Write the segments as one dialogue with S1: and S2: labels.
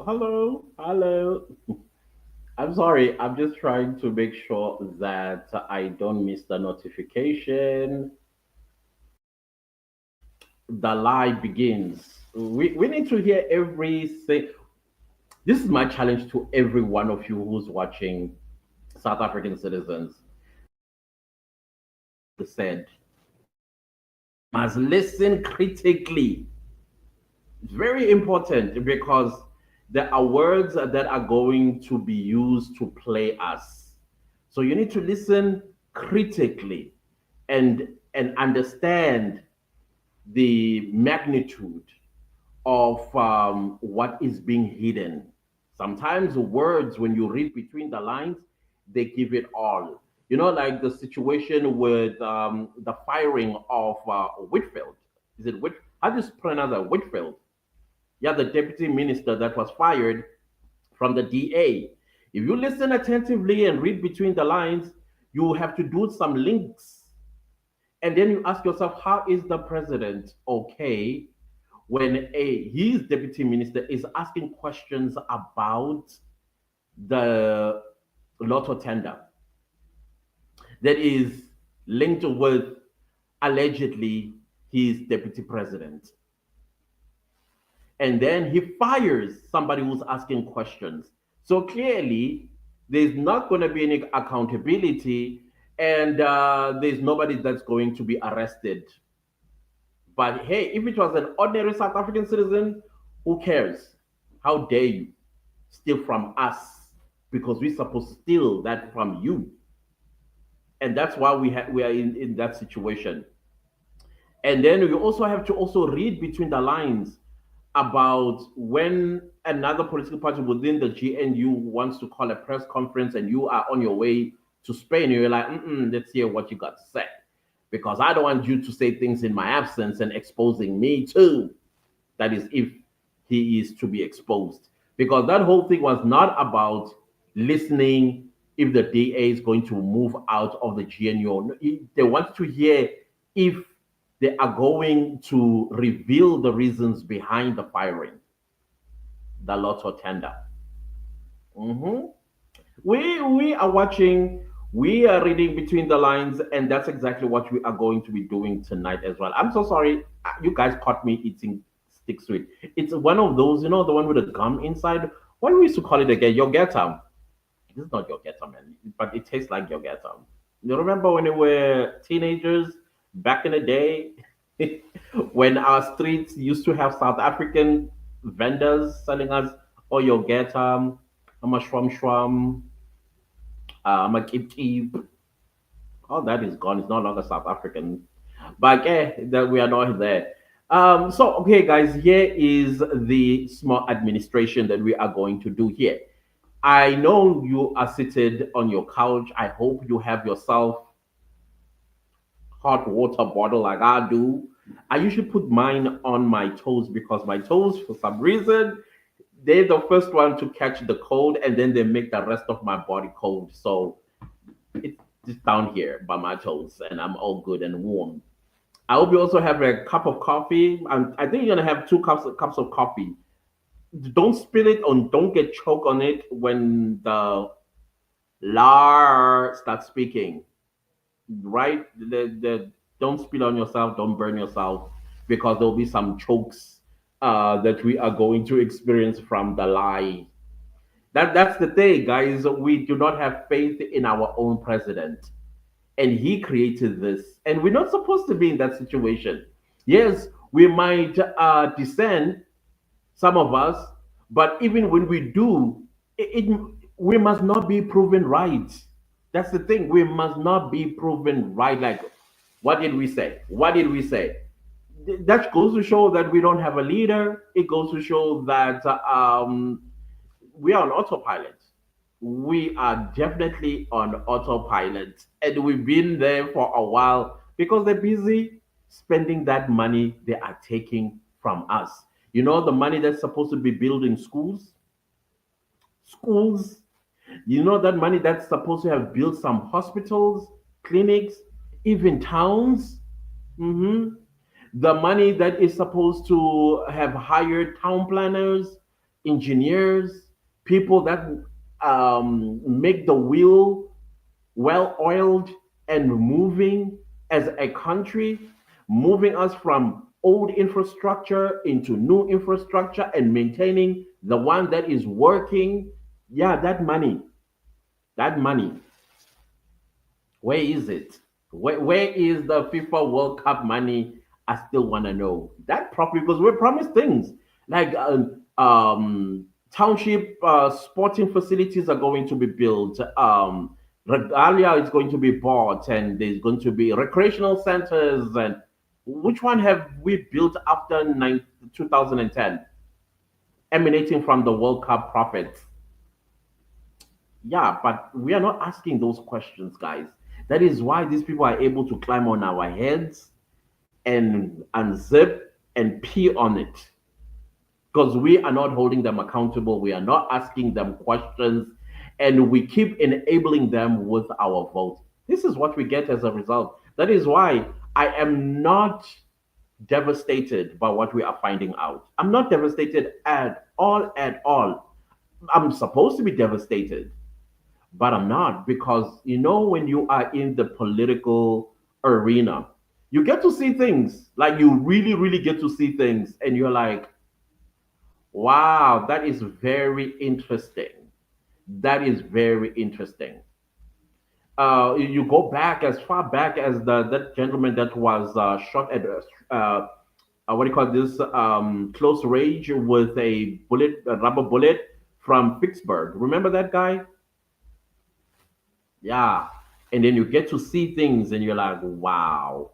S1: Hello. I'm sorry. I'm just trying to make sure that I don't miss the notification. The live begins. We need to hear everything. This is my challenge to every one of you who's watching, South African citizens. Said, must listen critically. It's very important because there are words that are going to be used to play us. So you need to listen critically and understand the magnitude of what is being hidden. Sometimes words, when you read between the lines, they give it all. You know, like the situation with the firing of Whitfield. Is it Whit? How do you pronounce that? Whitfield. Yeah, the deputy minister that was fired from the DA. If you listen attentively and read between the lines, you have to do some links. And then you ask yourself, how is the president okay when his deputy minister is asking questions about the lotto tender that is linked with allegedly his deputy president? And then he fires somebody who's asking questions. So clearly, there's not going to be any accountability, and there's nobody that's going to be arrested. But hey, if it was an ordinary South African citizen, who cares? How dare you steal from us? Because we're supposed to steal that from you, and that's why we are in that situation. And then you also have to also read between the lines about when another political party within the GNU wants to call a press conference and you are on your way to Spain, and you're like, let's hear what you got to say. Because I don't want you to say things in my absence and exposing me too. That is, if he is to be exposed. Because that whole thing was not about listening if the DA is going to move out of the GNU. They want to hear if they are going to reveal the reasons behind the firing, the lotto tender. Mhm. We are watching, we are reading between the lines, and that's exactly what we are going to be doing tonight as well. I'm so sorry, you guys caught me eating stick sweet. It's one of those, the one with the gum inside. What do we used to call it again? Yogurtam. This is not yogurtam, man, but it tastes like yogurtam. You remember when we were teenagers back in the day, when our streets used to have South African vendors selling us oh yogurtam, a mushroom shrum, a keep keep. All that is gone. It's no longer South African. But that we are not there. So okay, guys, here is the small administration that we are going to do here. I know you are seated on your couch. I hope you have yourself hot water bottle like I do. I usually put mine on my toes because my toes, for some reason, they're the first one to catch the cold, and then they make the rest of my body cold. So it's just down here by my toes, and I'm all good and warm. I hope you also have a cup of coffee. I think you're gonna have two cups of coffee. Don't spill it, or don't get choked on it when the lar starts speaking. Right? The don't spill on yourself. Don't burn yourself because there'll be some chokes that we are going to experience from the lie. That's the thing, guys. We do not have faith in our own president, and he created this, and we're not supposed to be in that situation. Yes, we might dissent, some of us, but even when we do, we must not be proven right. That's the thing. We must not be proven right. Like, what did we say? What did we say? That goes to show that we don't have a leader. It goes to show that we are on autopilot. We are definitely on autopilot, and we've been there for a while because they're busy spending that money they are taking from us. You know, the money that's supposed to be building schools. You know, that money that's supposed to have built some hospitals, clinics, even towns. Mhm. The money that is supposed to have hired town planners, engineers, people that make the wheel well oiled and moving as a country, moving us from old infrastructure into new infrastructure and maintaining the one that is working. Yeah, that money, where is it? Where is the FIFA World Cup money? I still want to know that properly because we're promised things like township sporting facilities are going to be built. Regalia is going to be bought, and there's going to be recreational centers. And which one have we built after 2010, emanating from the World Cup profits? Yeah, but we are not asking those questions, guys. That is why these people are able to climb on our heads and unzip and pee on it. Because we are not holding them accountable. We are not asking them questions. And we keep enabling them with our vote. This is what we get as a result. That is why I am not devastated by what we are finding out. I'm not devastated at all, at all. I'm supposed to be devastated, but I'm not because when you are in the political arena, you get to see things like you really, really get to see things, and you're like, wow, that is very interesting. That is very interesting. You go back as far back as that gentleman that was shot at what do you call this close range with a rubber bullet from Pittsburgh. Remember that guy? Yeah. And then you get to see things and you're like, wow.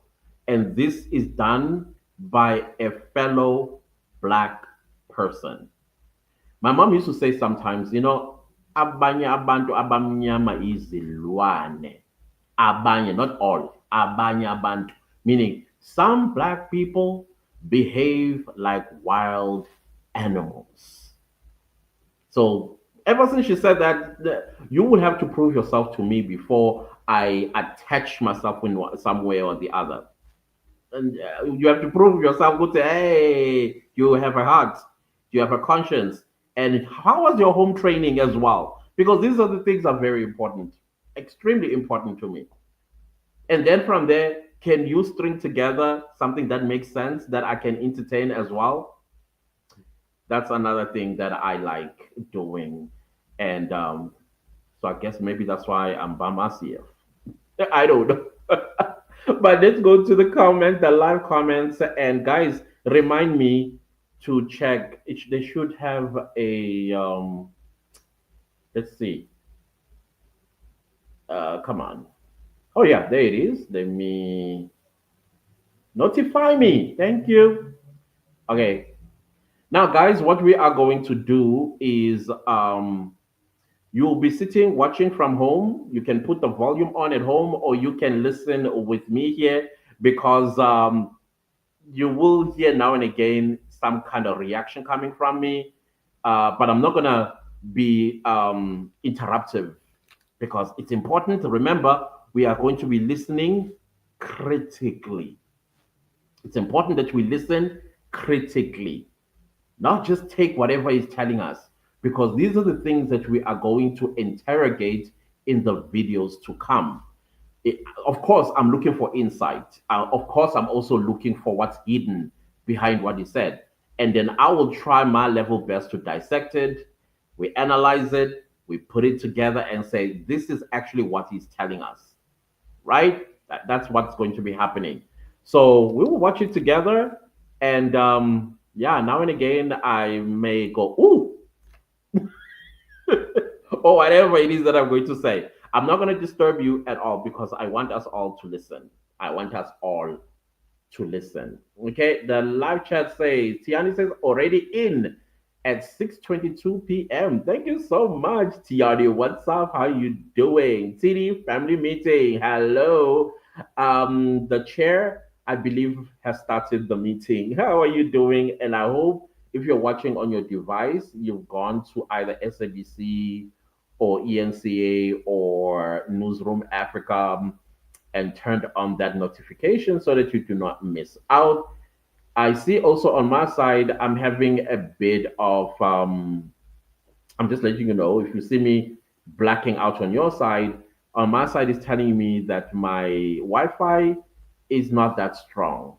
S1: And this is done by a fellow black person. My mom used to say sometimes, abanye abantu abamnyama izilwane. Abanye, not all. Abanye abantu. Meaning, some black people behave like wild animals. So ever since she said that, you would have to prove yourself to me before I attach myself in some way or the other. And you have to prove yourself. Go to, hey, you have a heart, you have a conscience, and how was your home training as well? Because these are the things that are very important, extremely important to me. And then from there, can you string together something that makes sense that I can entertain as well? That's another thing that I like doing. And so I guess maybe that's why I'm by myself. I don't know. But let's go to the comment, the live comments. And guys, remind me to check. They should have a, let's see. Come on. Oh, yeah, there it is. Let me notify me. Thank you. Okay. Now, guys, what we are going to do is you'll be sitting watching from home. You can put the volume on at home, or you can listen with me here because you will hear now and again some kind of reaction coming from me. But I'm not going to be interruptive because it's important to remember we are going to be listening critically. It's important that we listen critically, not just take whatever he's telling us, because these are the things that we are going to interrogate in the videos to come. Of course, I'm looking for insight. Of course, I'm also looking for what's hidden behind what he said. And then I will try my level best to dissect it. We analyze it, we put it together and say, this is actually what he's telling us, right? That's what's going to be happening. So we will watch it together. And yeah, now and again, I may go, ooh, or whatever it is that I'm going to say. I'm not going to disturb you at all because I want us all to listen. I want us all to listen. Okay, the live chat says, Tiani says, already in at 6:22 p.m. Thank you so much, Tiani. What's up? How you doing? TD family meeting. Hello. The chair, I believe, has started the meeting. How are you doing? And I hope if you're watching on your device, you've gone to either SABC or ENCA or Newsroom Africa and turned on that notification so that you do not miss out. I see also on my side, I'm having a bit of I'm just letting you know if you see me blacking out on your side, on my side is telling me that my Wi-Fi is not that strong.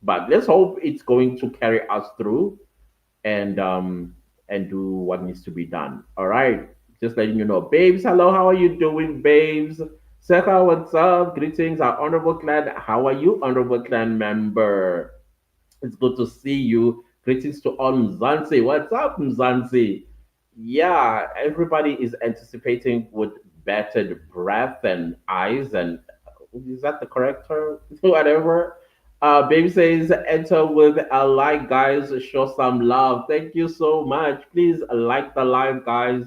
S1: But let's hope it's going to carry us through and um and do what needs to be done. All right. Just letting you know. Babes, hello, how are you doing, babes? Seka, what's up? Greetings, our honorable clan. How are you, honorable clan member? It's good to see you. Greetings to all Mzansi. What's up, Mzansi? Yeah, everybody is anticipating with bated breath and eyes, and is that the correct term? Whatever. Baby says, enter with a like, guys. Show some love. Thank you so much. Please like the live, guys.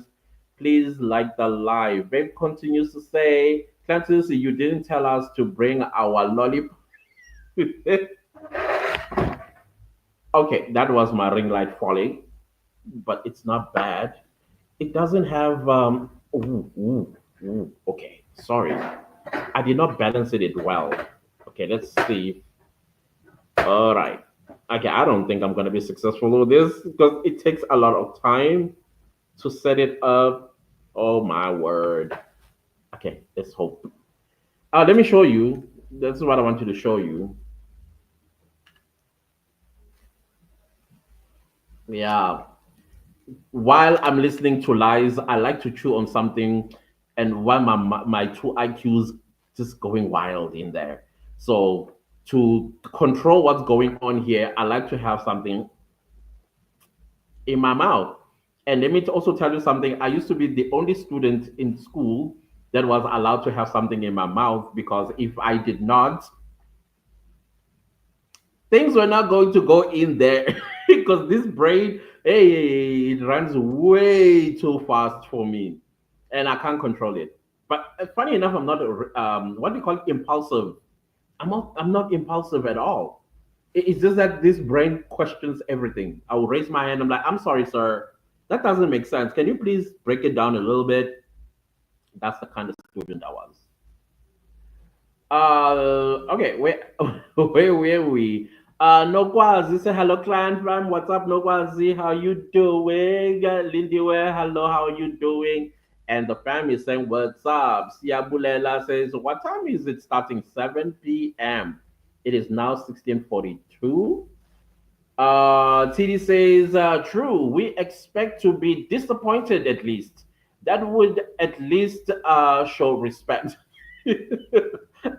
S1: Please like the live. Babe continues to say, Clancy, you didn't tell us to bring our lollipop. Okay, that was my ring light falling, but it's not bad. It doesn't have okay, sorry. I did not balance it well. Okay, let's see. All right. Okay, I don't think I'm gonna be successful with this because it takes a lot of time to set it up. Oh my word. Okay, let's hope. Let me show you. This is what I wanted to show you. Yeah. While I'm listening to lies, I like to chew on something, and while my two IQs just going wild in there. So to control what's going on here, I like to have something in my mouth. And let me also tell you something. I used to be the only student in school that was allowed to have something in my mouth because if I did not, things were not going to go in there because this brain, hey, it runs way too fast for me, and I can't control it. But funny enough, I'm not what do you call it, impulsive. I'm not impulsive at all. It's just that this brain questions everything. I will raise my hand. I'm like, I'm sorry, sir. That doesn't make sense. Can you please break it down a little bit? That's the kind of student I was. Okay, where where were we? Nogwazi say hello, client fam. What's up, Nogwazi? How you doing? Lindy, where hello, how you doing? And the fam is saying, what's up? Siabulela says, what time is it starting? 7 p.m. It is now 16:42. TD says, true, we expect to be disappointed at least. That would at least show respect.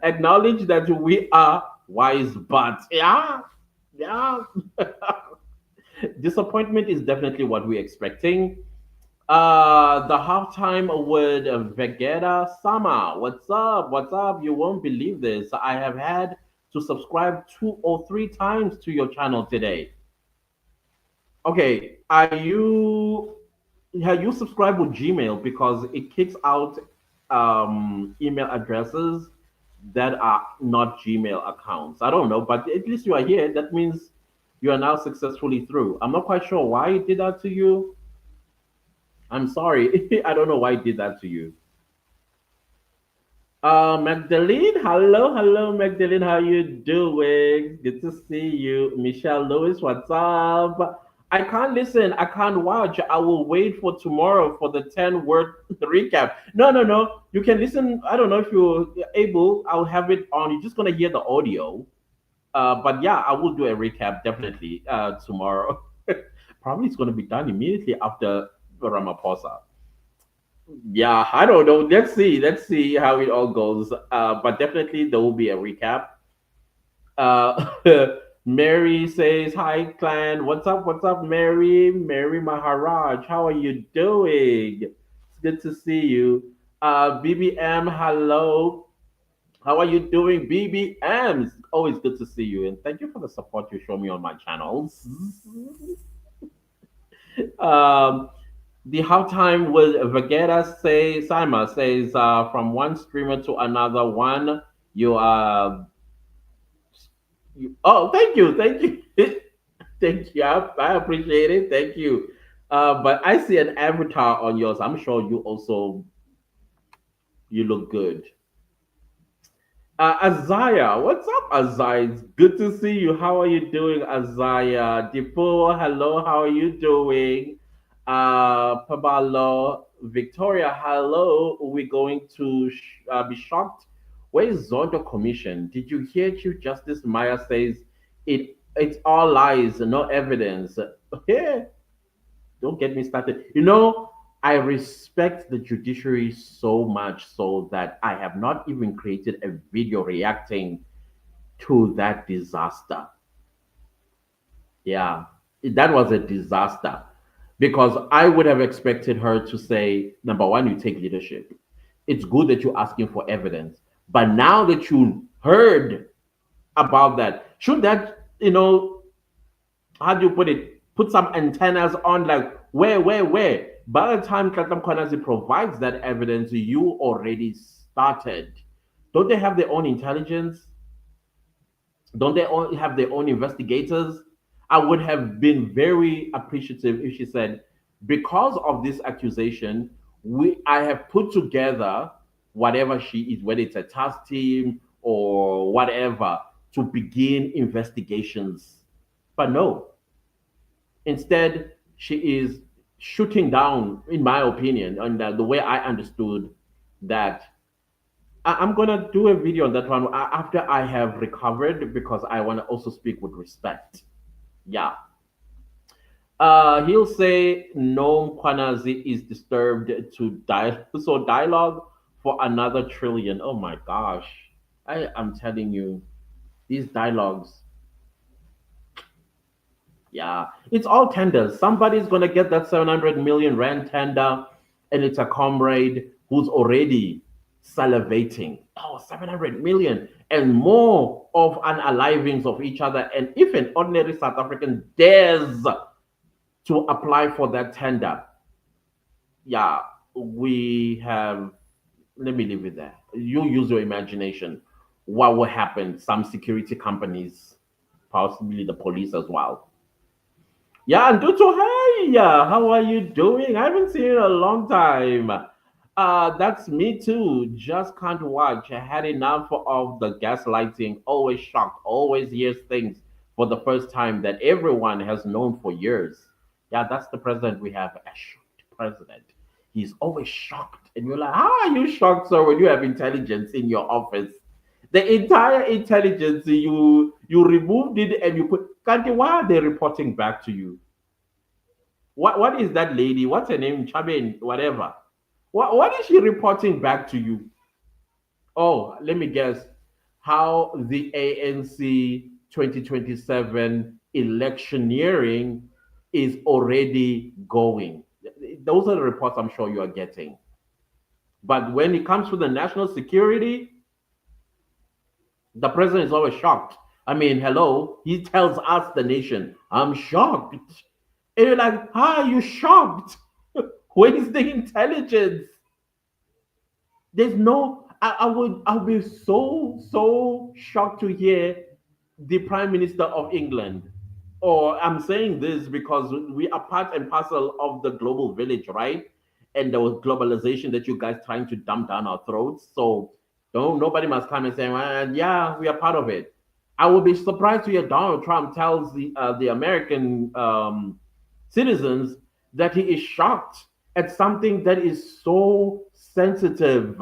S1: Acknowledge that we are wise, but yeah, yeah. Disappointment is definitely what we're expecting. The halftime with Vegeta Sama. What's up? What's up? You won't believe this. I have had to subscribe 2 or 3 times to your channel today. Okay, are you have you subscribed with Gmail because it kicks out email addresses that are not Gmail accounts? I don't know, but at least you are here. That means you are now successfully through. I'm not quite sure why it did that to you. I'm sorry. I don't know why it did that to you. Magdalene, hello, Magdalene, how you doing? Good to see you. Michelle Lewis, what's up? I can't listen, I can't watch. I will wait for tomorrow for the 10-word recap. No, no, no. You can listen. I don't know if you're able. I'll have it on. You're just gonna hear the audio. But yeah, I will do a recap definitely tomorrow. Probably it's gonna be done immediately after Ramaphosa. Yeah, I don't know. Let's see how it all goes. But definitely there will be a recap. Uh, Mary says, "Hi, clan. What's up? What's up, Mary? Mary Maharaj, how are you doing? It's good to see you. BBM, hello. How are you doing, BBM? It's always good to see you, and thank you for the support you show me on my channels. Um, the halftime with Vegeta say Simon says from one streamer to another one. You oh, thank you, thank you. I appreciate it. Thank you. But I see an avatar on yours. I'm sure you also you look good. Azaya, what's up, Azaya? It's good to see you. How are you doing, Azaya? Dipo, hello, how are you doing? Pabalo, Victoria, hello. We're going to be shocked. Where is Zondo Commission? Did you hear Chief Justice Maya says it's all lies, no evidence? Yeah, don't get me started. I respect the judiciary so much so that I have not even created a video reacting to that disaster. Yeah, that was a disaster because I would have expected her to say, number one, you take leadership. It's good that you're asking for evidence. But now that you heard about that, should that, how do you put it? Put some antennas on, like where? By the time Katam Kwanazi provides that evidence, you already started. Don't they have their own intelligence? Don't they all have their own investigators? I would have been very appreciative if she said, because of this accusation, I have put together whatever she is, whether it's a task team or whatever, to begin investigations. But no, instead, she is shooting down, in my opinion, and the way I understood that. I'm gonna do a video on that one after I have recovered because I want to also speak with respect. Yeah. He'll say no Kwanazi is disturbed to so dialogue for another trillion. Oh my gosh. I am telling you, these dialogues, yeah, it's all tenders. Somebody's gonna get that 700 million rand tender, and it's a comrade who's already salivating. Oh, 700 million and more of unalivings of each other. And if an ordinary South African dares to apply for that tender, yeah, we have. Let me leave it there. You use your imagination. What will happen? Some security companies, possibly the police as well. Yeah, and Duto, hey, how are you doing? I haven't seen you in a long time. That's me too. Just can't watch. I had enough of the gaslighting. Always shocked. Always hears things for the first time that everyone has known for years. Yeah, that's the president we have. A shocked president. He's always shocked, and you're like, how are you shocked, sir? When you have intelligence in your office, the entire intelligence you removed it and you put. Kanti, why are they reporting back to you? What is that lady? What's her name? Chabin, whatever. What is she reporting back to you? Oh, let me guess. How the ANC 2027 electioneering is already going. Those are the reports I'm sure you are getting. But when it comes to the national security, the president is always shocked. I mean, hello, he tells us, the nation, I'm shocked. And you're like, how are you shocked? Where is the intelligence? There's no, I'll be so shocked to hear the Prime Minister of England. Or I'm saying this because we are part and parcel of the global village, right? And the globalization that you guys trying to dump down our throats. So don't nobody must come and say, well, yeah, we are part of it. I would be surprised to hear Donald Trump tells the American citizens that he is shocked at something that is so sensitive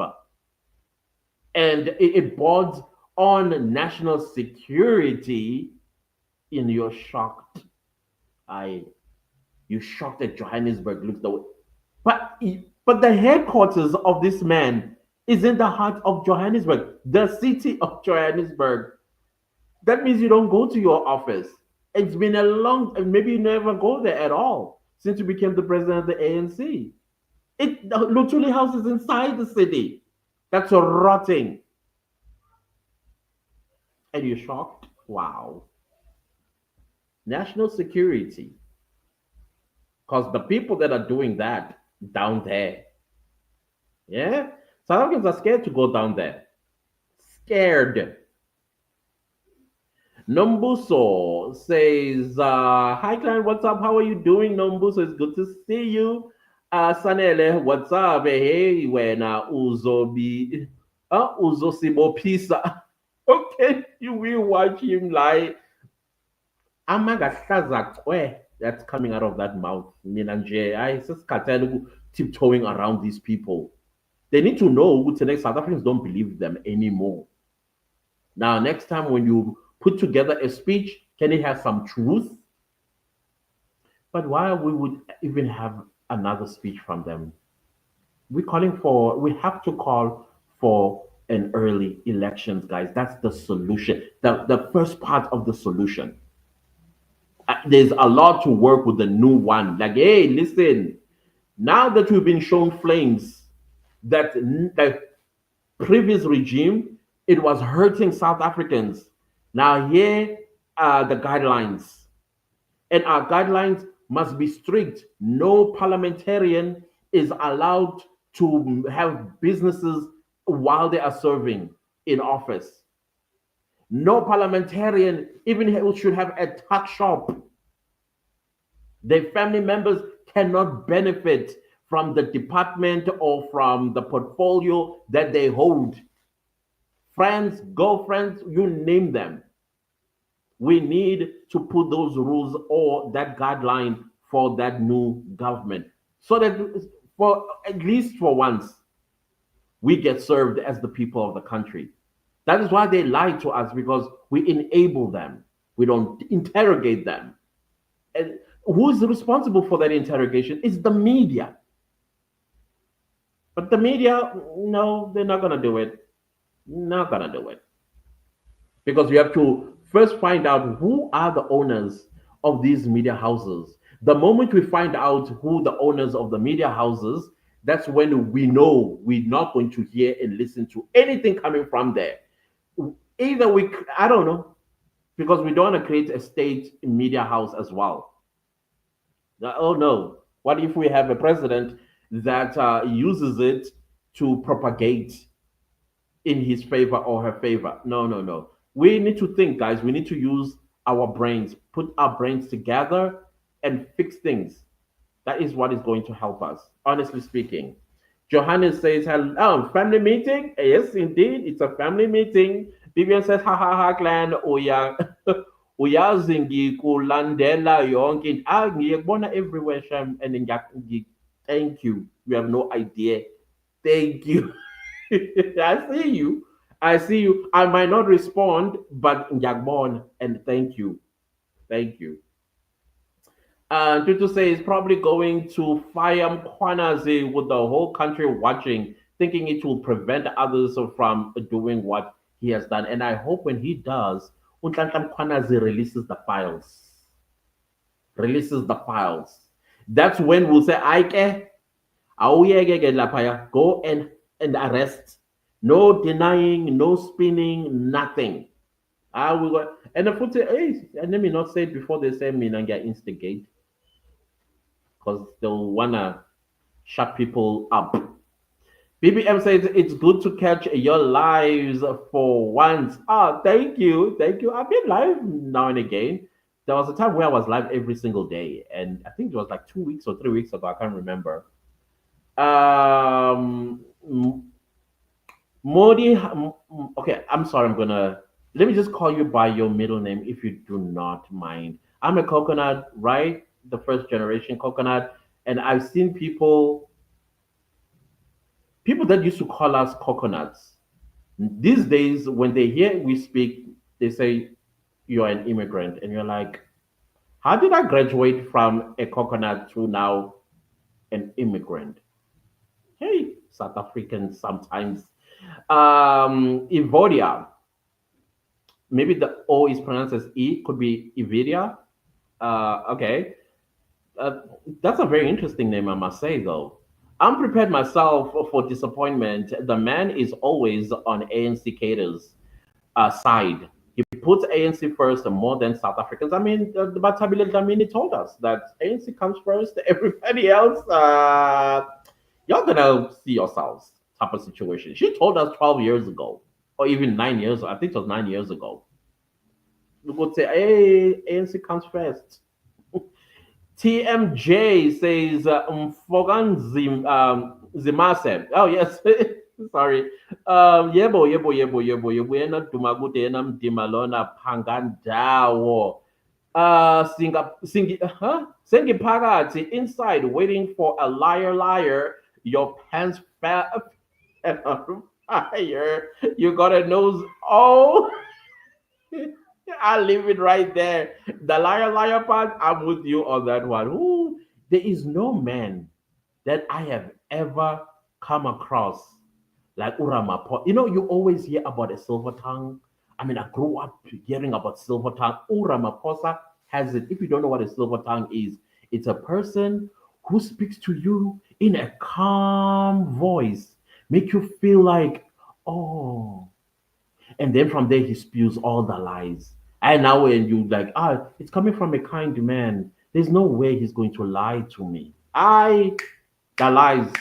S1: and it boards on national security. And you're shocked. I you shocked that Johannesburg looks the way. But but the headquarters of this man is in the heart of Johannesburg, the city of Johannesburg. That means you don't go to your office. It's been a long, maybe you never go there at all since you became the president of the ANC. It literally houses inside the city. That's rotting. And you're shocked? Wow. National security. Because the people that are doing that down there, yeah, South Africans are scared to go down there. Scared. Nombuso says, hi, Clan, what's up? How are you doing, Nombuso? It's good to see you. Sanele, what's up? Hey, when Uzobi, Uzosibo Pisa. You will watch him lie. Amagahlaza cwe that's coming out of that mouth. Mina nje ayisesikhathele tiptoeing around these people. They need to know ukuthi next South Africans don't believe them anymore. Now, next time when you put together a speech, can it have some truth? But why we would even have another speech from them? We have to call for an early elections, guys. That's the solution. The first part of the solution. There's a lot to work with the new one. Like, hey, listen, now that we've been shown flames, that the previous regime, it was hurting South Africans. Now here are the guidelines. And our guidelines must be strict. No parliamentarian is allowed to have businesses while they are serving in office. No parliamentarian even should have a tuck shop. Their family members cannot benefit from the department or from the portfolio that they hold. Friends, girlfriends, you name them. We need to put those rules or that guideline for that new government so that for at least for once we get served as the people of the country. That is why they lie to us because we enable them. We don't interrogate them. And who is responsible for that interrogation? It's the media. But the media, no, they're not going to do it. Not going to do it. Because we have to first find out who are the owners of these media houses. The moment we find out who the owners of the media houses, that's when we know we're not going to hear and listen to anything coming from there. Either I don't know, because we don't want to create a state media house as well. Oh no, what if we have a president that uses it to propagate in his favor or her favor? No, no, no. We need to think, guys. We need to use our brains, put our brains together and fix things. That is what is going to help us, honestly speaking. Johannes says, hello, family meeting? Yes, indeed, it's a family meeting. Vivian says, ha ha ha, clan, uyazi ngikulandela yonke. Ngiyakubona everywhere, Sham, and thank you. You have no idea. Thank you. I see you. I see you. I might not respond, but Nyagbon, and thank you. Thank you. Tutu says probably going to fire Mkwanazi with the whole country watching, thinking it will prevent others from doing what he has done. And I hope when he does, Untanta Mkwanazi releases the files. Releases the files. That's when we'll say, Ike, go and arrest. No denying, no spinning, nothing. We got and the foot hey, and let me not say it before they say Minanga instigate. Because they'll wanna shut people up. BBM says it's good to catch your lives for once. Ah, thank you. Thank you. I've been live now and again. There was a time where I was live every single day, and I think it was like 2 weeks or 3 weeks ago. I can't remember. Modi, okay, I'm sorry. Let me just call you by your middle name if you do not mind. I'm a coconut, right? The first generation coconut. And I've seen people that used to call us coconuts. These days, when they hear we speak, they say, you're an immigrant. And you're like, how did I graduate from a coconut to now an immigrant? Hey, South Africans sometimes. Evodia. Maybe the O is pronounced as E, could be Evidia. Okay. That's a very interesting name, I must say, though. I'm prepared myself for disappointment. The man is always on ANC cadres' side. He puts ANC first more than South Africans. I mean, but Tabile Dlamini told us that ANC comes first, everybody else, you're going to see yourselves type of situation. She told us 12 years ago, or even 9 years, I think it was 9 years ago. We could say, hey, ANC comes first. TMJ says, Zimase. Oh, yes. Sorry. Yebo, yena Dumagude, yena Mdima lona Pangandawo. Sengiphakathi inside waiting for a liar. Your pants fell on fire. You got a nose. Oh, I'll leave it right there. The liar part, I'm with you on that one. Ooh, there is no man that I have ever come across like Uramapo. You know, you always hear about a silver tongue. I mean, I grew up hearing about silver tongue. Uramaposa has it. If you don't know what a silver tongue is, it's a person who speaks to you in a calm voice, make you feel like, oh, and then from there he spews all the lies. And now when you like, it's coming from a kind man. There's no way he's going to lie to me. The lies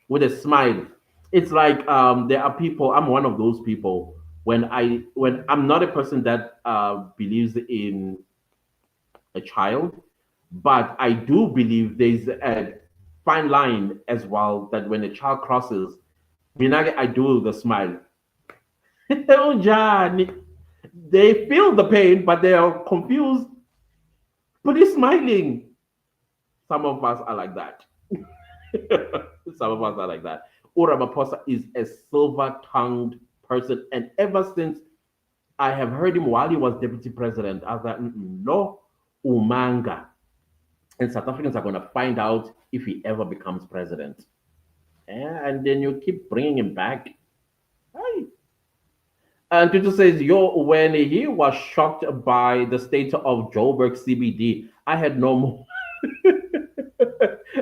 S1: with a smile. It's like there are people. I'm one of those people. When I'm not a person that believes in a child, but I do believe there's a fine line as well that when a child crosses, Minage, I do the smile. Unjani. They feel the pain, but they are confused, but he's smiling. Some of us are like that. Some of us are like that. Uramaposa is a silver tongued person. And ever since I have heard him while he was deputy president, I was like, no, Umanga. And South Africans are going to find out if he ever becomes president. And then you keep bringing him back. Hey. And Tutu says, yo, when he was shocked by the state of Joburg CBD, I had no more.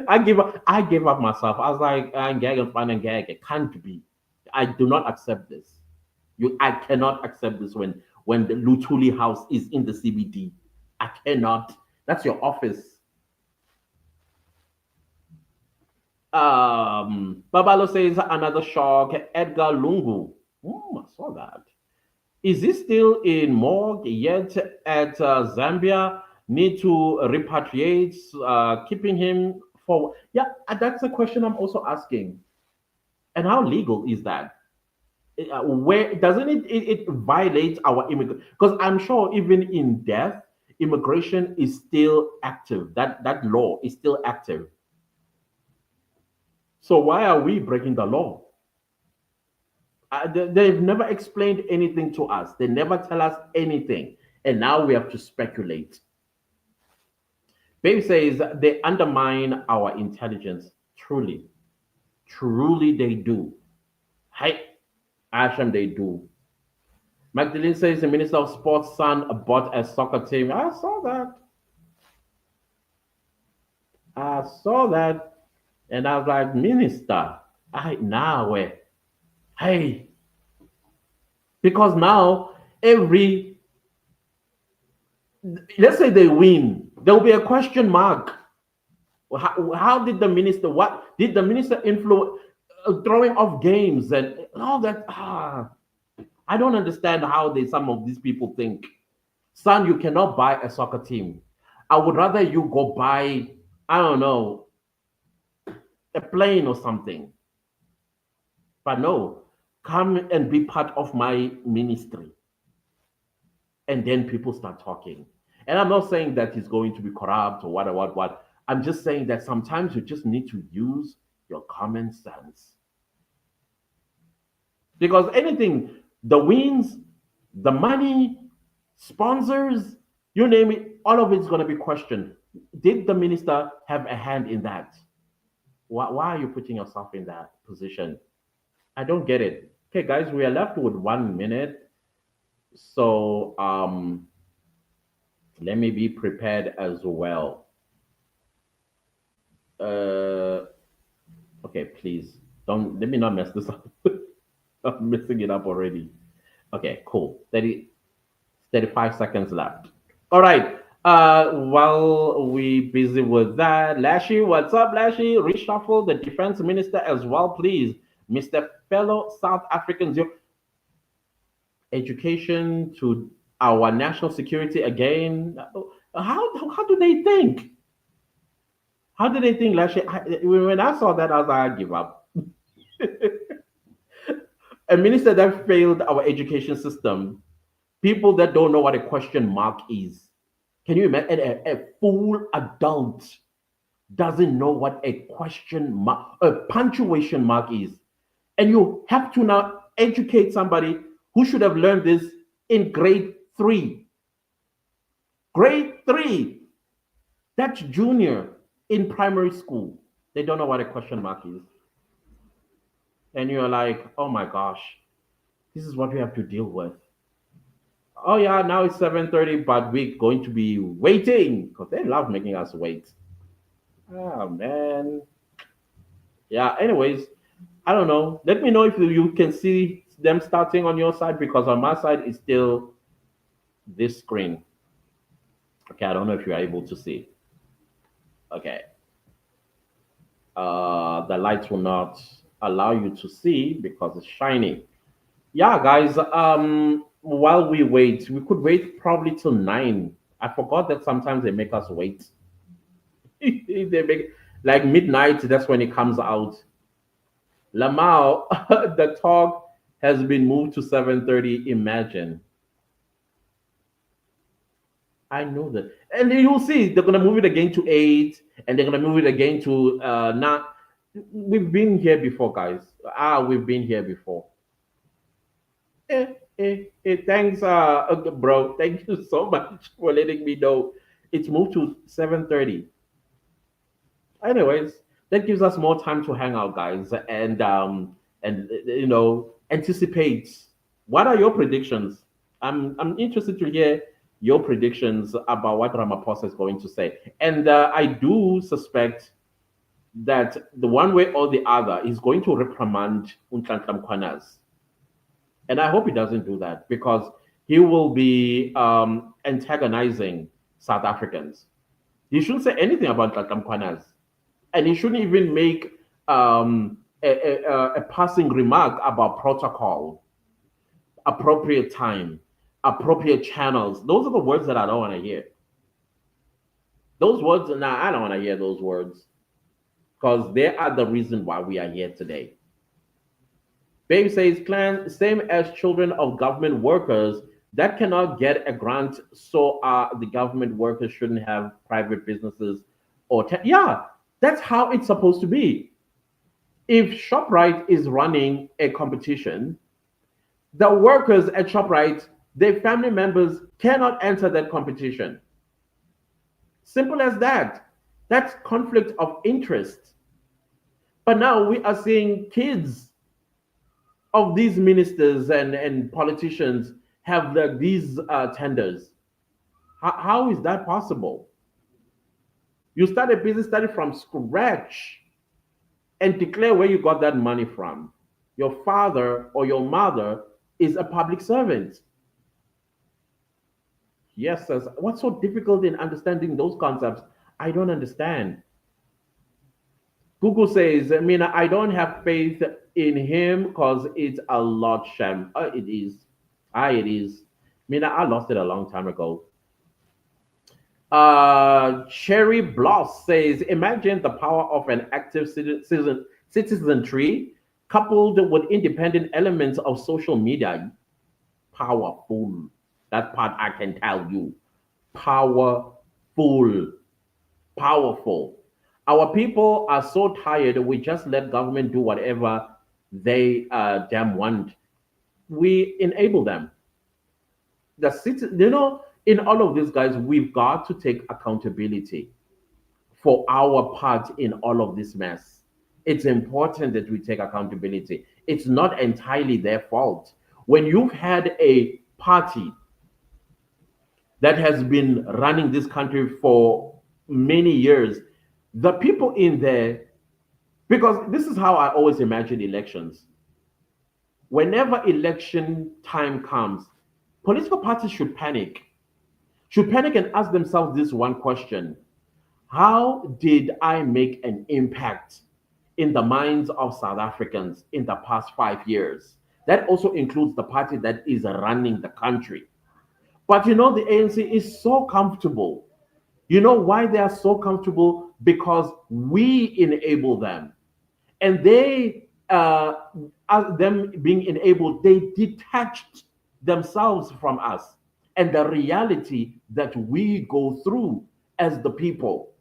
S1: I gave up myself. I was like, I'm gag and fun and gag. It can't be. I do not accept this. I cannot accept this when the Lutuli house is in the CBD. I cannot. That's your office. Babalo says another shock. Edgar Lungu. I saw that. Is he still in morgue yet at Zambia? Need to repatriate, keeping him for. Yeah, that's a question I'm also asking. And how legal is that? Where doesn't it violate our immigration? Because I'm sure even in death, immigration is still active. That law is still active. So why are we breaking the law? They've never explained anything to us. They never tell us anything, and now we have to speculate. Babe says they undermine our intelligence. Truly, they do. Hey, Asham, they do. Magdalene says the Minister of Sports' son bought a soccer team. I saw that. And I was like, Minister, I now where? Hey, because now every let's say they win, there will be a question mark. How did the minister? What did the minister influence? Throwing off games and all that. I don't understand how some of these people think. Son, you cannot buy a soccer team. I would rather you go buy, I don't know, a plane or something. But no, come and be part of my ministry. And then people start talking. And I'm not saying that he's going to be corrupt or what. I'm just saying that sometimes you just need to use your common sense. Because anything, the wins, the money, sponsors, you name it, all of it's going to be questioned. Did the minister have a hand in that? Why are you putting yourself in that position? I don't get it. Okay, guys, we are left with 1 minute. So let me be prepared as well. Okay, please don't let me not mess this up. I'm messing it up already. Okay, cool. 35 seconds left. All right. While we busy with that, Lashy, what's up, Lashy? Reshuffle the defense minister as well, please. Mr. Fellow South Africans, your education to our national security again. How do they think? How do they think, Lashy? When I saw that, I was like, I give up. A minister that failed our education system, people that don't know what a question mark is. Can you imagine a full adult doesn't know what a question mark, a punctuation mark is? And you have to now educate somebody who should have learned this in grade three. Grade three, that's junior in primary school. They don't know what a question mark is. And you're like, oh my gosh, this is what we have to deal with. Oh yeah, now it's 7:30, but we're going to be waiting because they love making us wait. Oh man. Yeah, anyways, I don't know. Let me know if you can see them starting on your side because on my side it's still this screen. Okay, I don't know if you're able to see. Okay. The lights will not allow you to see because it's shiny. Yeah, guys. While we wait, we could wait probably till 9. I forgot that sometimes they make us wait. They make like midnight. That's when it comes out. Lamau, the talk has been moved to 7:30. Imagine. I know that, and you'll see they're gonna move it again to 8, and they're gonna move it again to now. We've been here before, guys. We've been here before. Thanks, bro. Thank you so much for letting me know. It's moved to 7:30. Anyways, that gives us more time to hang out, guys, and anticipate. What are your predictions? I'm interested to hear your predictions about what Ramaphosa is going to say, and I do suspect that the one way or the other is going to reprimand Untlanhla Mkhwanazi. And I hope he doesn't do that because he will be antagonizing South Africans. He shouldn't say anything about Nhlanhla Mkhwanazi. And he shouldn't even make a passing remark about protocol, appropriate time, appropriate channels. Those are the words that I don't want to hear. Those words, nah, I don't want to hear those words because they are the reason why we are here today. Babe says, clan, same as children of government workers that cannot get a grant, so the government workers shouldn't have private businesses yeah, that's how it's supposed to be. If ShopRite is running a competition, the workers at ShopRite, their family members cannot enter that competition. Simple as that. That's conflict of interest. But now we are seeing kids of these ministers and politicians have these tenders. How is that possible? You start a business study from scratch and declare where you got that money from. Your father or your mother is a public servant. Yes, sir. What's so difficult in understanding those concepts? I don't understand. Google says, I mean, I don't have faith in him because it's a lot sham. It is. It is. I mean, I lost it a long time ago. Cherry Bloss says, imagine the power of an active citizenry coupled with independent elements of social media. Powerful. That part I can tell you. Powerful. Powerful. Our people are so tired, we just let government do whatever they damn want. We enable them. The city, in all of this, guys, we've got to take accountability for our part in all of this mess. It's important that we take accountability. It's not entirely their fault. When you've had a party that has been running this country for many years, the people in there, because this is how I always imagine elections. Whenever election time comes, political parties should panic and ask themselves this one question: how did I make an impact in the minds of South Africans in the past 5 years? That also includes the party that is running the country. But the ANC is so comfortable. You know why they are so comfortable? Because we enable them. And they as them being enabled, they detached themselves from us and the reality that we go through as the people.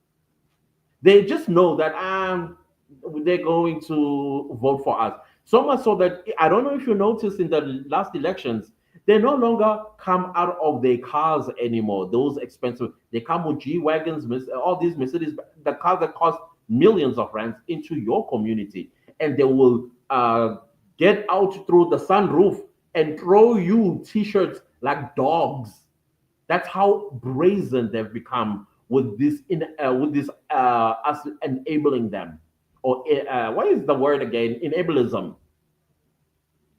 S1: They just know that they're going to vote for us. So much so that I don't know if you noticed in the last elections, they no longer come out of their cars anymore. Those expensive, they come with G wagons, all these Mercedes, the cars that cost millions of rands into your community, and they will get out through the sunroof and throw you T-shirts like dogs. That's how brazen they've become with this us enabling them, or what is the word again? Enablism.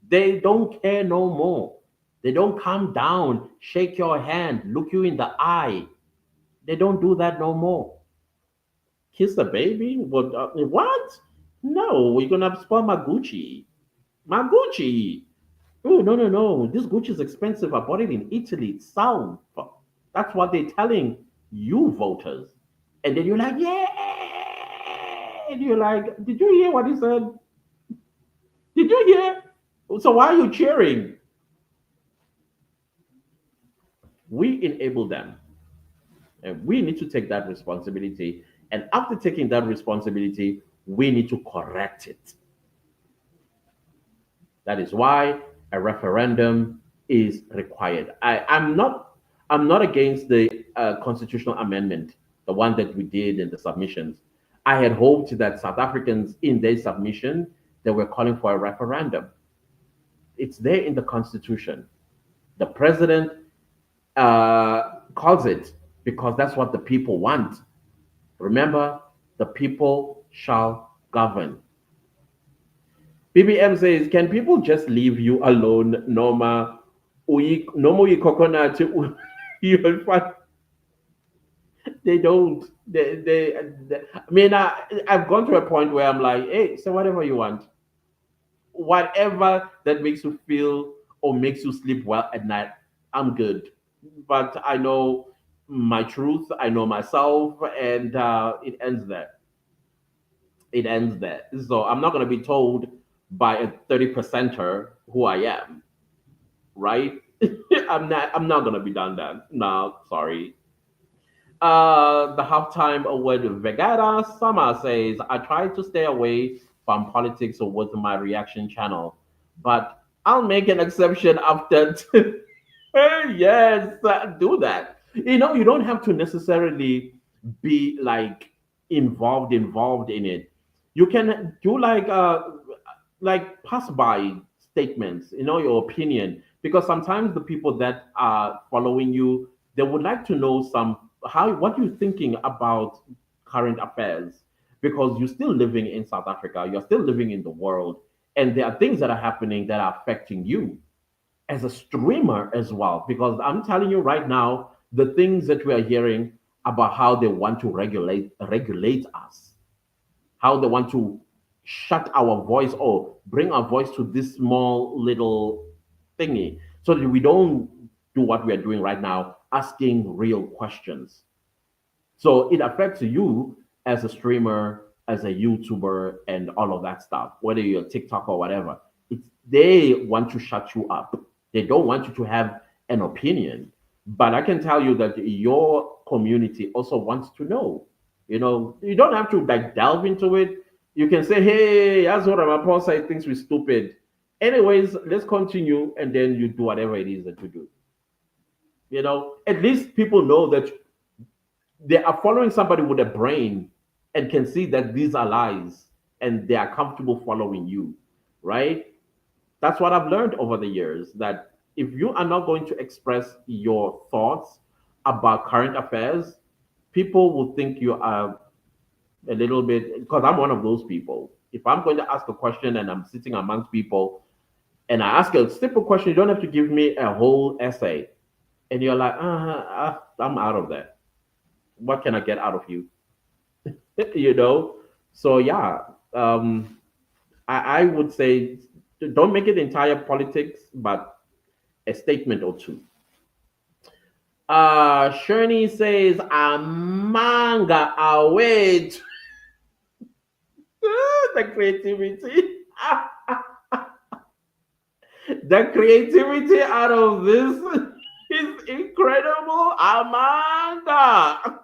S1: They don't care no more. They don't come down, shake your hand, look you in the eye. They don't do that no more. Kiss the baby? What? No, you're gonna spoil my Gucci. My Gucci. Oh no no no! This Gucci is expensive. I bought it in Italy. It's sound. That's what they're telling you voters. And then you're like, yeah. And you're like, did you hear what he said? Did you hear? So why are you cheering? We enable them, and we need to take that responsibility. And after taking that responsibility, we need to correct it. That is why a referendum is required. I'm not against the constitutional amendment, the one that we did in the submissions. I had hoped that South Africans in their submission they were calling for a referendum. It's there in the constitution. The president calls it because that's what the people want. Remember, the people shall govern. BBM says, can people just leave you alone, Norma? Norma, you coconut. You'll find they don't. I mean, I've gone to a point where I'm like, hey, say whatever you want, whatever that makes you feel or makes you sleep well at night. I'm good, but I know my truth. I know myself, and it ends there. It ends there. So I'm not going to be told by a 30 percenter who I am, right? I'm not going to be done that. No, sorry. The halftime award Vegeta Summer says, I try to stay away from politics with my reaction channel, but I'll make an exception after. Yes, do that. You don't have to necessarily be like involved in it. You can do like pass by statements, your opinion, because sometimes the people that are following you, they would like to know some how what you're thinking about current affairs, because you're still living in South Africa, you're still living in the world, and there are things that are happening that are affecting you as a streamer as well. Because I'm telling you right now, the things that we are hearing about how they want to regulate us, how they want to shut our voice or bring our voice to this small little thingy so that we don't do what we are doing right now, asking real questions. So it affects you as a streamer, as a YouTuber, and all of that stuff, whether you're TikTok or whatever. They want to shut you up. They don't want you to have an opinion. But I can tell you that your community also wants to know. You don't have to like delve into it. You can say, hey, that's what Ramaphosa thinks we're stupid. Anyways, let's continue, and then you do whatever it is that you do. At least people know that they are following somebody with a brain and can see that these are lies, and they are comfortable following you, right? That's what I've learned over the years, that if you are not going to express your thoughts about current affairs, people will think you are a little bit, because I'm one of those people. If I'm going to ask a question and I'm sitting amongst people and I ask a simple question, you don't have to give me a whole essay. And you're like, I'm out of that. What can I get out of you? you know? So, yeah, I would say don't make it entire politics, but a statement or two. Shirley says, Amanga await the creativity. The creativity out of this is incredible, Amanda.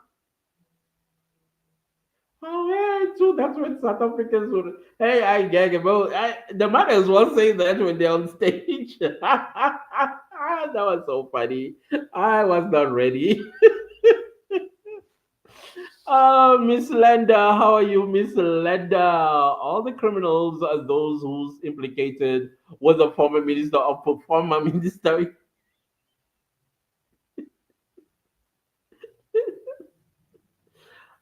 S1: Oh, yeah, too. That's when South Africans would. Hey, I gag about. They might as well say that when they're on stage. That was so funny. I was not ready. Miss Lenda, how are you, Miss Lenda? All the criminals are those who's implicated with the former minister of former minister.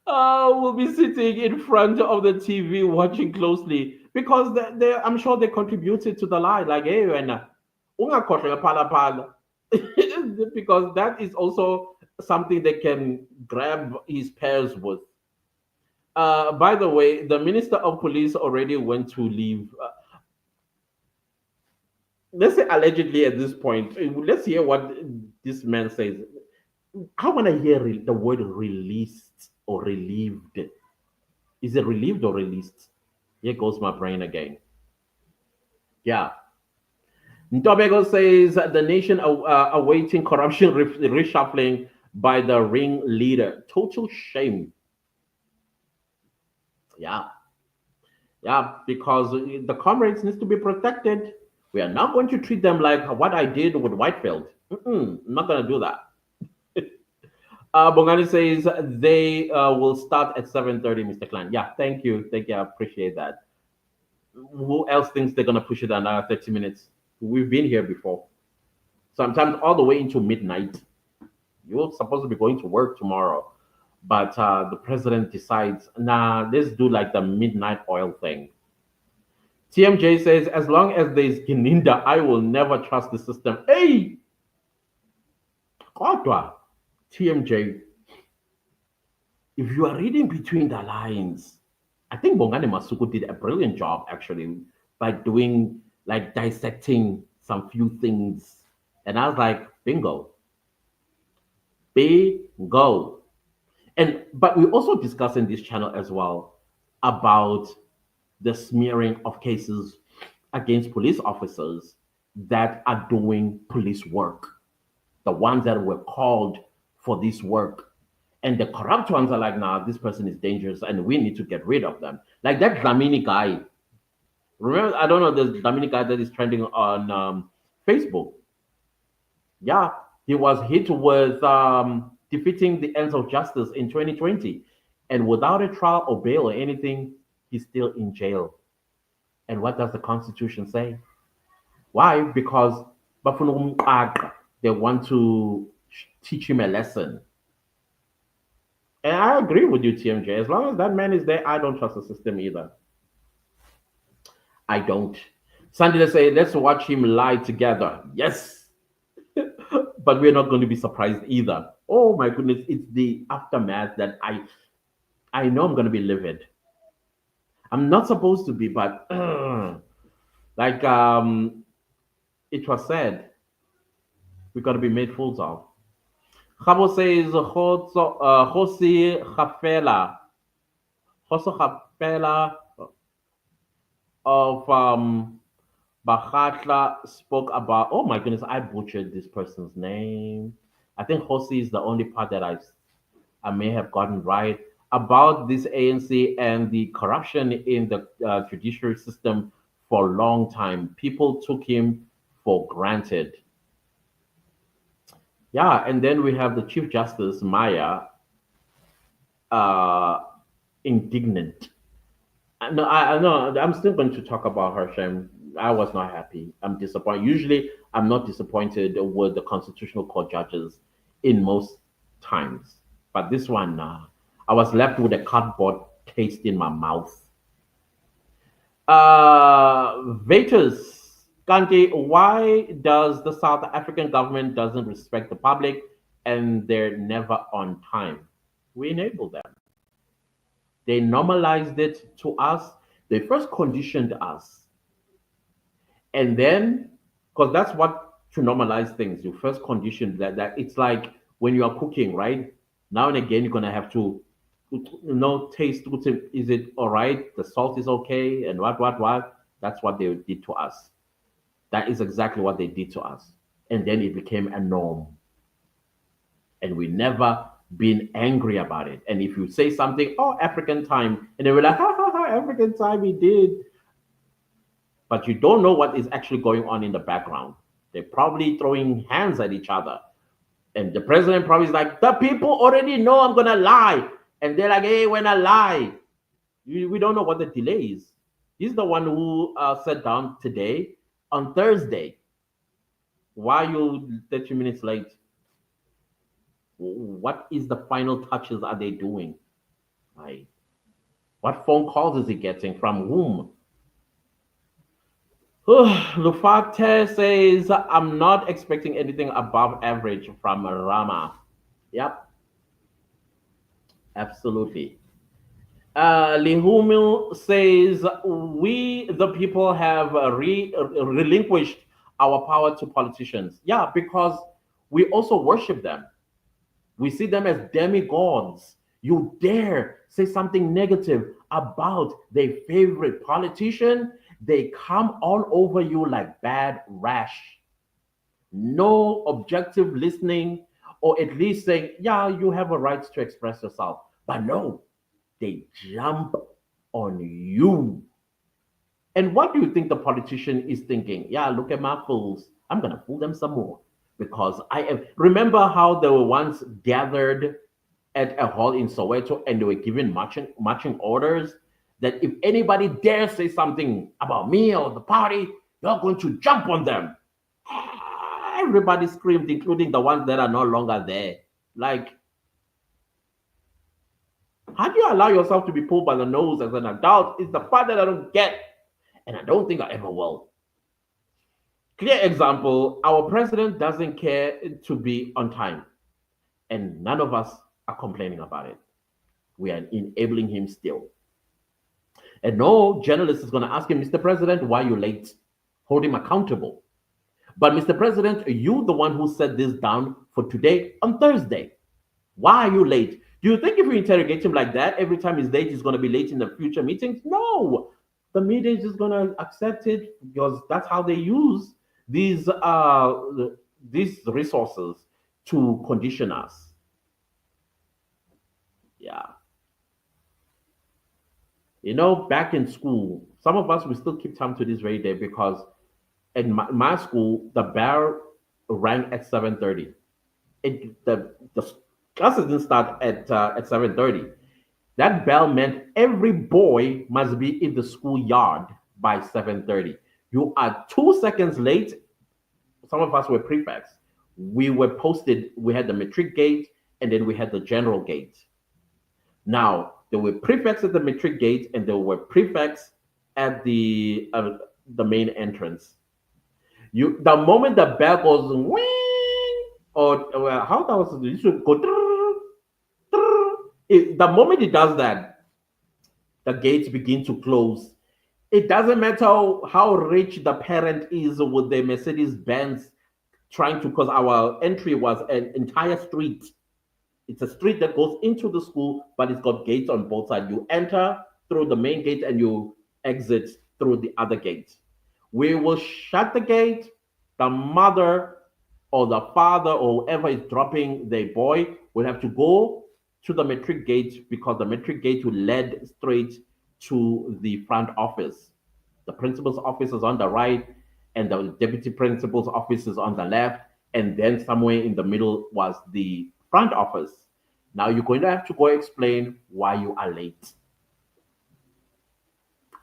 S1: Will be sitting in front of the TV watching closely because I'm sure they contributed to the lie. Like, hey, wena, ungakhohlwa phala phala. Because that is also something they can grab his pears with. By the way, the minister of police already went to leave. Let's say allegedly at this point. Let's hear what this man says. I want to hear the word released or relieved. Is it relieved or released? Here goes my brain again. Yeah. Ntobego says the nation awaiting corruption reshuffling by the ring leader. Total shame. Yeah. Yeah. Because the comrades needs to be protected. We are not going to treat them like what I did with Whitefield. I'm not going to do that. Bongani says they will start at 7:30, Mr. Klein. Yeah, thank you. Thank you. I appreciate that. Who else thinks they're gonna push it another 30 minutes? We've been here before. Sometimes all the way into midnight. You're supposed to be going to work tomorrow. But the president decides, nah, let's do like the midnight oil thing. TMJ says, as long as there's Gininda, I will never trust the system. Hey, Kodwa, TMJ, if you are reading between the lines, I think Bongani Masuku did a brilliant job actually by doing like dissecting some few things. And I was like, bingo, bingo. And but we also discuss in this channel as well about the smearing of cases against police officers that are doing police work, the ones that were called for this work. And the corrupt ones are like, nah, this person is dangerous and we need to get rid of them. Like that Dlamini guy. Remember, I don't know, the Dlamini guy that is trending on Facebook. Yeah, he was hit with defeating the ends of justice in 2020. And without a trial or bail or anything, he's still in jail. And what does the Constitution say? Why? Because they want to teach him a lesson. And I agree with you, TMJ. As long as that man is there, I don't trust the system either. I don't. Sandy, let's say, let's watch him lie together. Yes. But we're not going to be surprised either. Oh my goodness, it's the aftermath that I know I'm going to be livid. I'm not supposed to be, but like it was said, we got to be made fools of. Khabo says, Josi Khafela, Joso Khafela of Bakhatla spoke about, oh my goodness, I butchered this person's name. I think Josi is the only part that I may have gotten right about this ANC and the corruption in the judiciary system for a long time. People took him for granted. Yeah, and then we have the Chief Justice Maya, uh, indignant. No, I know. I'm still going to talk about her, Shem. I was not happy. I'm disappointed. Usually, I'm not disappointed with the Constitutional Court judges in most times, but this one, I was left with a cardboard taste in my mouth. Vetus, Kanti, why does the South African government doesn't respect the public and they're never on time? We enable them. They normalized it to us. They first conditioned us. And then, because that's what to normalize things, you first condition that it's like when you are cooking, right? Now and again, you're going to have to, taste, is it all right? The salt is okay. And what? That's what they did to us. That is exactly what they did to us. And then it became a norm. And we never been angry about it. And if you say something, oh, African time, and they were like, ha ha ha, African time, we did. But you don't know what is actually going on in the background. They're probably throwing hands at each other. And the president probably is like, the people already know I'm going to lie. And they're like, hey, when I lie, we don't know what the delay is. He's the one who sat down today on Thursday. Why are you 30 minutes late? What is the final touches are they doing? Like, what phone calls is he getting from whom? Lufate says, I'm not expecting anything above average from Rama. Yep, absolutely. Lihumil says, we, the people, have relinquished our power to politicians. Yeah, because we also worship them. We see them as demigods. You dare say something negative about their favorite politician, they come all over you like bad rash. No objective listening, or at least saying, yeah, you have a right to express yourself. But no, they jump on you. And what do you think the politician is thinking? Yeah, look at my fools. I'm going to fool them some more because I am. Remember how they were once gathered at a hall in Soweto and they were given marching orders that if anybody dares say something about me or the party, you're going to jump on them. Everybody screamed, including the ones that are no longer there. Like, how do you allow yourself to be pulled by the nose as an adult? It's the part that I don't get, and I don't think I ever will. Clear example, our president doesn't care to be on time, and none of us are complaining about it. We are enabling him still. And no journalist is going to ask him, Mr. President, why are you late? Hold him accountable. But Mr. President, you the one who set this down for today on Thursday. Why are you late? Do you think if you interrogate him like that, every time he's late, he's going to be late in the future meetings? No. The media is just going to accept it because that's how they use these resources to condition us. Yeah. You know, back in school, some of us we still keep time to this very day because in my school, the bell rang at 7:30. The classes didn't start at 7:30. That bell meant every boy must be in the schoolyard by 7:30. You are 2 seconds late. Some of us were prefects. We were posted. We had the matric gate, and then we had the general gate. Now there were prefects at the matric gate, and there were prefects at the main entrance. The moment the bell goes wing, or how that was, you should go. The moment it does that, the gates begin to close. It doesn't matter how rich the parent is with the Mercedes Benz trying to, because our entry was an entire street. It's a street that goes into the school, but it's got gates on both sides. You enter through the main gate and you exit through the other gate. We will shut the gate. The mother or the father or whoever is dropping their boy will have to go to the matric gate because the matric gate will lead straight to the front office. The principal's office is on the right, and the deputy principal's office is on the left, and then somewhere in the middle was the front office. Now you're going to have to go explain why you are late.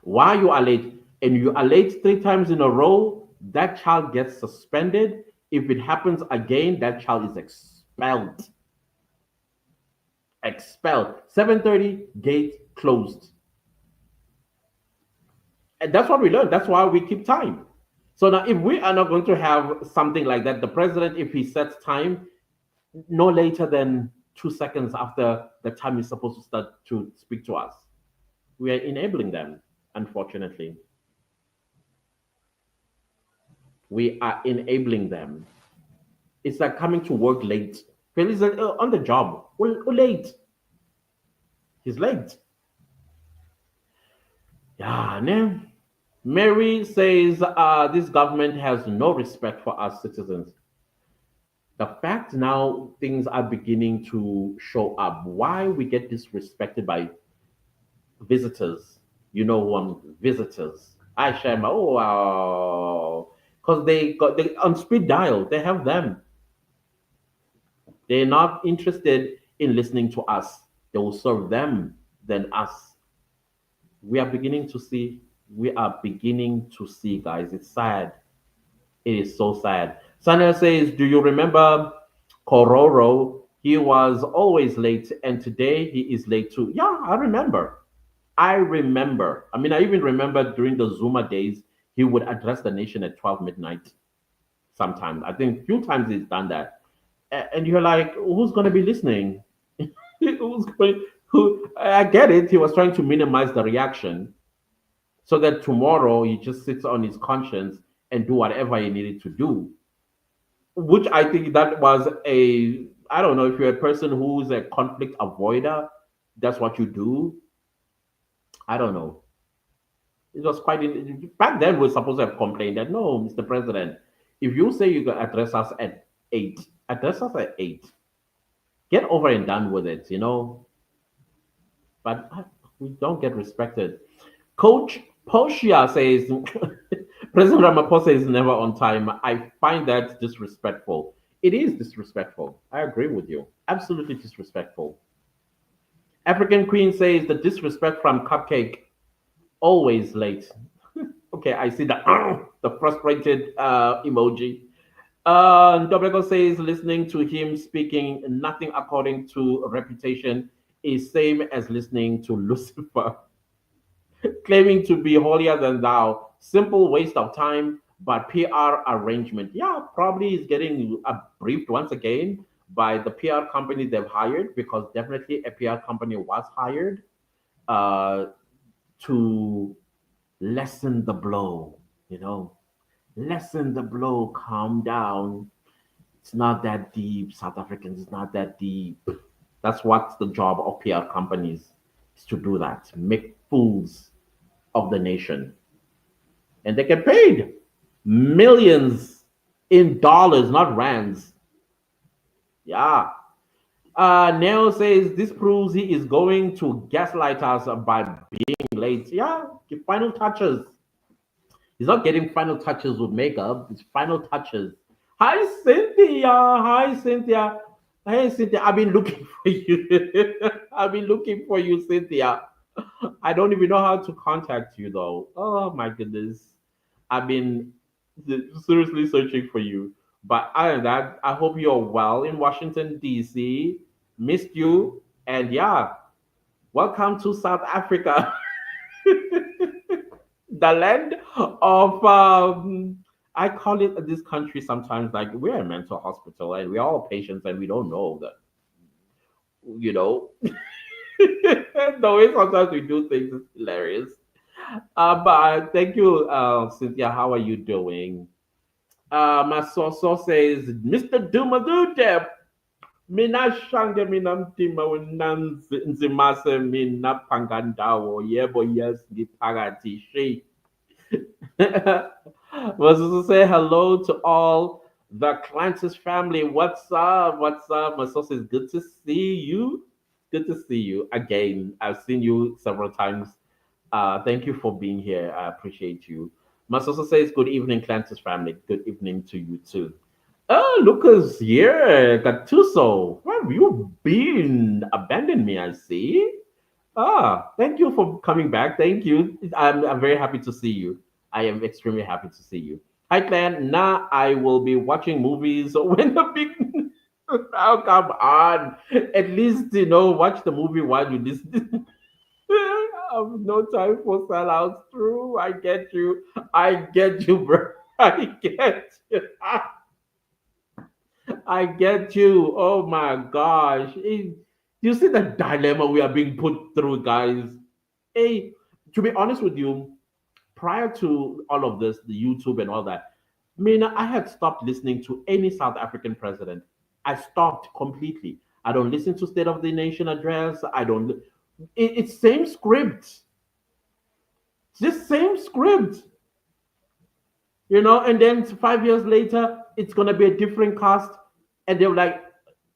S1: Why you are late, and you are late 3 times in a row, that child gets suspended. If it happens again, that child is expelled. Expelled. 7:30, gate closed. And that's what we learned. That's why we keep time. So now, if we are not going to have something like that, the president, if he sets time, no later than 2 seconds after the time he's supposed to start to speak to us, we are enabling them, unfortunately. We are enabling them. It's like coming to work late. He's like, on the job. Well, late. He's late. Yeah, no. Mary says this government has no respect for us citizens. The fact now things are beginning to show up. Why we get disrespected by visitors? You know who visitors. I share my oh wow, because they got they on speed dial. They have them. They're not interested in listening to us. They will serve them than us. We are beginning to see. We are beginning to see, guys. It's sad. It is so sad. Sanya says, "Do you remember Kororo? He was always late, and today he is late too." Yeah, I remember. I remember. I mean, I even remember during the Zuma days, he would address the nation at 12 midnight sometimes. I think a few times he's done that. And you're like, who's going to be listening? Who's going, who, I get it. He was trying to minimize the reaction so that tomorrow he just sits on his conscience and do whatever he needed to do, which I think that was a, I don't know if you're a person who's a conflict avoider, that's what you do. I don't know. It was quite back then. We're supposed to have complained that no, Mr. President, if you say you can address us at 8, address us at 8. Get over and done with it, you know. But we don't get respected. Coach Poshia says President Ramaphosa is never on time. I find that disrespectful. It is disrespectful. I agree with you. Absolutely disrespectful. African Queen says the disrespect from Cupcake always late. Okay, I see the frustrated emoji. Dobego says listening to him speaking nothing according to reputation is same as listening to Lucifer claiming to be holier than thou. Simple waste of time, but PR arrangement. Yeah, probably is getting briefed once again by the PR company they've hired because definitely a PR company was hired uh, to lessen the blow, you know, lessen the blow, calm down. It's not that deep. South Africans, it's not that deep. That's what's the job of PR companies is to do that, make fools of the nation. And they get paid millions in dollars, not rands. Yeah. Neo says this proves he is going to gaslight us by being late. Yeah, final touches. He's not getting final touches with makeup. It's final touches. Hi, Cynthia. Hi, Cynthia. Hey, Cynthia. I've been looking for you. I've been looking for you, Cynthia. I don't even know how to contact you, though. Oh, my goodness. I've been seriously searching for you. But other than that, I hope you're well in Washington, D.C. Missed you. And yeah, welcome to South Africa. The land of I call it this country sometimes like we're a mental hospital and we're all patients and we don't know that, you know. The way sometimes we do things is hilarious. But thank you, Cynthia. How are you doing? My source says, Mr. Dumadute, mina shange mina mtima wenanzi nzimase mina pangandawo yebo yes ngiphakathi she. Was to say hello to all the Clancy's family. What's up? What's up? My source is good to see you. Good to see you again. I've seen you several times. Thank you for being here. I appreciate you. Must also says good evening, Clancy's family. Good evening to you too. Oh, Lucas here, Gattuso. Where have you been? Abandoned me, I see. Ah, thank you for coming back. Thank you. I'm very happy to see you. I am extremely happy to see you. Hi, Clan. Now I will be watching movies when the big. Oh, come on. At least, you know, watch the movie while you listen. I have no time for sellouts. True. I get you. I get you, bro. I get you. I get you. Oh my gosh. You see the dilemma we are being put through, guys? Hey, to be honest with you, prior to all of this, the YouTube and all that, I mean, I had stopped listening to any South African president. I stopped completely. I don't listen to State of the Nation address. I don't. It's same script. Just same script. And then 5 years later, it's gonna be a different cast, and they're like,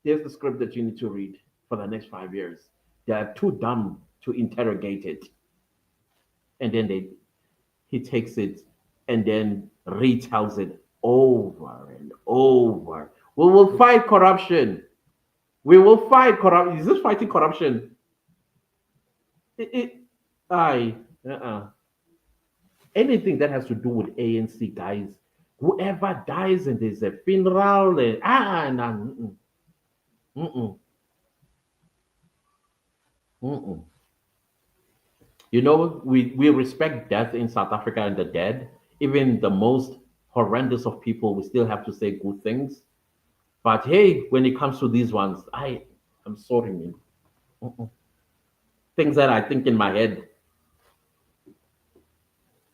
S1: "There's the script that you need to read for the next 5 years." They are too dumb to interrogate it, and then he takes it and then retells it over and over. We will fight corruption. We will fight corruption. Is this fighting corruption? It I anything that has to do with ANC guys, whoever dies and there's a funeral, and no, mm-mm, mm-mm. We respect death in South Africa and the dead. Even the most horrendous of people, we still have to say good things. But hey, when it comes to these ones, I'm sorry, man. Mm-mm. Things that I think in my head.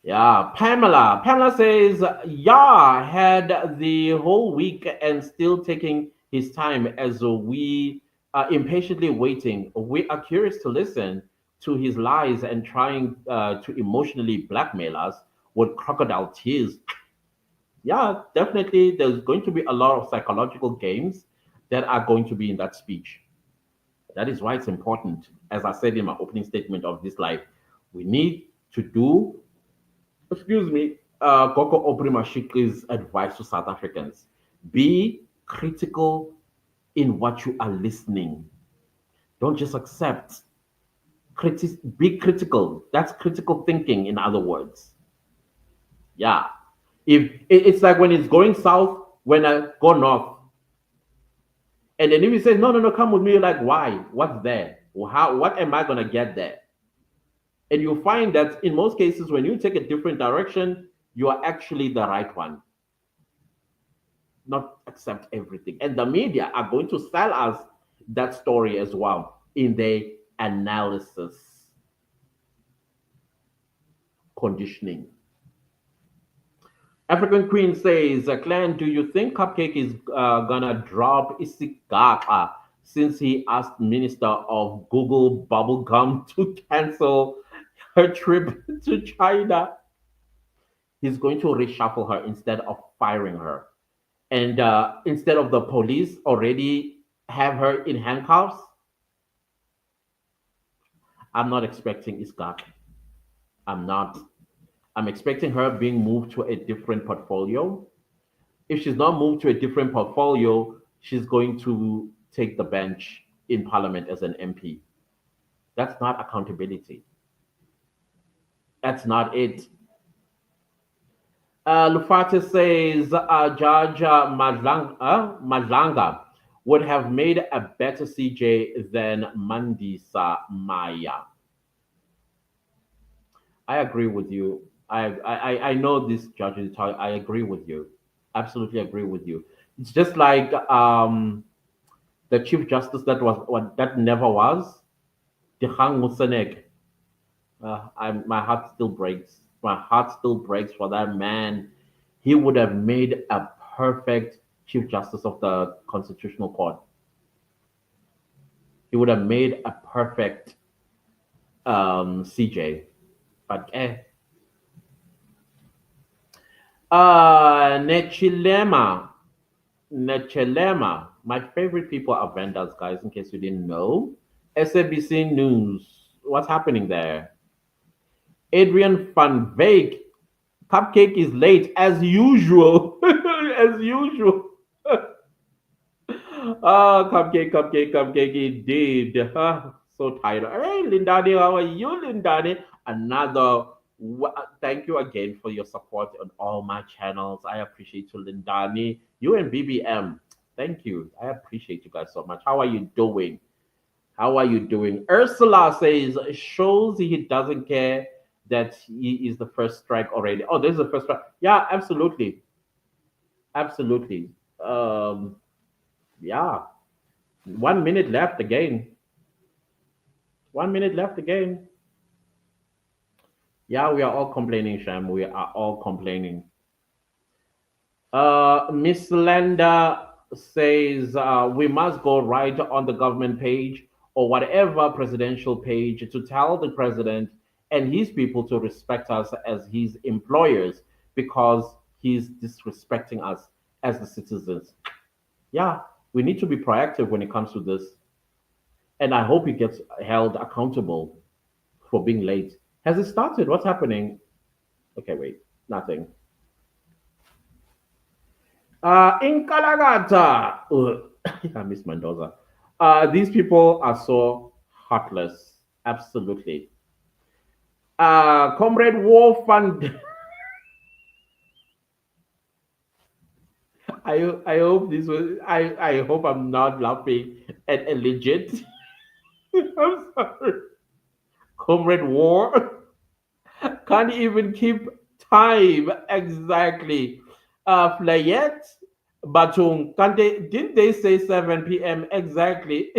S1: Yeah, Pamela. Pamela says, yeah, had the whole week and still taking his time as we are impatiently waiting. We are curious to listen to his lies and trying to emotionally blackmail us with crocodile tears. Yeah, definitely. There's going to be a lot of psychological games that are going to be in that speech. That is why it's important, as I said in my opening statement of this life, we need to do, excuse me, Koko Obrima advice to South Africans. Be critical in what you are listening. Don't just accept. Be critical. That's critical thinking, in other words. Yeah. If it's like when it's going south, when I go north, and then if you say, no, no, no, come with me, you're like, why? What's there? How? What am I gonna get there? And you find that in most cases, when you take a different direction, you are actually the right one. Not accept everything. And the media are going to sell us that story as well in their analysis conditioning. African Queen says, Clan, do you think Cupcake is gonna drop Isigaka since he asked Minister of Google Bubblegum to cancel her trip to China? He's going to reshuffle her instead of firing her. And instead of the police already have her in handcuffs, I'm not expecting Isigaka. I'm not. I'm expecting her being moved to a different portfolio. If she's not moved to a different portfolio, she's going to take the bench in parliament as an MP. That's not accountability. That's not it. Lufate says Judge Madlanga would have made a better CJ than Mandisa Maya. I agree with you. I know this judge is talking. I agree with you. Absolutely agree with you. It's just like the Chief Justice that was what that never was, Dihang Musanek. My heart still breaks. My heart still breaks for that man. He would have made a perfect Chief Justice of the Constitutional Court. He would have made a perfect CJ. But Nechilema. Nechelema. My favorite people are vendors, guys, in case you didn't know. SABC News. What's happening there? Adrian Van Veek. Cupcake is late as usual. As usual. Cupcake, indeed. So tired. Hey, Lindani, how are you, Lindani? Another. Thank you again for your support on all my channels. I appreciate you, Lindani. You and BBM. Thank you. I appreciate you guys so much. How are you doing? How are you doing? Ursula says, shows he doesn't care that he is the first strike already. Oh, this is the first strike. Yeah, absolutely. Absolutely. Yeah. 1 minute left again. 1 minute left again. Yeah, we are all complaining, Sham. We are all complaining. Miss Landa says we must go right on the government page or whatever presidential page to tell the president and his people to respect us as his employers because he's disrespecting us as the citizens. Yeah, we need to be proactive when it comes to this. And I hope he gets held accountable for being late. Has it started? What's happening? Okay, wait, nothing. In Kalagata, I miss Mendoza. These people are so heartless. Absolutely. Comrade War Fund. I hope this was. I hope I'm not laughing at a legit. I'm sorry. Comrade War can't even keep time exactly. Flayette Batung, can they, didn't they say 7 p.m. exactly?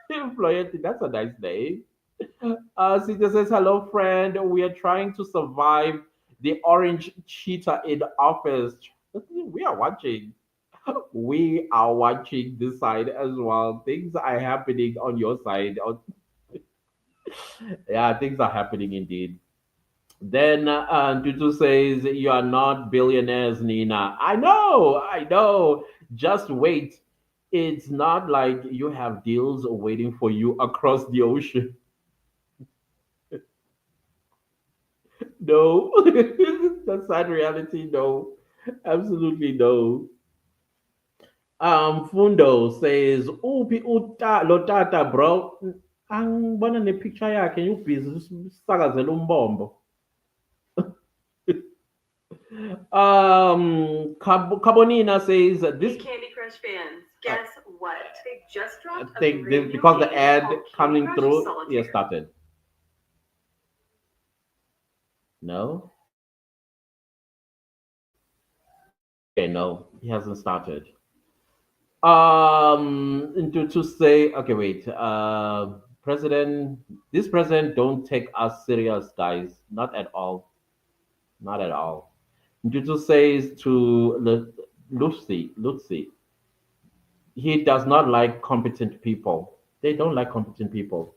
S1: Flayette, that's a nice name. Sita says, hello, friend. We are trying to survive the orange cheetah in the office. We are watching. We are watching this side as well. Things are happening on your side. Yeah, things are happening indeed. Then Tutu says, you are not billionaires, Nina. I know. Just wait. It's not like you have deals waiting for you across the ocean. No, that's sad reality. No, absolutely no. Fundo says, Upi uta lotata bro. Angibona nepicture yakhe ubhizi usakazela umbombo. Carbonina says this.
S2: Hey, Candy Crush fans, guess what? They just
S1: I
S2: dropped a
S1: think
S2: brand
S1: this
S2: new
S1: because the
S2: game
S1: ad
S2: called Candy
S1: coming
S2: Crush
S1: through. Yeah,
S2: Solitaire.
S1: started. No. Okay, no, he hasn't started. To say, okay, wait. President, this president don't take us serious, guys. Not at all. Not at all. Ntutu says to Lucy, he does not like competent people. They don't like competent people.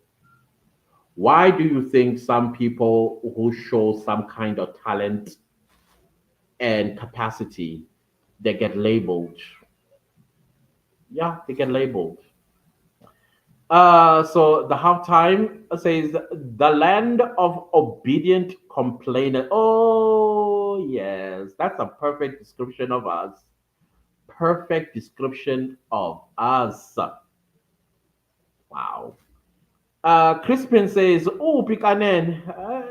S1: Why do you think some people who show some kind of talent and capacity, they get labeled? Yeah, they get labeled. So the halftime says the land of obedient complainer. Oh yes, that's a perfect description of us. Perfect description of us. Wow. Crispin says, "Oh, Pikanen,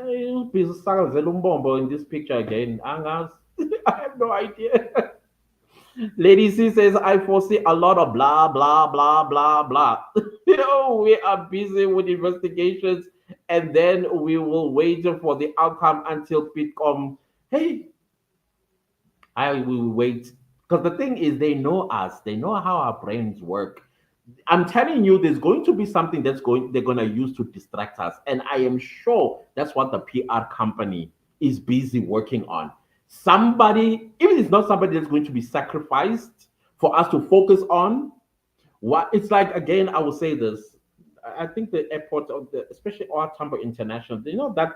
S1: in this picture again. Angas, I have no idea." Lady C says, "I foresee a lot of blah blah blah blah blah." We are busy with investigations, and then we will wait for the outcome until Pitcom. Hey, I will wait because the thing is, they know us. They know how our brains work. I'm telling you, there's going to be something they're gonna use to distract us, and I am sure that's what the PR company is busy working on. Somebody, even if it's not somebody that's going to be sacrificed for us to focus on. What it's like again, I will say this. I think the airport, of the, especially our Tambo International, you know that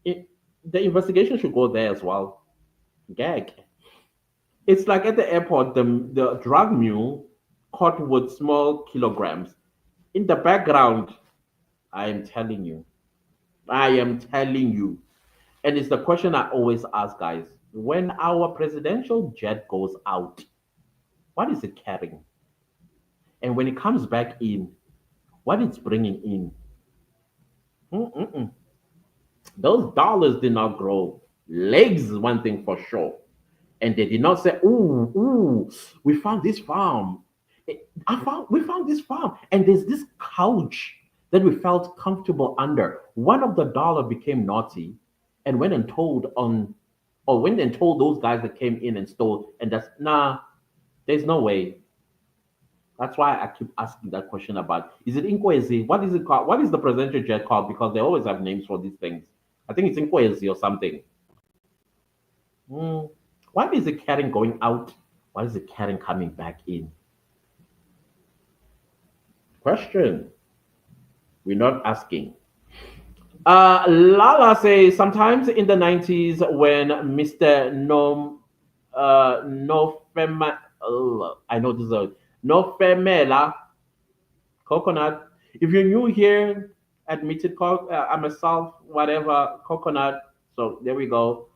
S1: it, the investigation should go there as well. Gag. It's like at the airport, the drug mule caught with small kilograms. In the background, I am telling you. I am telling you. And it's the question I always ask, guys. When our presidential jet goes out, what is it carrying? And when it comes back in, what it's bringing in? Mm-mm-mm. Those dollars did not grow. Legs is one thing for sure. And they did not say, "Ooh, ooh, we found this farm. We found this farm, and there's this couch that we felt comfortable under." One of the dollar became naughty, and went and told on, or went and told those guys that came in and stole. And that's nah. There's no way. That's why I keep asking that question about is it Inkwezi? What is it called? What is the presidential jet called? Because they always have names for these things. I think it's Inkwezi or something. Hmm. Why is it carrying going out? Why is it carrying coming back in? Question. We're not asking. Lala says sometimes in the 90s when Mr. Nom no fema. I know this is a no femela coconut. If you're new here, admitted I'm a South whatever coconut. So there we go.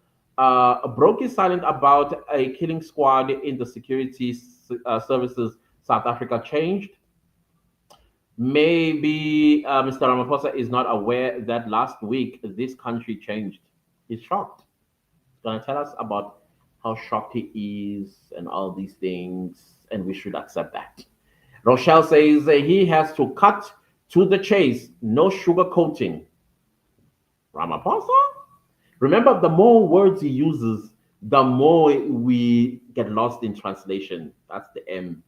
S1: Broke is silent about a killing squad in the security services. South Africa changed. Maybe Mr. Ramaphosa is not aware that last week this country changed. He's shocked. He's gonna tell us about how shocked he is and all these things, and we should accept that. Rochelle says he has to cut to the chase, no sugarcoating. Ramaphosa? Remember, the more words he uses, the more we get lost in translation. That's the M.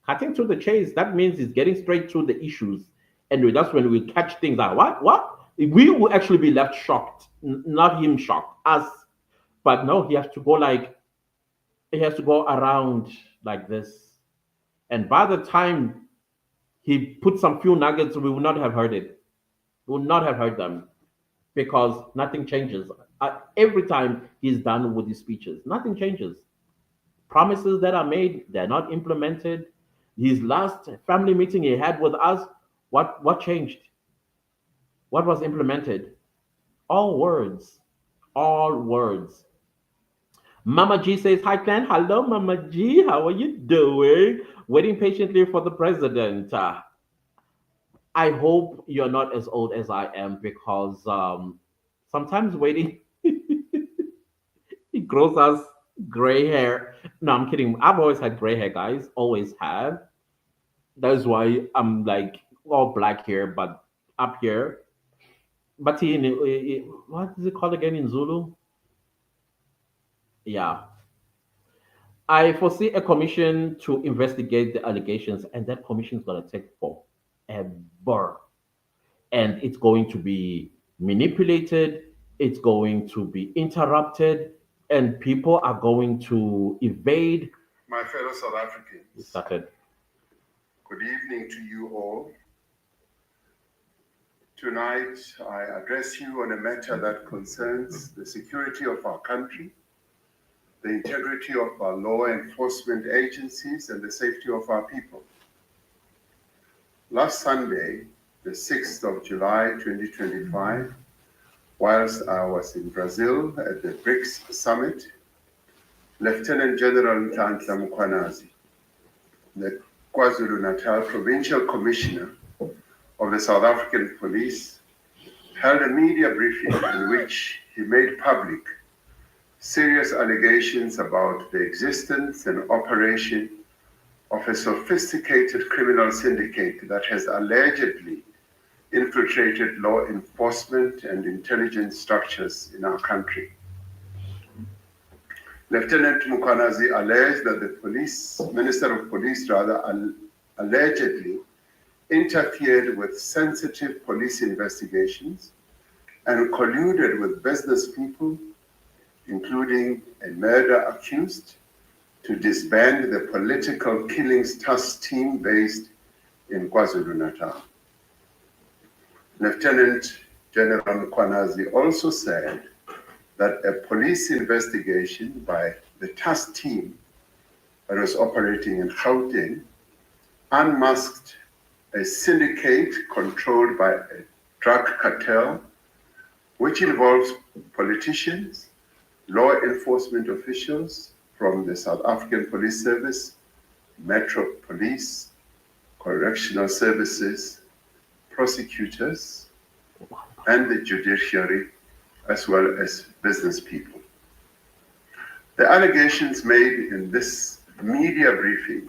S1: Cutting to the chase, that means he's getting straight to the issues. And that's when we catch things like, what? What? We will actually be left shocked, not him shocked, us. But no, he has to go around like this. And by the time he put some few nuggets, we would not have heard it. We would not have heard them because nothing changes. Every time he's done with his speeches, nothing changes. Promises that are made, they're not implemented. His last family meeting he had with us, what changed? What was implemented? All words. All words. Mama G says, hi, clan. Hello, Mama G. How are you doing? Waiting patiently for the president. I hope you're not as old as I am because sometimes waiting it grows us gray hair. No, I'm kidding. I've always had gray hair, guys. Always have. That's why I'm like all black here, but up here. But what is it called again in Zulu? Yeah. I foresee a commission to investigate the allegations, and that commission is going to take forever. And it's going to be manipulated, it's going to be interrupted, and people are going to evade.
S3: My fellow South Africans,
S1: Started.
S3: good evening to you all. Tonight, I address you on a matter that concerns the security of our country, the integrity of our law enforcement agencies, and the safety of our people. Last Sunday, the 6th of July 2025, whilst I was in Brazil at the BRICS summit, Lieutenant General Nhlanhla Mkhwanazi, the KwaZulu-Natal Provincial Commissioner of the South African Police, held a media briefing in which he made public serious allegations about the existence and operation of a sophisticated criminal syndicate that has allegedly infiltrated law enforcement and intelligence structures in our country. Lieutenant Mkhwanazi alleged that the Minister of Police allegedly interfered with sensitive police investigations and colluded with business people, including a murder accused, to disband the political killings task team based in KwaZulu-Natal. Lieutenant General Mkhwanazi also said that a police investigation by the task team that was operating in Gauteng unmasked a syndicate controlled by a drug cartel, which involves politicians, law enforcement officials from the South African Police Service, Metro Police, Correctional Services, prosecutors, and the Judiciary, as well as business people. The allegations made in this media briefing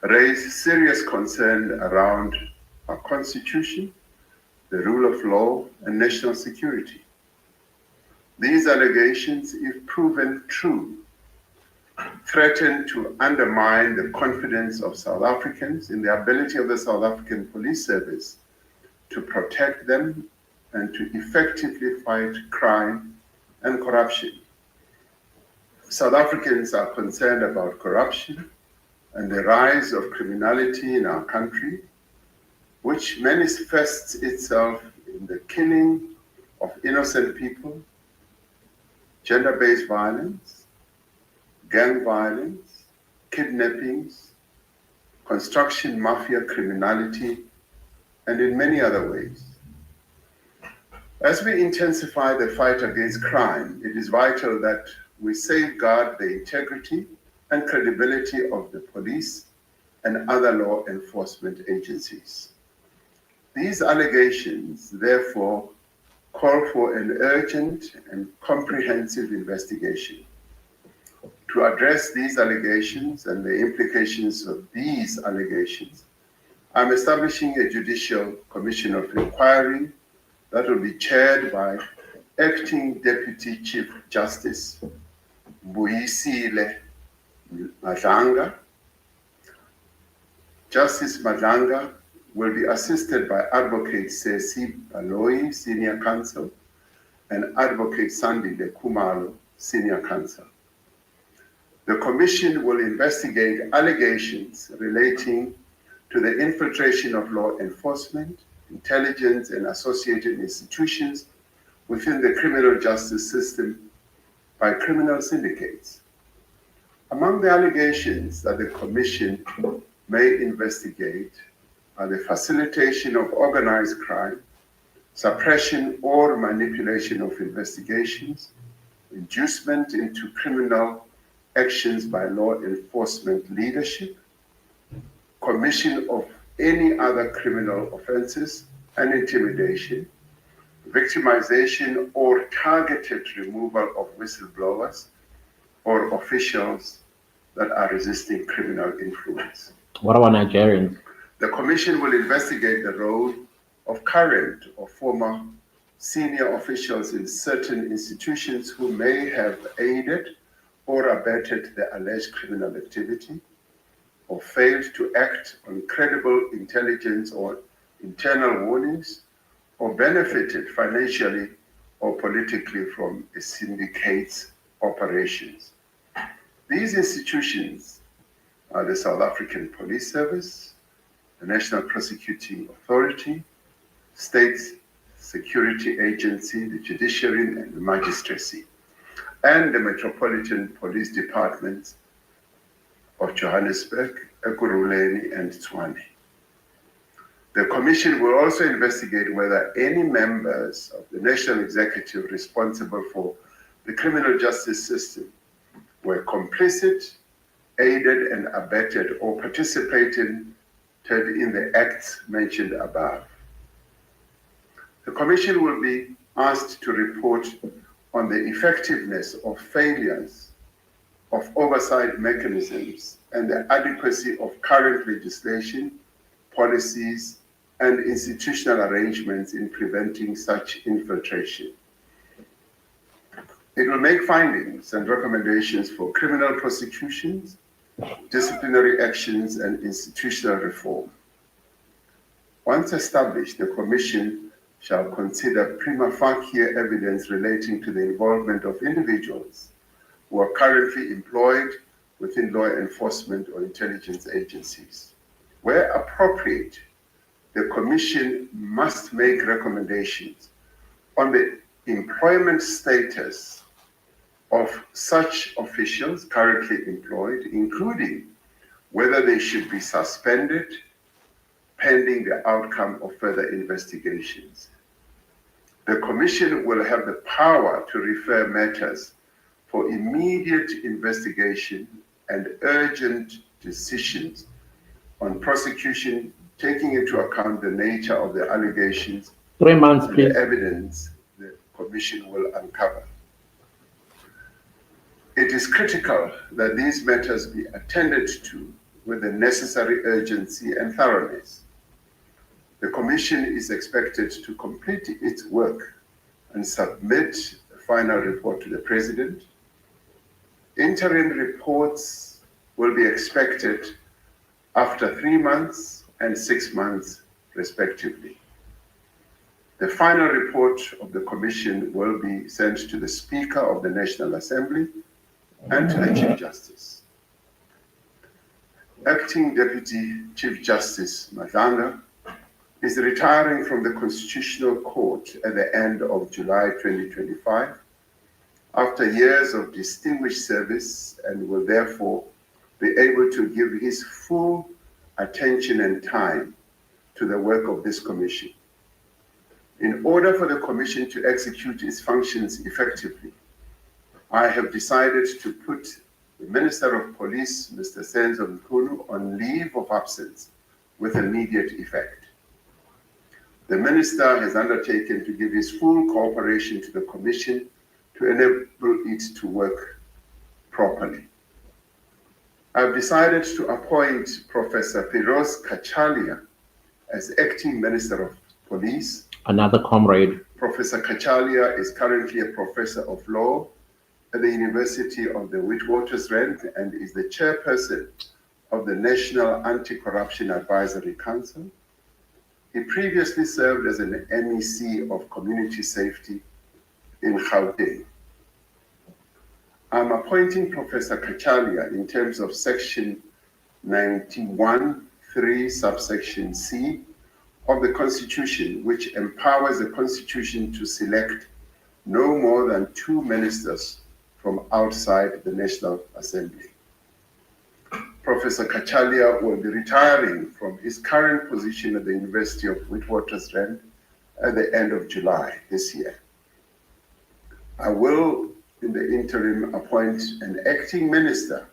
S3: raise serious concern around our Constitution, the rule of law, and national security. These allegations, if proven true, threaten to undermine the confidence of South Africans in the ability of the South African Police Service to protect them and to effectively fight crime and corruption. South Africans are concerned about corruption and the rise of criminality in our country, which manifests itself in the killing of innocent people, gender-based violence, gang violence, kidnappings, construction mafia criminality, and in many other ways. As we intensify the fight against crime, it is vital that we safeguard the integrity and credibility of the police and other law enforcement agencies. These allegations, therefore, call for an urgent and comprehensive investigation. To address these allegations and the implications of these allegations, I'm establishing a judicial commission of inquiry that will be chaired by Acting Deputy Chief Justice Buyisile Madlanga. Justice Madlanga will be assisted by Advocate Sesi Baloyi, Senior Counsel, and Advocate Sandile Kumalo, Senior Counsel. The Commission will investigate allegations relating to the infiltration of law enforcement, intelligence, and associated institutions within the criminal justice system by criminal syndicates. Among the allegations that the Commission may investigate are the facilitation of organized crime, suppression or manipulation of investigations, inducement into criminal actions by law enforcement leadership, commission of any other criminal offenses, and intimidation, victimization or targeted removal of whistleblowers or officials that are resisting criminal influence.
S1: What about Nigerians?
S3: The Commission will investigate the role of current or former senior officials in certain institutions who may have aided or abetted the alleged criminal activity, or failed to act on credible intelligence or internal warnings, or benefited financially or politically from a syndicate's operations. These institutions are the South African Police Service, the National Prosecuting Authority, State Security Agency, the Judiciary and the Magistracy, and the Metropolitan Police Departments of Johannesburg, Ekurhuleni, and Tshwane. The Commission will also investigate whether any members of the National Executive responsible for the criminal justice system were complicit, aided and abetted, or participated in the acts mentioned above. The Commission will be asked to report on the effectiveness of failures of oversight mechanisms and the adequacy of current legislation, policies, and institutional arrangements in preventing such infiltration. It will make findings and recommendations for criminal prosecutions, disciplinary actions, and institutional reform. Once established, the Commission shall consider prima facie evidence relating to the involvement of individuals who are currently employed within law enforcement or intelligence agencies. Where appropriate, the Commission must make recommendations on the employment status of such officials currently employed, including whether they should be suspended pending the outcome of further investigations. The Commission will have the power to refer matters for immediate investigation and urgent decisions on prosecution, taking into account the nature of the allegations
S1: 3 months,
S3: and
S1: please.
S3: the evidence the Commission will uncover. It is critical that these matters be attended to with the necessary urgency and thoroughness. The Commission is expected to complete its work and submit a final report to the President. Interim reports will be expected after 3 months and 6 months, respectively. The final report of the Commission will be sent to the Speaker of the National Assembly and to the Chief Justice. Acting Deputy Chief Justice Madlanga is retiring from the Constitutional Court at the end of July 2025 after years of distinguished service, and will therefore be able to give his full attention and time to the work of this commission. In order for the commission to execute its functions effectively, I have decided to put the Minister of Police, Mr. Senzo Mkhulu, on leave of absence with immediate effect. The Minister has undertaken to give his full cooperation to the Commission to enable it to work properly. I've decided to appoint Professor Firoz Kachalia as Acting Minister of Police.
S1: Another comrade.
S3: Professor Kachalia is currently a Professor of Law at the University of the Witwatersrand and is the chairperson of the National Anti-Corruption Advisory Council. He previously served as an MEC of Community Safety in Gauteng. I'm appointing Professor Kachalia in terms of Section 91(3) subsection C of the Constitution, which empowers the Constitution to select no more than 2 ministers from outside the National Assembly. Professor Kachalia will be retiring from his current position at the University of Witwatersrand at the end of July this year. I will, in the interim, appoint an acting minister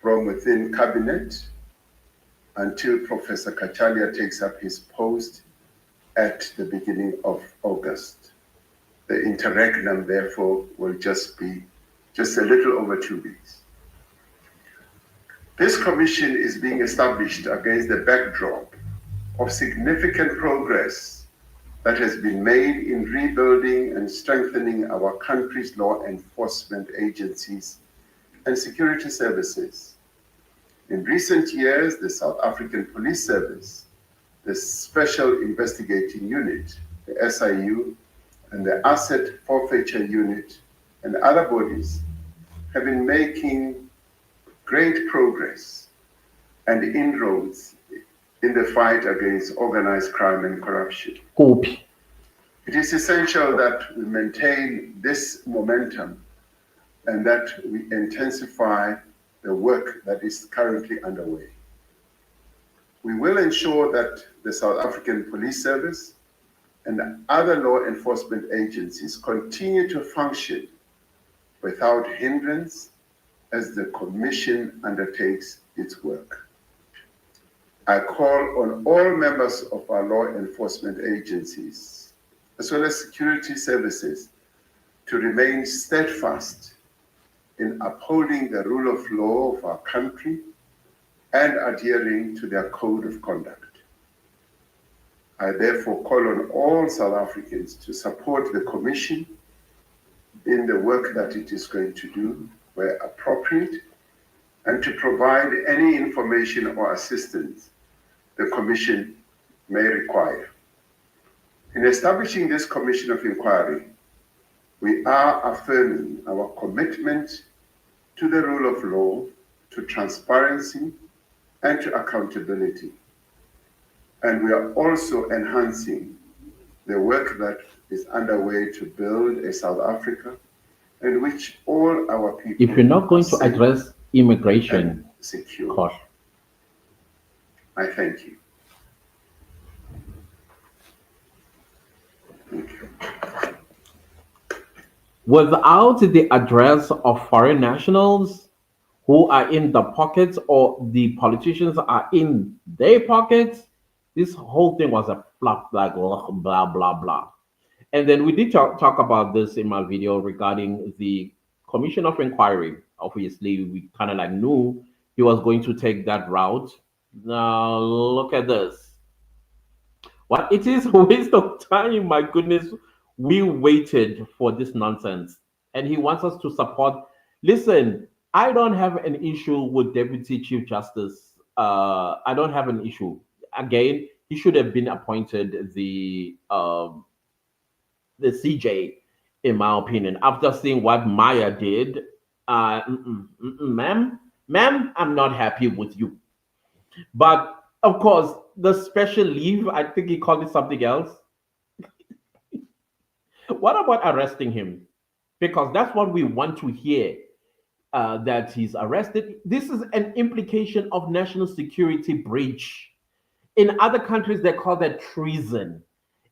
S3: from within cabinet until Professor Kachalia takes up his post at the beginning of August. The interregnum, therefore, will just be a little over 2 weeks. This commission is being established against the backdrop of significant progress that has been made in rebuilding and strengthening our country's law enforcement agencies and security services. In recent years, the South African Police Service, the Special Investigating Unit, the SIU, and the Asset Forfeiture Unit and other bodies have been making great progress and inroads in the fight against organized crime and corruption.
S1: Copy.
S3: It is essential that we maintain this momentum and that we intensify the work that is currently underway. We will ensure that the South African Police Service and other law enforcement agencies continue to function without hindrance as the Commission undertakes its work. I call on all members of our law enforcement agencies, as well as security services, to remain steadfast in upholding the rule of law of our country and adhering to their code of conduct. I therefore call on all South Africans to support the Commission in the work that it is going to do where appropriate, and to provide any information or assistance the Commission may require. In establishing this Commission of Inquiry, we are affirming our commitment to the rule of law, to transparency, and to accountability. And we are also enhancing the work that is underway to build a South Africa in which all our people.
S1: If you're not going to address immigration,
S3: secure.
S1: Kosh.
S3: I thank you. Thank you.
S1: Without the address of foreign nationals who are in the pockets or the politicians are in their pockets, this whole thing was a flop, like blah, blah, blah. And then we did talk about this in my video regarding the Commission of Inquiry. Obviously, we kind of like knew he was going to take that route. Now, look at this. What it is a waste of time, my goodness. We waited for this nonsense. And he wants us to support. Listen, I don't have an issue with Deputy Chief Justice. I don't have an issue. Again, he should have been appointed the CJ, in my opinion. After seeing what Maya did, ma'am, I'm not happy with you. But of course, the special leave, I think he called it something else. What about arresting him? because that's what we want to hear. That he's arrested. This is an implication of national security breach. In other countries, they call that treason.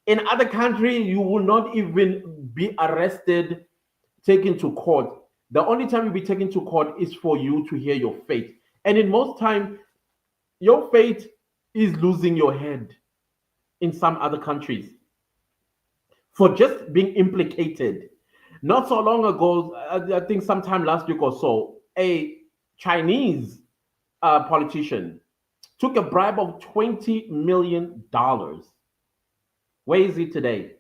S1: In other countries, you will not even be arrested, taken to court. The only time you'll be taken to court is for you to hear your fate. And in most time, your fate is losing your head in some other countries for just being implicated. Not so long ago, I think sometime last week or so, a Chinese politician took a bribe of $20 million. Where is he today?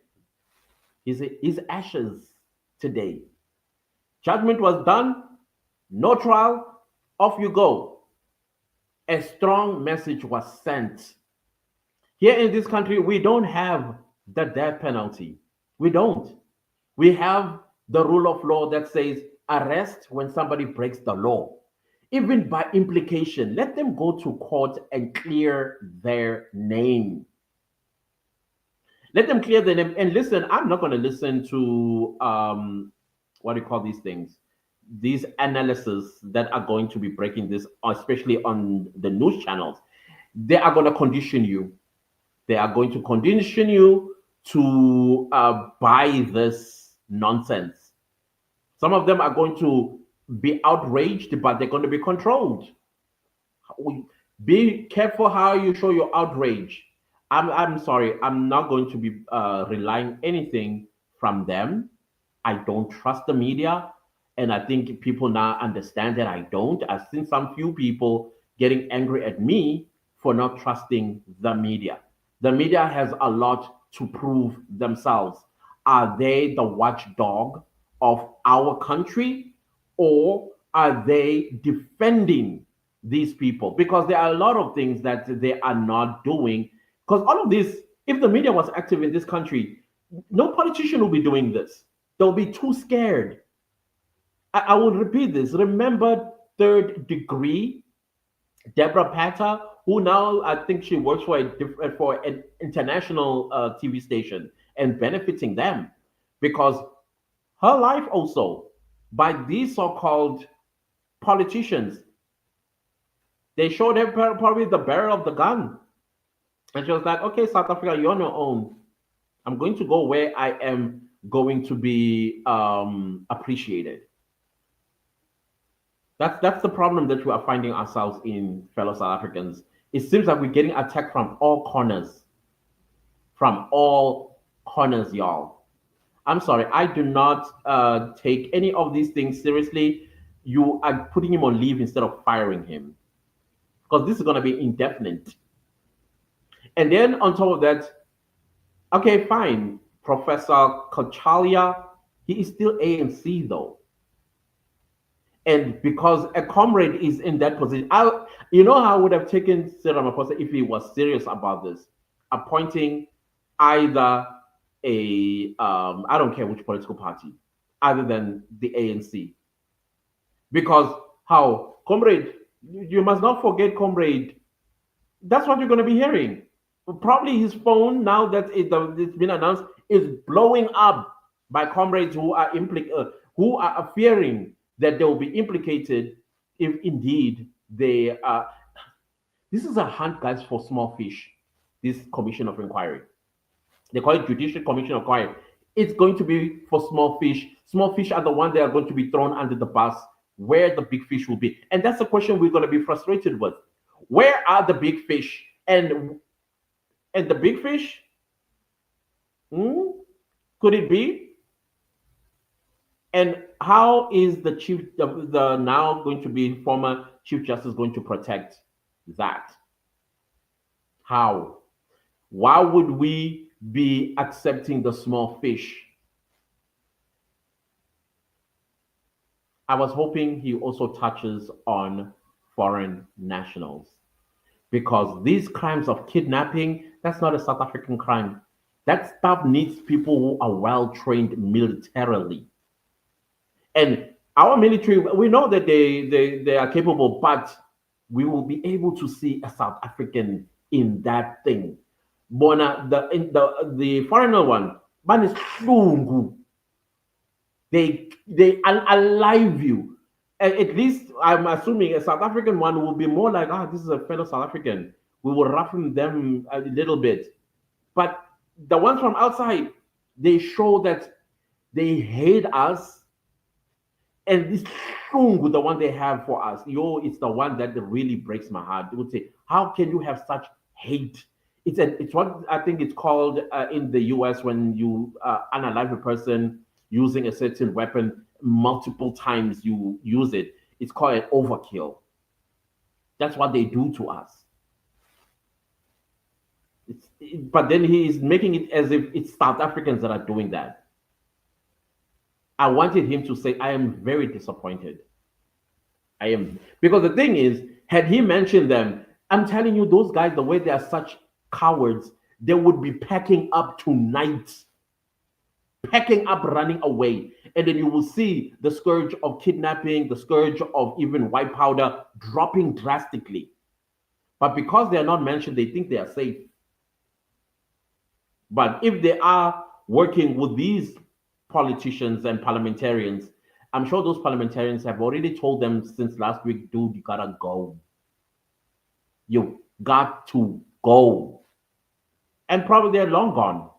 S1: His ashes today. Judgment was done, no trial, off you go. A strong message was sent. Here in this country, we don't have the death penalty. We don't. We have the rule of law that says arrest when somebody breaks the law. Even by implication, let them go to court and clear their name. Let them clear their name. And listen, I'm not going to listen to what do you call these things? These analysis that are going to be breaking this, especially on the news channels. They are going to condition you. They are going to condition you to buy this nonsense. Some of them are going to be outraged, but they're going to be controlled. Be careful how you show your outrage. I'm sorry, I'm not going to be relying anything from them. I don't trust the media, and I think people now understand that I don't. I've seen some few people getting angry at me for not trusting the media. The media has a lot to prove themselves. Are they the watchdog of our country, or are they defending these people? Because there are a lot of things that they are not doing. Because all of this, if the media was active in this country, no politician will be doing this. They'll be too scared. I will repeat this. Remember Third Degree, Deborah Patta, who now I think she works for an international TV station and benefiting them because her life also by these so-called politicians. They showed her probably the barrel of the gun. And she was like, okay, South Africa, you're on your own. I'm going to go where I am going to be appreciated. That's the problem that we are finding ourselves in, fellow South Africans. It seems like we're getting attacked from all corners. From all corners, y'all. I'm sorry, I do not take any of these things seriously. You are putting him on leave instead of firing him. Because this is going to be indefinite. And then on top of that, okay, fine. Professor Kochalia, he is still ANC though. And because a comrade is in that position, you know how I would have taken Cyril Ramaphosa if he was serious about this, appointing either I don't care which political party, other than the ANC. Because how, comrade, you must not forget, comrade, that's what you're going to be hearing. Probably his phone, now that it's been announced, is blowing up by comrades who are fearing that they will be implicated if indeed they are. This is a hunt, guys, for small fish. This commission of inquiry, they call it Judicial Commission of Inquiry. It's going to be for small fish. Small fish are the ones that are going to be thrown under the bus, where the big fish will be. And that's the question we're going to be frustrated with. Where are the big fish? And the big fish? Could it be? And how is the now going to be former Chief Justice going to protect that? How? Why would we be accepting the small fish? I was hoping he also touches on foreign nationals, because these crimes of kidnapping, that's not a South African crime. That stuff needs people who are well trained militarily. And our military, we know that they are capable, but we will be able to see a South African in that thing. Bona, the foreigner one, man is strong. They alive you. At least I'm assuming a South African one will be more like, this is a fellow South African. We will roughen them a little bit. But the ones from outside, they show that they hate us, and this strong with the one they have for us, it's the one that really breaks my heart. They would say, how can you have such hate? It's what I think it's called in the US when you unalive a person using a certain weapon multiple times. You use it. It's called an overkill. That's what they do to us. But then he is making it as if it's South Africans that are doing that. I wanted him to say, I am very disappointed. I am. Because the thing is, had he mentioned them, I'm telling you, those guys, the way they are such cowards, they would be packing up tonight, packing up, running away. And then you will see the scourge of kidnapping, the scourge of even white powder dropping drastically. But because they are not mentioned, they think they are safe. But if they are working with these politicians and parliamentarians, I'm sure those parliamentarians have already told them since last week, dude, you gotta go. You got to go. And probably they're long gone.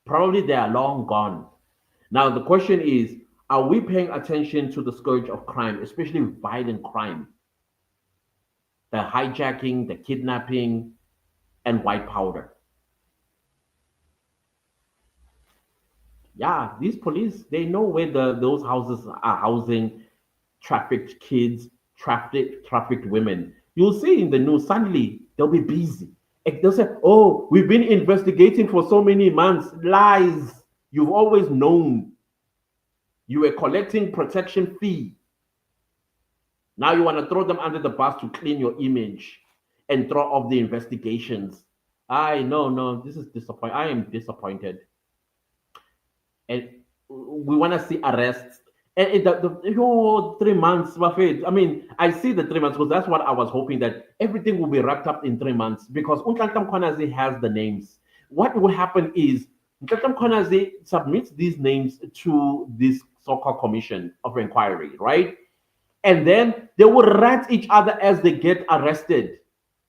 S1: Probably they are long gone. Now, the question is, are we paying attention to the scourge of crime, especially violent crime? The hijacking, the kidnapping, and white powder. Yeah, these police, they know where those houses are housing trafficked kids, trafficked women. You'll see in the news, suddenly they'll be busy. And they'll say, oh, we've been investigating for so many months. Lies. You've always known. You were collecting protection fee. Now you want to throw them under the bus to clean your image and throw off the investigations. No, this is disappointing. I am disappointed. And we want to see arrests. And 3 months, I mean, I see the 3 months because that's what I was hoping, that everything will be wrapped up in 3 months, because Untlantam Kwanazi has the names. What will happen is Untlantam Kwanazi submits these names to this so-called commission of inquiry, right? And then they will rat each other as they get arrested.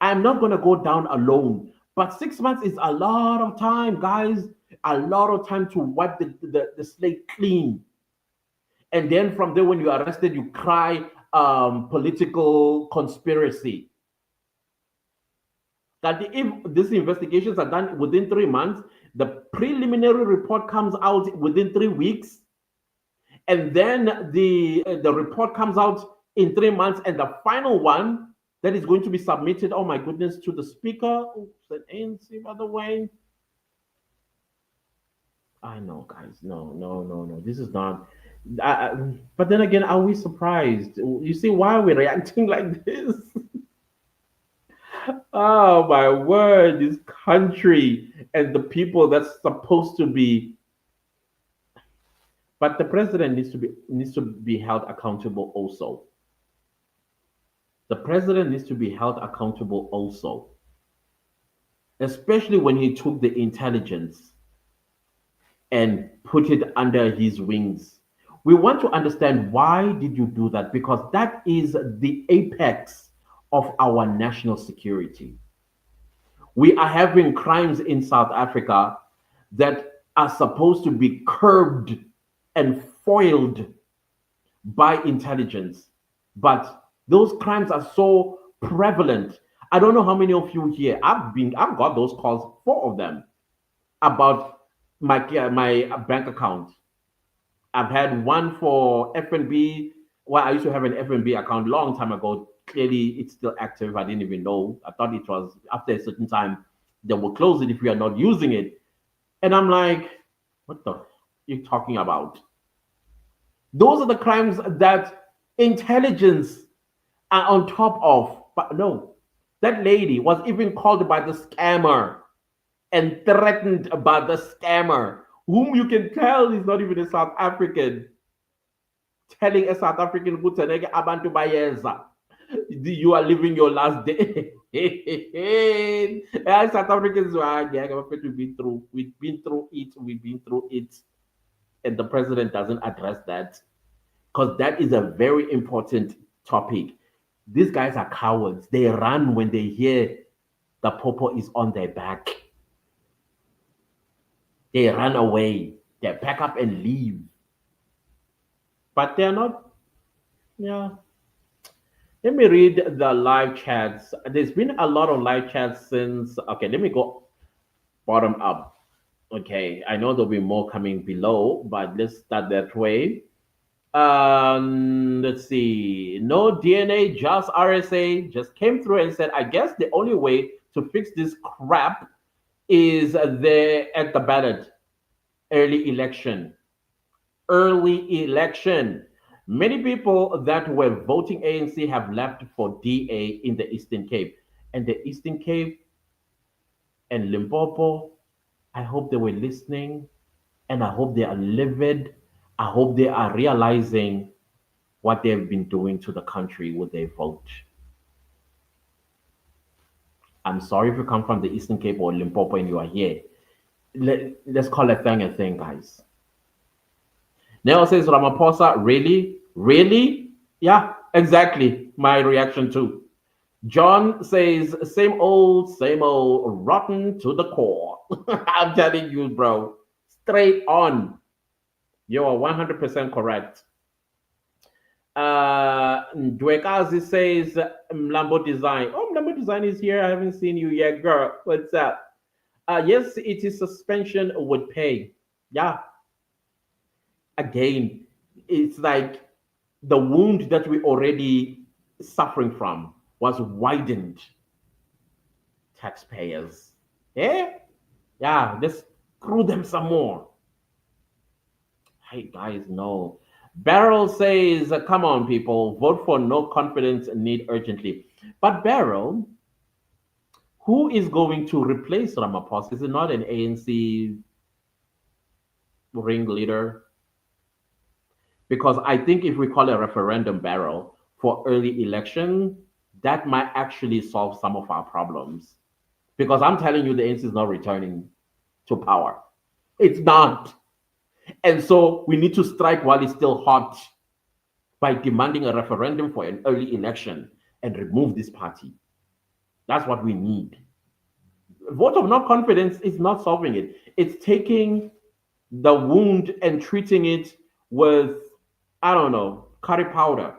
S1: I'm not going to go down alone. But 6 months is a lot of time, guys. A lot of time to wipe the slate clean. And then from there, when you're arrested, you cry political conspiracy. That if these investigations are done within 3 months, the preliminary report comes out within 3 weeks, and then the report comes out in 3 months, and the final one that is going to be submitted, oh my goodness, to the speaker. Oops, an ANC, by the way. I know, guys. No. This is not. But then again, are we surprised? You see why are we reacting like this? Oh my word! This country and the people that's supposed to be. But the president needs to be held accountable also. The president needs to be held accountable also, especially when he took the intelligence and put it under his wings. We want to understand, why did you do that? Because that is the apex of our national security. We are having crimes in South Africa that are supposed to be curbed and foiled by intelligence. But those crimes are so prevalent. I don't know how many of you here, I've got those calls, 4 of them, about my bank account. I've had one for FNB. Well, I used to have an FNB account long time ago. Clearly, it's still active. I didn't even know. I thought it was after a certain time they will close it if we are not using it. And I'm like, what the are you talking about? Those are the crimes that intelligence are on top of. But no, that lady was even called by the scammer and threatened by the scammer, whom you can tell is not even a South African, telling a South African, abantu bayeza, you are living your last day. South Africans, we've been through it. and the president doesn't address that, because that is a very important topic. These guys are cowards. They run when they hear the popo is on their back. They run away. They pack up and leave. But they're not, yeah. Let me read the live chats. There's been a lot of live chats since. Okay, let me go bottom up. Okay, I know there'll be more coming below, but let's start that way. Let's see. No DNA, just RSA just came through and said, I guess the only way to fix this crap is there at the ballot. Early election. Early election. Many people that were voting ANC have left for DA in the Eastern Cape. And the Eastern Cape and Limpopo, I hope they were listening, and I hope they are livid. I hope they are realizing what they've been doing to the country with their vote. I'm sorry if you come from the Eastern Cape or Limpopo and you are here. Let's call a thing, guys. Nell says, Ramaphosa, really? Really? Yeah, exactly. My reaction too. John says, same old, rotten to the core. I'm telling you, bro. Straight on. You are 100% correct. Dwekazi says, Mlambo Design. Oh, Mlambo Design is here. I haven't seen you yet, girl. What's up? Yes, it is suspension with pay. Yeah. Again, it's like the wound that we already suffering from was widened. Taxpayers. Yeah? Yeah, let's screw them some more. Hey, guys, no. Beryl says, come on, people, vote for no confidence need urgently. But Beryl, who is going to replace Ramaphosa? Is it not an ANC ringleader? Because I think if we call a referendum, Beryl, for early election, that might actually solve some of our problems. Because I'm telling you, the ANC is not returning to power. It's not. And so we need to strike while it's still hot by demanding a referendum for an early election and remove this party. That's what we need. Vote of no confidence is not solving it. It's taking the wound and treating it with, I don't know, curry powder.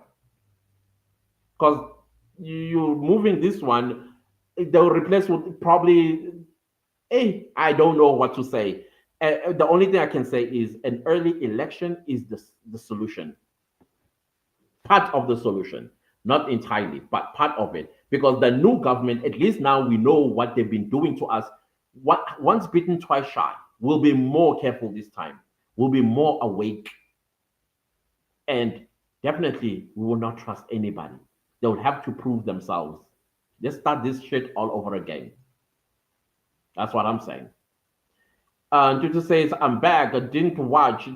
S1: Because you're moving this one, they'll replace with probably, hey, I don't know what to say. The only thing I can say is an early election is the solution. Part of the solution, not entirely, but part of it. Because the new government, at least now we know what they've been doing to us. Once bitten, twice shy. We'll be more careful this time. We'll be more awake. And definitely, we will not trust anybody. They will have to prove themselves. Let's start this shit all over again. That's what I'm saying. Tutu says, I'm back. I didn't watch.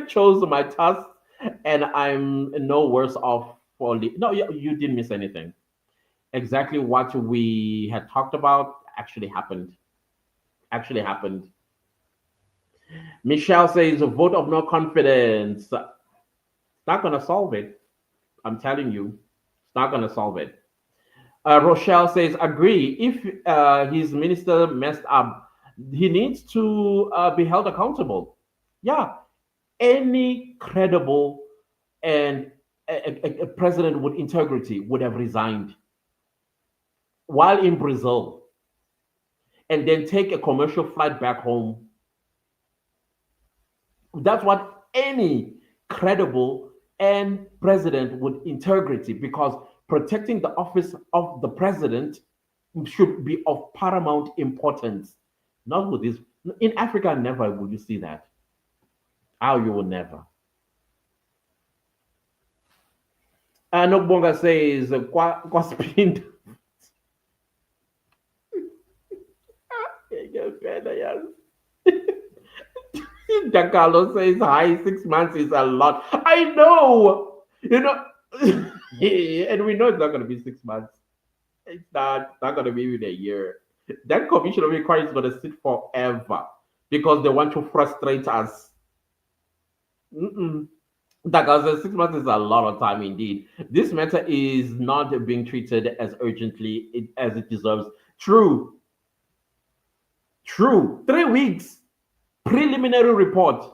S1: Chose my task, and I'm no worse off for. No, you didn't miss anything. Exactly what we had talked about actually happened. Actually happened. Michelle says, a vote of no confidence. Not going to solve it. I'm telling you, it's not going to solve it. Rochelle says, agree. If his minister messed up, he needs to be held accountable. Yeah, any credible and a president with integrity would have resigned while in Brazil and then take a commercial flight back home. That's what any credible and president with integrity, because protecting the office of the president should be of paramount importance. Not with this. In Africa, never will you see that. How you will never. Nokbonga says, Kwaspin. Dakalo says, hi, 6 months is a lot. I know. You know, and we know it's not going to be 6 months. It's not going to be even a year. That commission of inquiry is going to sit forever because they want to frustrate us. Like I said, 6 months is a lot of time indeed. This matter is not being treated as urgently as it deserves. True, true. 3 weeks preliminary report.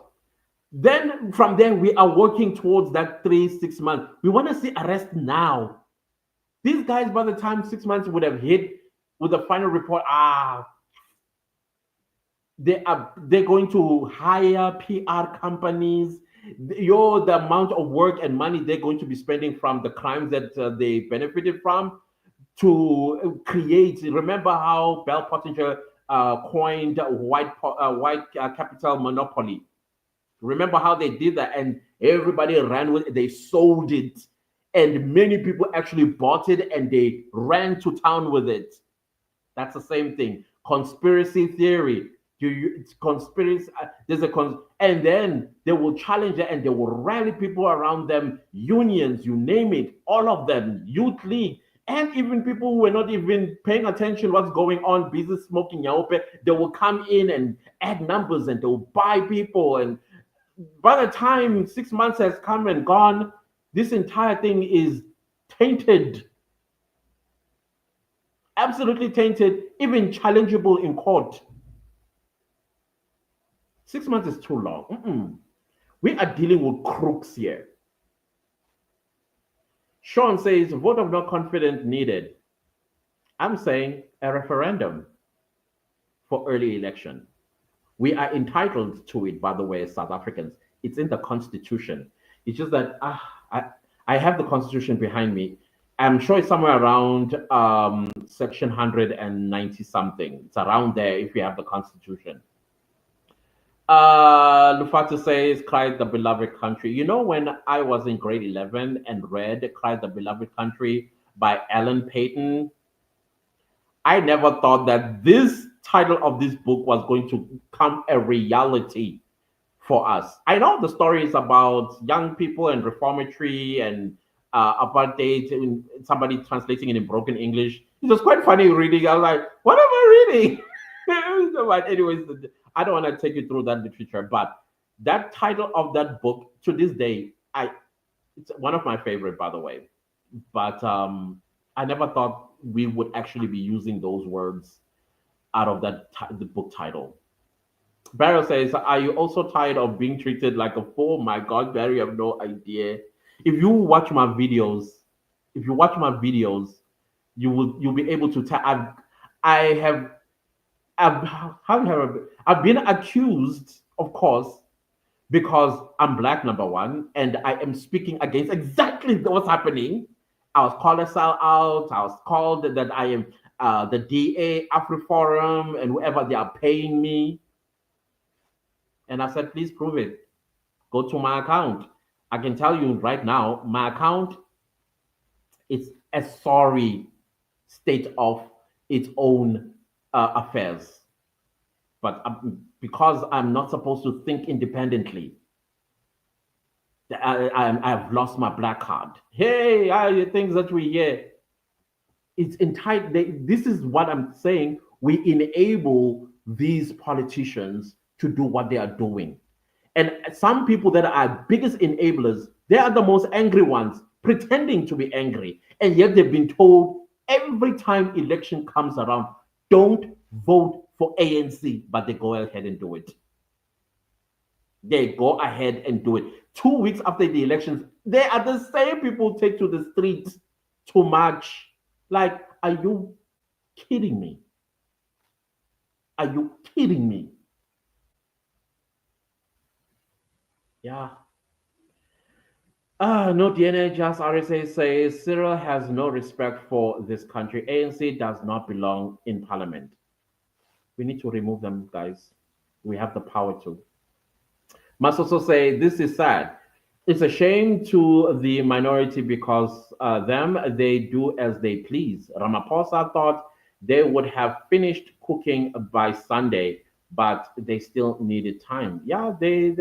S1: Then from there, we are working towards that 6 months. We want to see arrest now. These guys, by the time 6 months would have hit with the final report, they're going to hire PR companies. The amount of work and money they're going to be spending from the crimes that they benefited from to create. Remember how Bell Pottinger coined white capital monopoly. Remember how they did that, and everybody ran with it. They sold it, and many people actually bought it, and they ran to town with it. That's the same thing. Conspiracy theory. It's conspiracy. And then they will challenge it, and they will rally people around them. Unions, you name it, all of them. Youth league, and even people who were not even paying attention what's going on, busy smoking yaope. They will come in and add numbers, and they will buy people. And by the time 6 months has come and gone, this entire thing is tainted, absolutely tainted, even challengeable in court. 6 months is too long. We are dealing with crooks here. Sean says, vote of no confidence needed. I'm saying a referendum for early election. We are entitled to it, by the way, as South Africans. It's in the Constitution. It's just that I have the Constitution behind me. I'm sure it's somewhere around section 190 something. It's around there if you have the Constitution. Lufatu says, Cry the Beloved Country. You know, when I was in grade 11 and read Cry the Beloved Country by Alan Paton, I never thought that this title of this book was going to become a reality for us. I know the story is about young people and reformatory and apartheid, and somebody translating it in broken English. It was quite funny reading. I was like, what am I reading? But anyways, I don't want to take you through that literature, but that title of that book to this day, it's one of my favorite, by the way. But I never thought we would actually be using those words out of the book title. Barrow says, "Are you also tired of being treated like a fool?" My God, Barry, you have no idea. If you watch my videos, you'll be able to tell. I have I've been accused, of course, because I'm black, number one, and I am speaking against exactly what's happening. I was called a sellout. I was called that I am the DA, AfriForum, and whoever they are paying me. And I said, please prove it. Go to my account. I can tell you right now, my account is a sorry state of its own affairs. But because I'm not supposed to think independently, I've lost my black card. Hey, things that we hear. It's entitled. This is what I'm saying. We enable these politicians to do what they are doing. And some people that are biggest enablers, they are the most angry ones, pretending to be angry. And yet they've been told every time election comes around, don't vote for ANC, but they go ahead and do it. They go ahead and do it. 2 weeks after the elections, they are the same people take to the streets to march. Like, are you kidding me? Are you kidding me? Yeah. No DNA, just RSA says Cyril has no respect for this country. ANC does not belong in parliament. We need to remove them, guys. We have the power to. Must also say this is sad. It's a shame to the minority because they do as they please. Ramaphosa thought they would have finished cooking by Sunday, but they still needed time. Yeah, they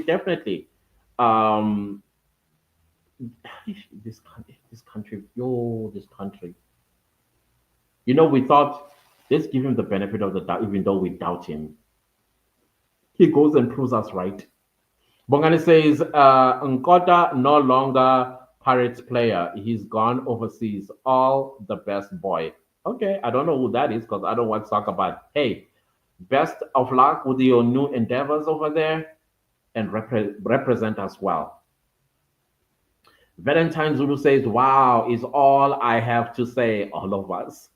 S1: definitely. This country, this country. You know, we thought let's give him the benefit of the doubt, even though we doubt him. He goes and proves us right. Bongani says, Nkota no longer Pirates player. He's gone overseas. All the best, boy. Okay, I don't know who that is because I don't watch soccer, but hey, best of luck with your new endeavors over there and represent us well. Valentine Zulu says, wow, is all I have to say. All of us.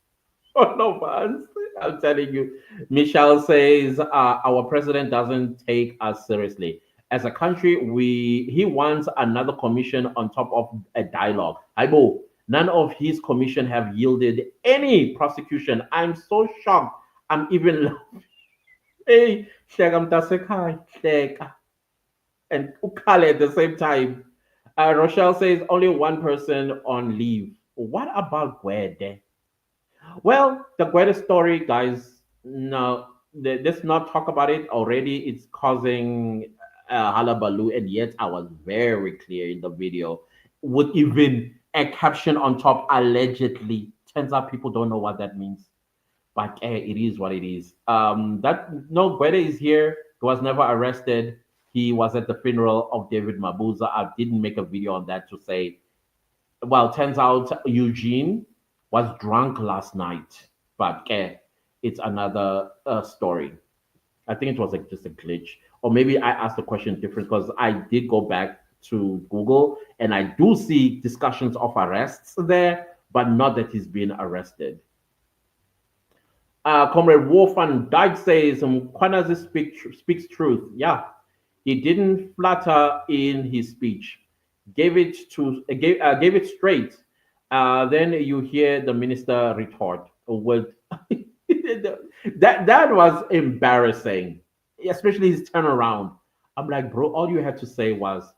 S1: All of us. I'm telling you. Michelle says, our president doesn't take us seriously. As a country, he wants another commission on top of a dialogue. Aibo, none of his commission have yielded any prosecution. I'm so shocked. I'm even hey, hleka mntasekhaya, hleka. And ukale at the same time. Rochelle says only one person on leave. What about Gwede? Well, the Gwede story, guys, no, let's not talk about it already. It's causing halabaloo, and yet I was very clear in the video with even a caption on top, allegedly. Turns out people don't know what that means, but it is what it is. That no, Gwede is here. He was never arrested. He was at the funeral of David Mabuza. I didn't make a video on that to say, well, turns out Eugene was drunk last night, but it's another story. I think it was like just a glitch, or maybe I asked the question different because I did go back to Google and I do see discussions of arrests there, but not that he's been arrested. Comrade Wolf and Dyke says, Kwanazi speaks truth. Yeah, he didn't flatter in his speech. Gave it straight. Then you hear the minister retort with that was embarrassing, especially his turnaround. I'm like, bro, all you had to say was,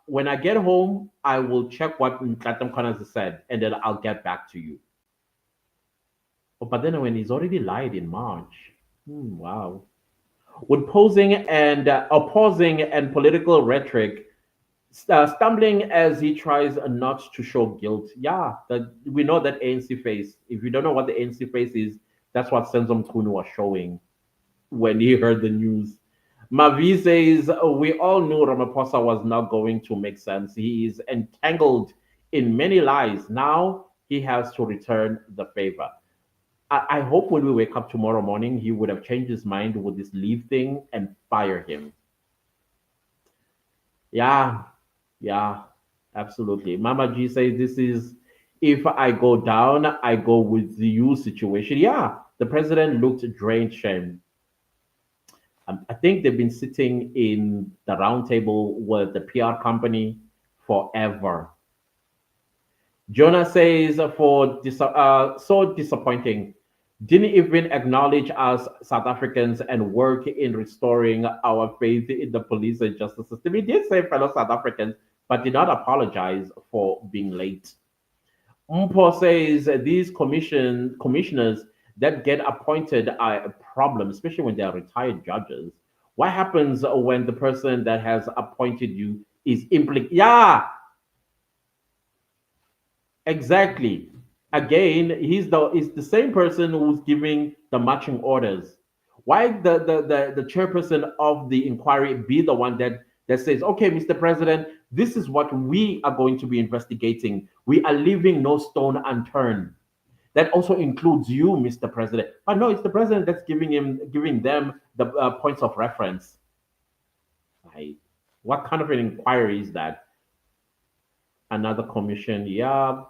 S1: when I get home, I will check what Nkatam Kwanazi said, and then I'll get back to you. Oh, but then when he's already lied in March, wow. With posing and opposing and political rhetoric, stumbling as he tries not to show guilt. Yeah, that we know that ANC face. If you don't know what the ANC face is, that's what Senzom Kunu was showing when he heard the news. Mavi says, we all knew Ramaphosa was not going to make sense. He is entangled in many lies. Now he has to return the favor. I hope when we wake up tomorrow morning, he would have changed his mind with this leave thing and fire him. Yeah, yeah, absolutely. Mama G says this is if I go down, I go with you situation. Yeah, the president looked drained, shame. I think they've been sitting in the round table with the PR company forever. Jonah says so disappointing. Didn't even acknowledge us South Africans and work in restoring our faith in the police and justice system. He did say fellow South Africans, but did not apologize for being late. Mpo says these commissioners that get appointed are a problem, especially when they are retired judges. What happens when the person that has appointed you is implicated? Yeah, exactly. Again, he's the same person who's giving the marching orders. Why the chairperson of the inquiry be the one that says, okay, Mr. President, this is what we are going to be investigating. We are leaving no stone unturned. That also includes you, Mr. President. But no, it's the president that's giving them the points of reference. Like, what kind of an inquiry is that? Another commission, yeah.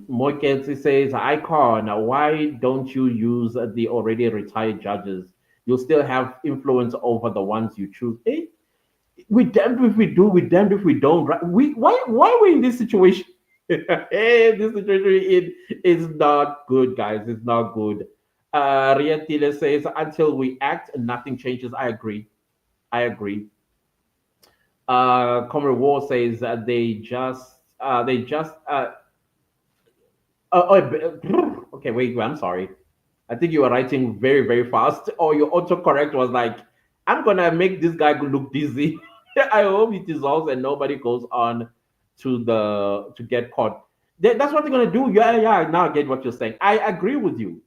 S1: Moiketsi says, Icon, why don't you use the already retired judges? You'll still have influence over the ones you choose. Hey, we damned if we do, we damned if we don't. Right? Why are we in this situation? Hey, this situation is not good, guys. It's not good. Riatile says, until we act, nothing changes. I agree. I agree. Comrade War says that they just okay, wait, I'm sorry. I think you were writing very, very fast, or your autocorrect was like, I'm gonna make this guy look dizzy. I hope it dissolves and nobody goes on to get caught. That's what they're gonna do. Yeah, yeah. Now I get what you're saying. I agree with you.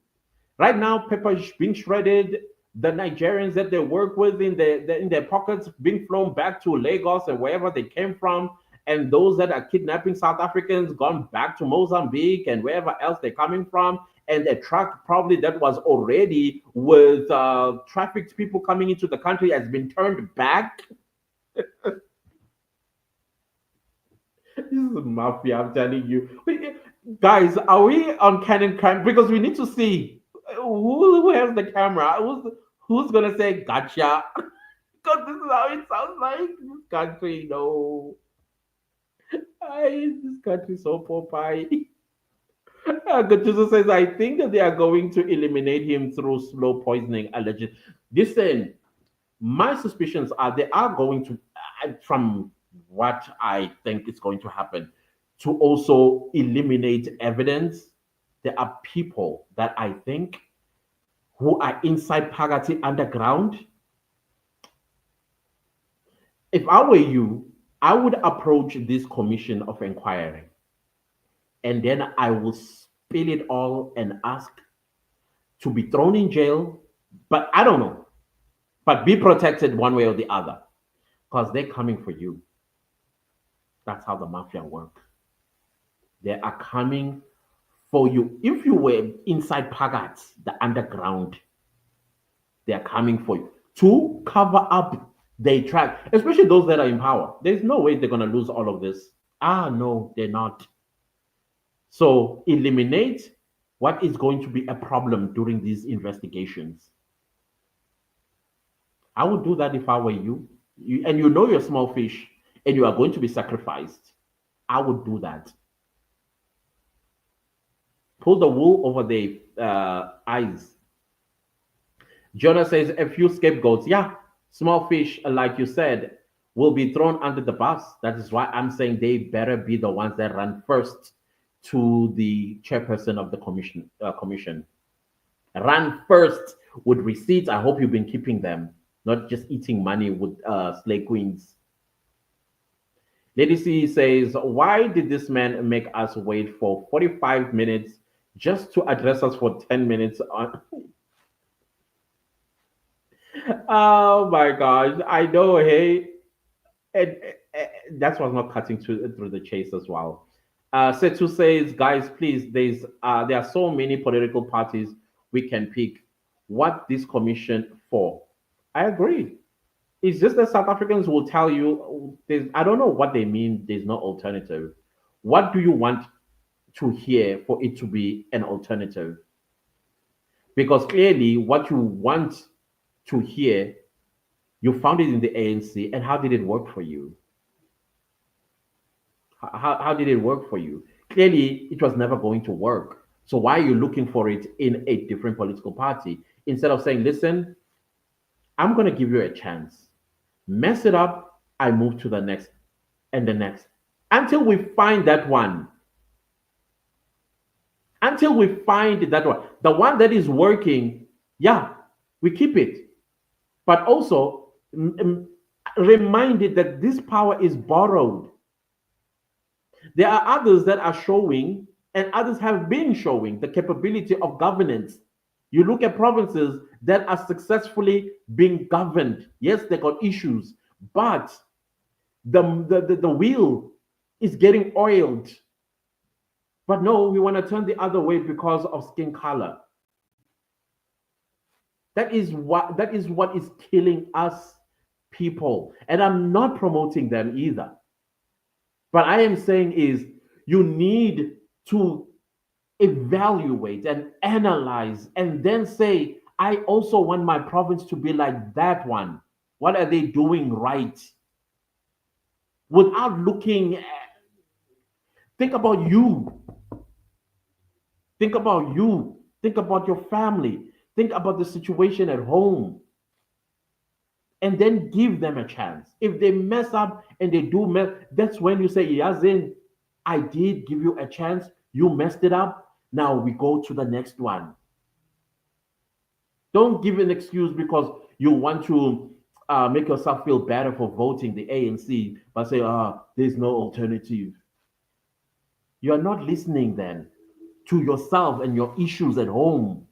S1: Right now, pepper is being shredded. the Nigerians that they work with in their pockets being flown back to Lagos and wherever they came from, and those that are kidnapping South Africans gone back to Mozambique and wherever else they're coming from, and a truck probably that was already with trafficked people coming into the country has been turned back. This is mafia, I'm telling you. Guys, are we on Canon Crime? Because we need to see who has the camera. Who's gonna say gotcha? Because this is how it sounds like. This country, no. This country is so Popeye. Gachuso says, I think that they are going to eliminate him through slow poisoning, allegedly. Listen, my suspicions are they are going to, from what I think is going to happen, to also eliminate evidence. There are people that I think who are inside Pagati underground. If I were you, I would approach this commission of inquiry and then I will spill it all and ask to be thrown in jail. But I don't know. But be protected one way or the other because they're coming for you. That's how the mafia work. They are coming for you. If you were inside Pagat, the underground, they are coming for you to cover up their track, especially those that are in power. There's no way they're going to lose all of this. No, they're not. So eliminate what is going to be a problem during these investigations. I would do that if I were you. And you know you're small fish and you are going to be sacrificed. I would do that. Pull the wool over their eyes. Jonah says a few scapegoats. Yeah, small fish, like you said, will be thrown under the bus. That is why I'm saying they better be the ones that run first to the chairperson of the commission. Run first with receipts. I hope you've been keeping them, not just eating money with slay queens. Lady C says, why did this man make us wait for 45 minutes just to address us for 10 minutes on? Oh my gosh, I know, hey. And that was not cutting through the chase as well. Setu says, guys, please, there are so many political parties we can pick. What this commission for? I agree. It's just that South Africans will tell you, I don't know what they mean, there's no alternative. What do you want to hear for it to be an alternative? Because clearly, what you want to hear, you found it in the ANC, and how did it work for you? How did it work for you? Clearly, it was never going to work. So why are you looking for it in a different political party? Instead of saying, listen, I'm going to give you a chance. Mess it up, I move to the next and the next. Until we find that one. Until we find that one. The one that is working, yeah, we keep it. But also, reminded that this power is borrowed. There are others that are showing, and others have been showing the capability of governance. You look at provinces that are successfully being governed. Yes, they got issues, but the wheel is getting oiled. But no, we want to turn the other way because of skin color. That is what is killing us people. And I'm not promoting them either. But I am saying is you need to evaluate and analyze and then say, I also want my province to be like that one. What are they doing right? Without looking at, think about you. Think about you. Think about your family. Think about the situation at home. And then give them a chance. If they mess up and they do mess, that's when you say, Yazin, I did give you a chance. You messed it up. Now we go to the next one. Don't give an excuse because you want to make yourself feel better for voting the ANC, but say, there's no alternative. You are not listening then to yourself and your issues at home.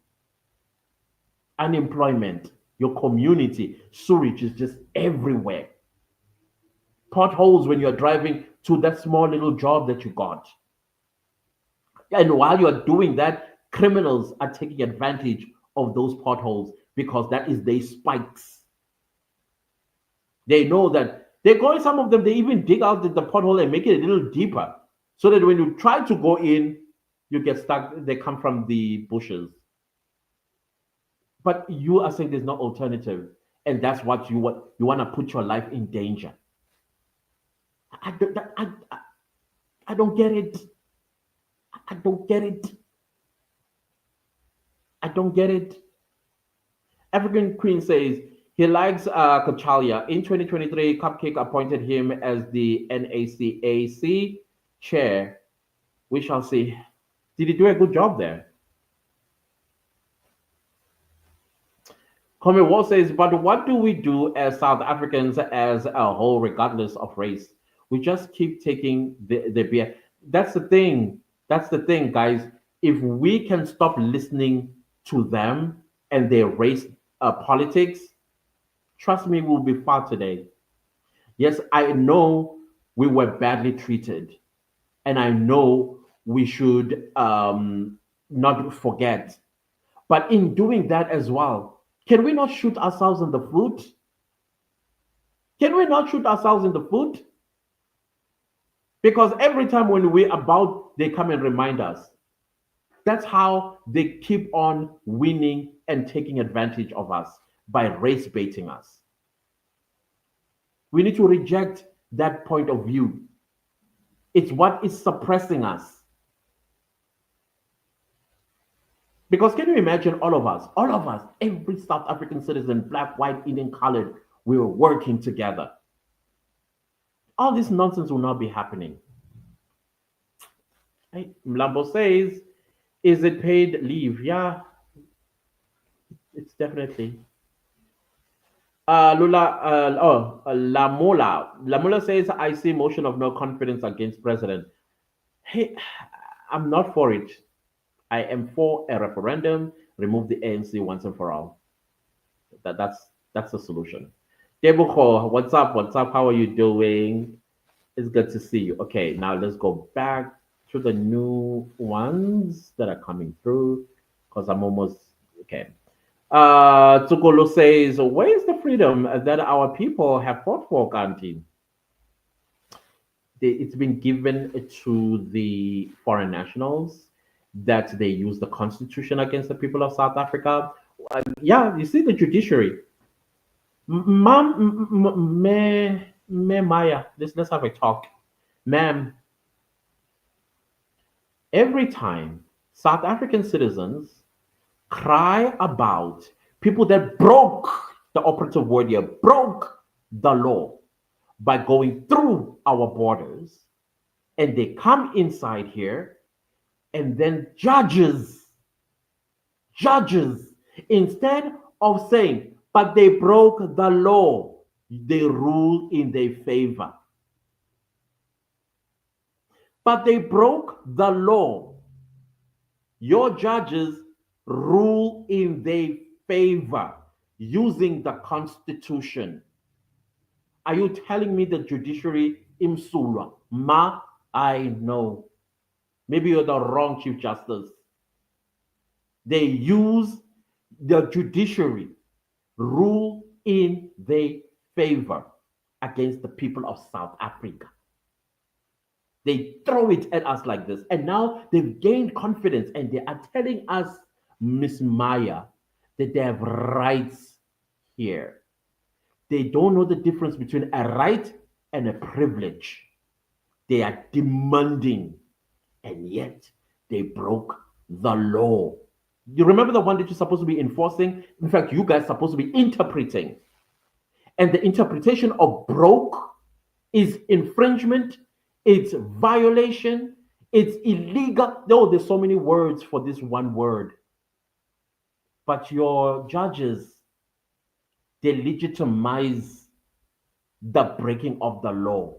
S1: Unemployment, your community. Sewage is just everywhere. Potholes when you're driving to that small little job that you got. And while you're doing that, criminals are taking advantage of those potholes because that is their spikes. They know that they're going, some of them, they even dig out the pothole and make it a little deeper so that when you try to go in, you get stuck. They come from the bushes. But you are saying there's no alternative. And that's what you want. You want to put your life in danger. I don't, I don't get it. I don't get it. I don't get it. African Queen says he likes Kachalia. In 2023, Cupcake appointed him as the NACAC chair. We shall see. Did he do a good job there? Kwame Wall says, but what do we do as South Africans as a whole, regardless of race? We just keep taking the beer. That's the thing. That's the thing, guys. If we can stop listening to them and their race politics, trust me, we'll be far today. Yes, I know we were badly treated, and I know we should not forget. But in doing that as well, can we not shoot ourselves in the foot? Can we not shoot ourselves in the foot? Because every time when we're about, they come and remind us. That's how they keep on winning and taking advantage of us by race baiting us. We need to reject that point of view. It's what is suppressing us. Because can you imagine all of us, every South African citizen, black, white, Indian, colored, we were working together. All this nonsense will not be happening. Hey, Mlambo says, is it paid leave? Yeah, it's definitely. Lamola. Lamola says, I see motion of no confidence against president. Hey, I'm not for it. I am for a referendum, remove the ANC once and for all. That's the solution. Debucho, what's up? What's up? How are you doing? It's good to see you. Okay, now let's go back to the new ones that are coming through because I'm almost okay. Tsukolo says, where is the freedom that our people have fought for, Kanti? It's been given to the foreign nationals that they use the constitution against the people of South Africa. Yeah, you see the judiciary. Maya, let's have a talk. Ma'am, every time South African citizens cry about people that broke the operative word here, broke the law by going through our borders, and they come inside here, and then judges, instead of saying, but they broke the law, they rule in their favor. But they broke the law. Your judges rule in their favor using the constitution. Are you telling me the judiciary imsulwa? Ma, I know. Maybe you're the wrong Chief Justice. They use the judiciary rule in their favor against the people of South Africa. They throw it at us like this. And now they've gained confidence and they are telling us, Miss Maya, that they have rights here. They don't know the difference between a right and a privilege. They are demanding, and yet they broke the law. You remember the one that you're supposed to be enforcing? In fact, you guys are supposed to be interpreting. And the interpretation of broke is infringement, it's violation, it's illegal. No, there's so many words for this one word. But your judges, they legitimize the breaking of the law.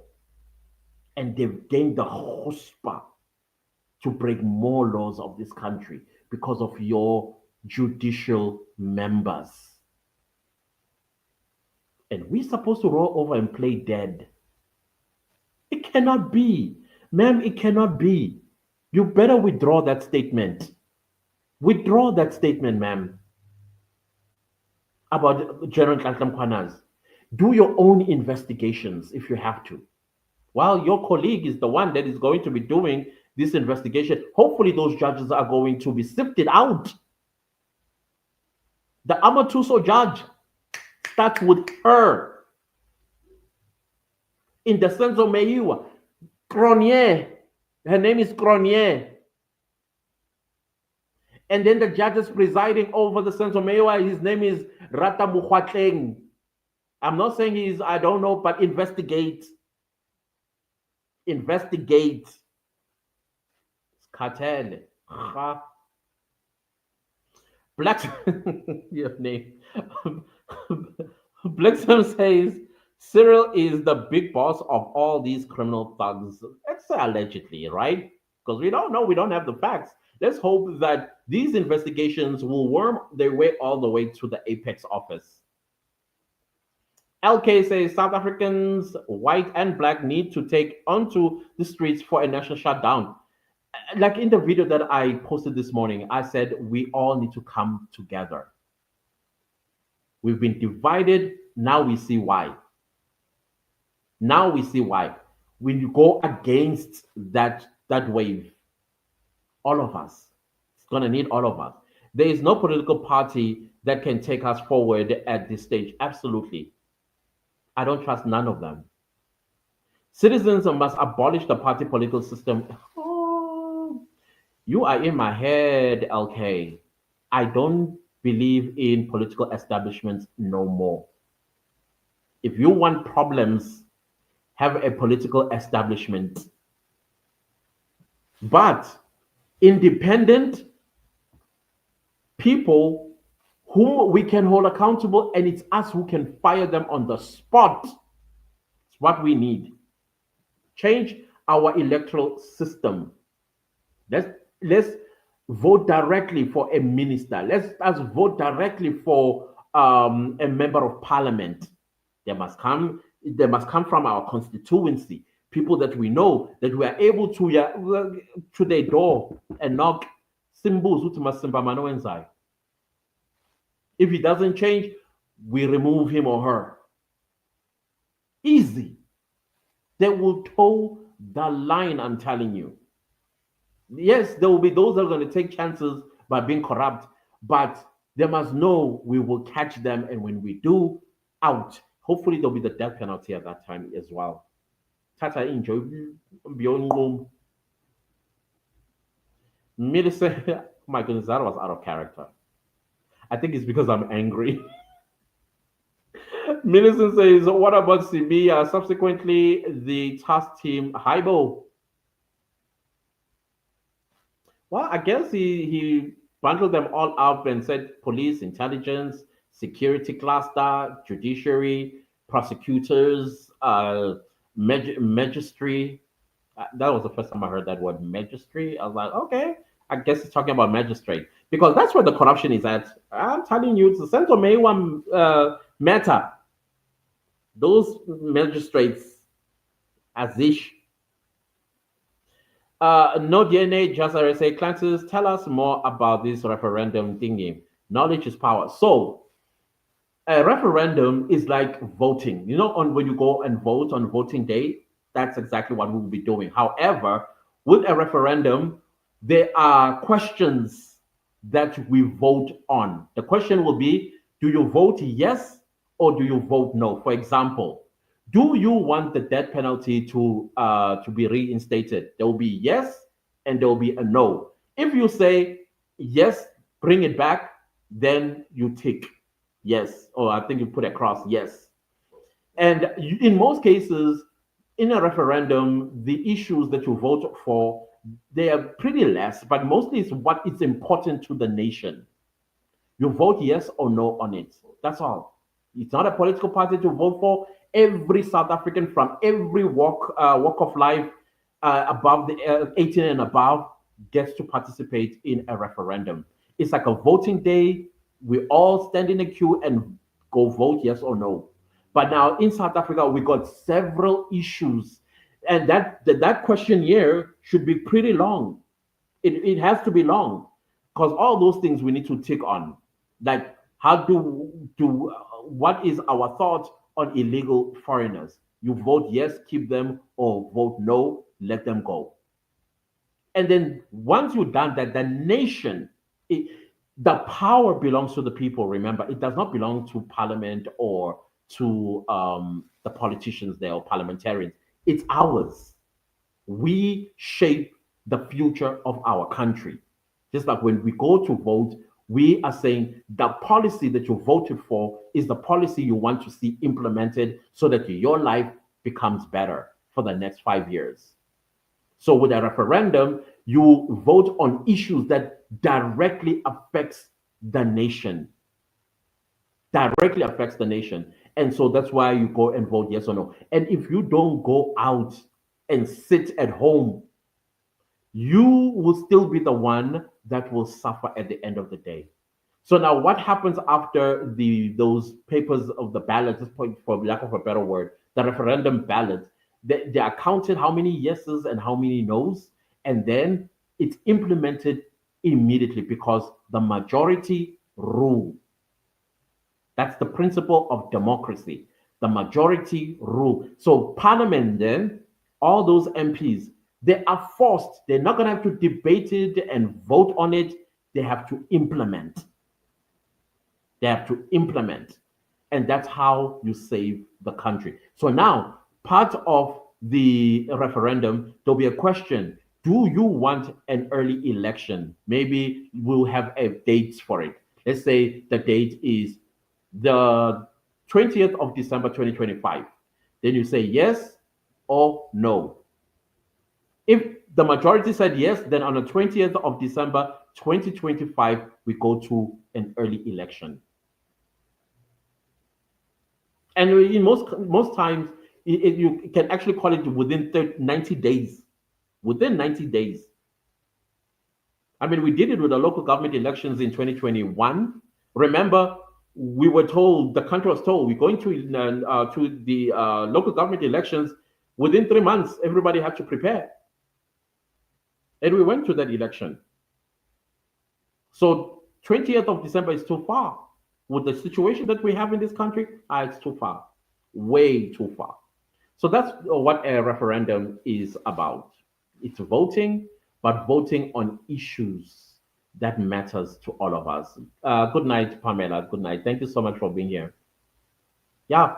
S1: And they've gained the chutzpah to break more laws of this country because of your judicial members. And we're supposed to roll over and play dead. It cannot be. Ma'am, it cannot be. You better withdraw that statement. Withdraw that statement, ma'am, about General Kwanas. Do your own investigations if you have to. While your colleague is the one that is going to be doing this investigation, hopefully those judges are going to be sifted out. The Amatuso judge starts with her. In the sense of Meiwa, Cronier. Her name is Cronier. And then the judges presiding over the sense of Meiwa, his name is Rata Mukwatleng. I'm not saying he's, I don't know, but investigate. Investigate. Cartel. Black, your name. Blacksam says Cyril is the big boss of all these criminal thugs. Let's say allegedly, right? Because we don't know, we don't have the facts. Let's hope that these investigations will worm their way all the way to the apex office. LK says South Africans, white and black, need to take onto the streets for a national shutdown. Like in the video that I posted this morning, I said we all need to come together. We've been divided. Now we see why. Now we see why. When you go against that wave, all of us, it's gonna need all of us. There is no political party that can take us forward at this stage. Absolutely. I don't trust none of them. Citizens must abolish the party political system. Oh, you are in my head, LK. I don't believe in political establishments no more. If you want problems, have a political establishment. But independent people whom we can hold accountable, and it's us who can fire them on the spot. It's what we need. Change our electoral system. Let's vote directly for a minister. Let's us vote directly for a member of parliament. They must come from our constituency. People that we know, that we are able to their door and knock. If he doesn't change, we remove him or her. Easy. They will toe the line, I'm telling you. Yes, there will be those that are going to take chances by being corrupt, but they must know we will catch them, and when we do, out. Hopefully, there'll be the death penalty at that time as well. Tata, enjoy. Millicent, oh my goodness, that was out of character. I think it's because I'm angry. Millicent says, what about Sibia? Subsequently, the task team, Haibo. Well, I guess he bundled them all up and said police, intelligence, security cluster, judiciary, prosecutors, magistry. That was the first time I heard that word, magistry. I was like, okay, I guess he's talking about magistrate because that's where the corruption is at. I'm telling you, it's the Central May one matter. Those magistrates, as ish. No DNA, just as I say, classes, tell us more about this referendum thingy. Knowledge is power. So, a referendum is like voting. You know, when you go and vote on voting day, that's exactly what we will be doing. However, with a referendum, there are questions that we vote on. The question will be, do you vote yes or do you vote no? For example, do you want the death penalty to be reinstated? There will be yes and there will be a no. If you say yes, bring it back, then you tick yes, or I think you put across yes. And in most cases, in a referendum, the issues that you vote for, they are pretty less, but mostly it's what is important to the nation. You vote yes or no on it. That's all. It's not a political party to vote for. Every South African from every walk of life above the 18 and above gets to participate in a referendum. It's like a voting day. We all stand in a queue and go vote yes or no. But now in South Africa, we got several issues, and that questionnaire should be pretty long. It has to be long because all those things we need to tick on. Like, how do what is our thought on illegal foreigners? You vote yes, keep them, or vote no, let them go. And then once you've done that, the nation, it, the power belongs to the people. Remember, it does not belong to parliament or to the politicians there or parliamentarians. It's ours. We shape the future of our country. Just like when we go to vote, we are saying the policy that you voted for is the policy you want to see implemented so that your life becomes better for the next 5 years. So with a referendum, you vote on issues that directly affects the nation, directly affects the nation. And so that's why you go and vote yes or no. And if you don't go out and sit at home, you will still be the one that will suffer at the end of the day. So now what happens after those papers of the ballot, this point for lack of a better word, the referendum ballot, they are counted how many yeses and how many nos, and then it's implemented immediately because the majority rule. That's the principle of democracy. The majority rule. So Parliament then, all those MPs, they are forced. They're not going to have to debate it and vote on it. They have to implement. They have to implement. And that's how you save the country. So now, part of the referendum, there'll be a question. Do you want an early election? Maybe we'll have a date for it. Let's say the date is the 20th of December 2025. Then you say yes or no. If the majority said yes, then on the 20th of December 2025, we go to an early election. And in most times, you can actually call it within 90 days. Within 90 days. I mean, we did it with the local government elections in 2021. Remember, we were told, the country was told, we're going to the local government elections within 3 months. Everybody had to prepare. And we went to that election. So 20th of December is too far. With the situation that we have in this country, it's too far, way too far. So that's what a referendum is about. It's voting, but voting on issues that matters to all of us. Good night, Pamela. Good night. Thank you so much for being here. Yeah.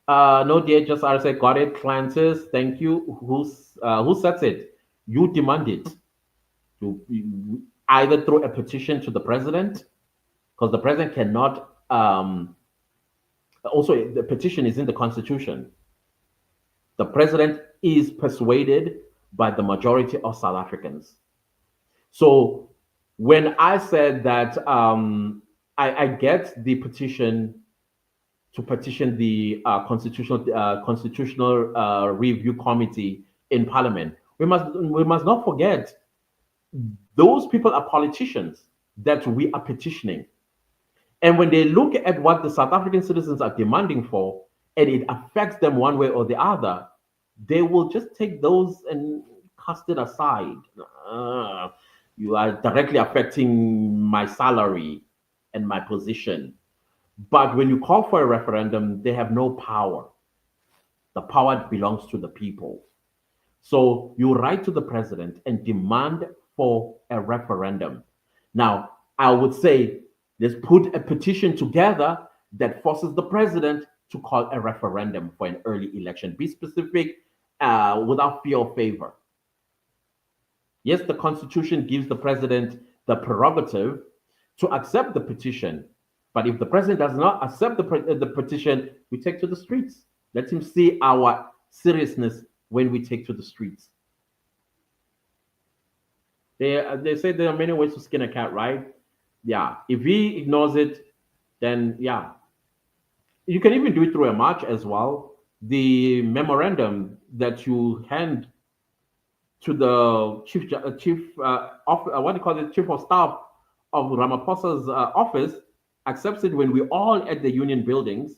S1: No, dear, just I said, got it. Clancis, thank you. Who sets it? You demand it. You either through a petition to the president, because the president cannot. Also, the petition is in the Constitution. The president is persuaded by the majority of South Africans. So when I said that I get the petition to petition the constitutional review committee in Parliament, we must not forget those people are politicians that we are petitioning. And when they look at what the South African citizens are demanding for, and it affects them one way or the other, they will just take those and cast it aside. You are directly affecting my salary and my position. But when you call for a referendum, they have no power. The power belongs to the people. So you write to the president and demand for a referendum. Now, I would say, let's put a petition together that forces the president to call a referendum for an early election. Be specific without fear or favor. Yes, the Constitution gives the president the prerogative to accept the petition. But if the president does not accept the petition, we take to the streets. Let him see our seriousness when we take to the streets. They say there are many ways to skin a cat, right? Yeah. If he ignores it, then yeah. You can even do it through a march as well. The memorandum that you hand to the chief of what do you call it, chief of staff of Ramaphosa's office accepts it when we're all at the union buildings.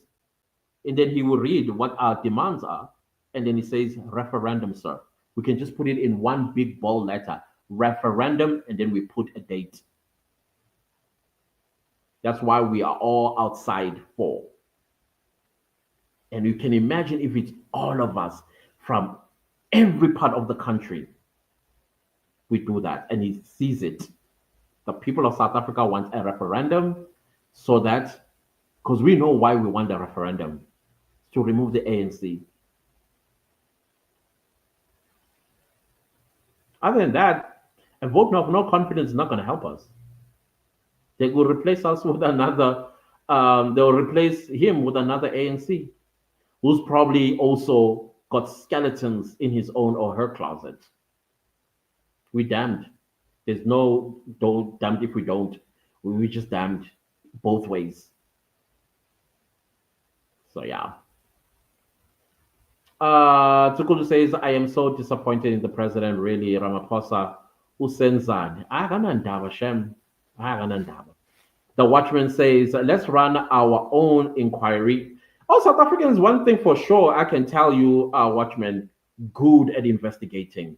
S1: And then he will read what our demands are. And then he says, referendum, sir. We can just put it in one big bold letter, referendum, and then we put a date. That's why we are all outside for. And you can imagine if it's all of us from every part of the country, we do that and he sees it. The people of South Africa want a referendum so that, because we know why we want a referendum, to remove the ANC. Other than that, a vote of no confidence is not going to help us. They will replace us with another, they'll replace him with another ANC who's probably also got skeletons in his own or her closet. We damned. There's no don't damned if we don't. We just damned both ways. So yeah. Tukulu says, I am so disappointed in the president, really, Ramaphosa. Usenzani. Akanandaba, Shem. Akanandaba. The Watchman says, let's run our own inquiry. Oh, South Africans, one thing for sure, I can tell you, Watchman, good at investigating.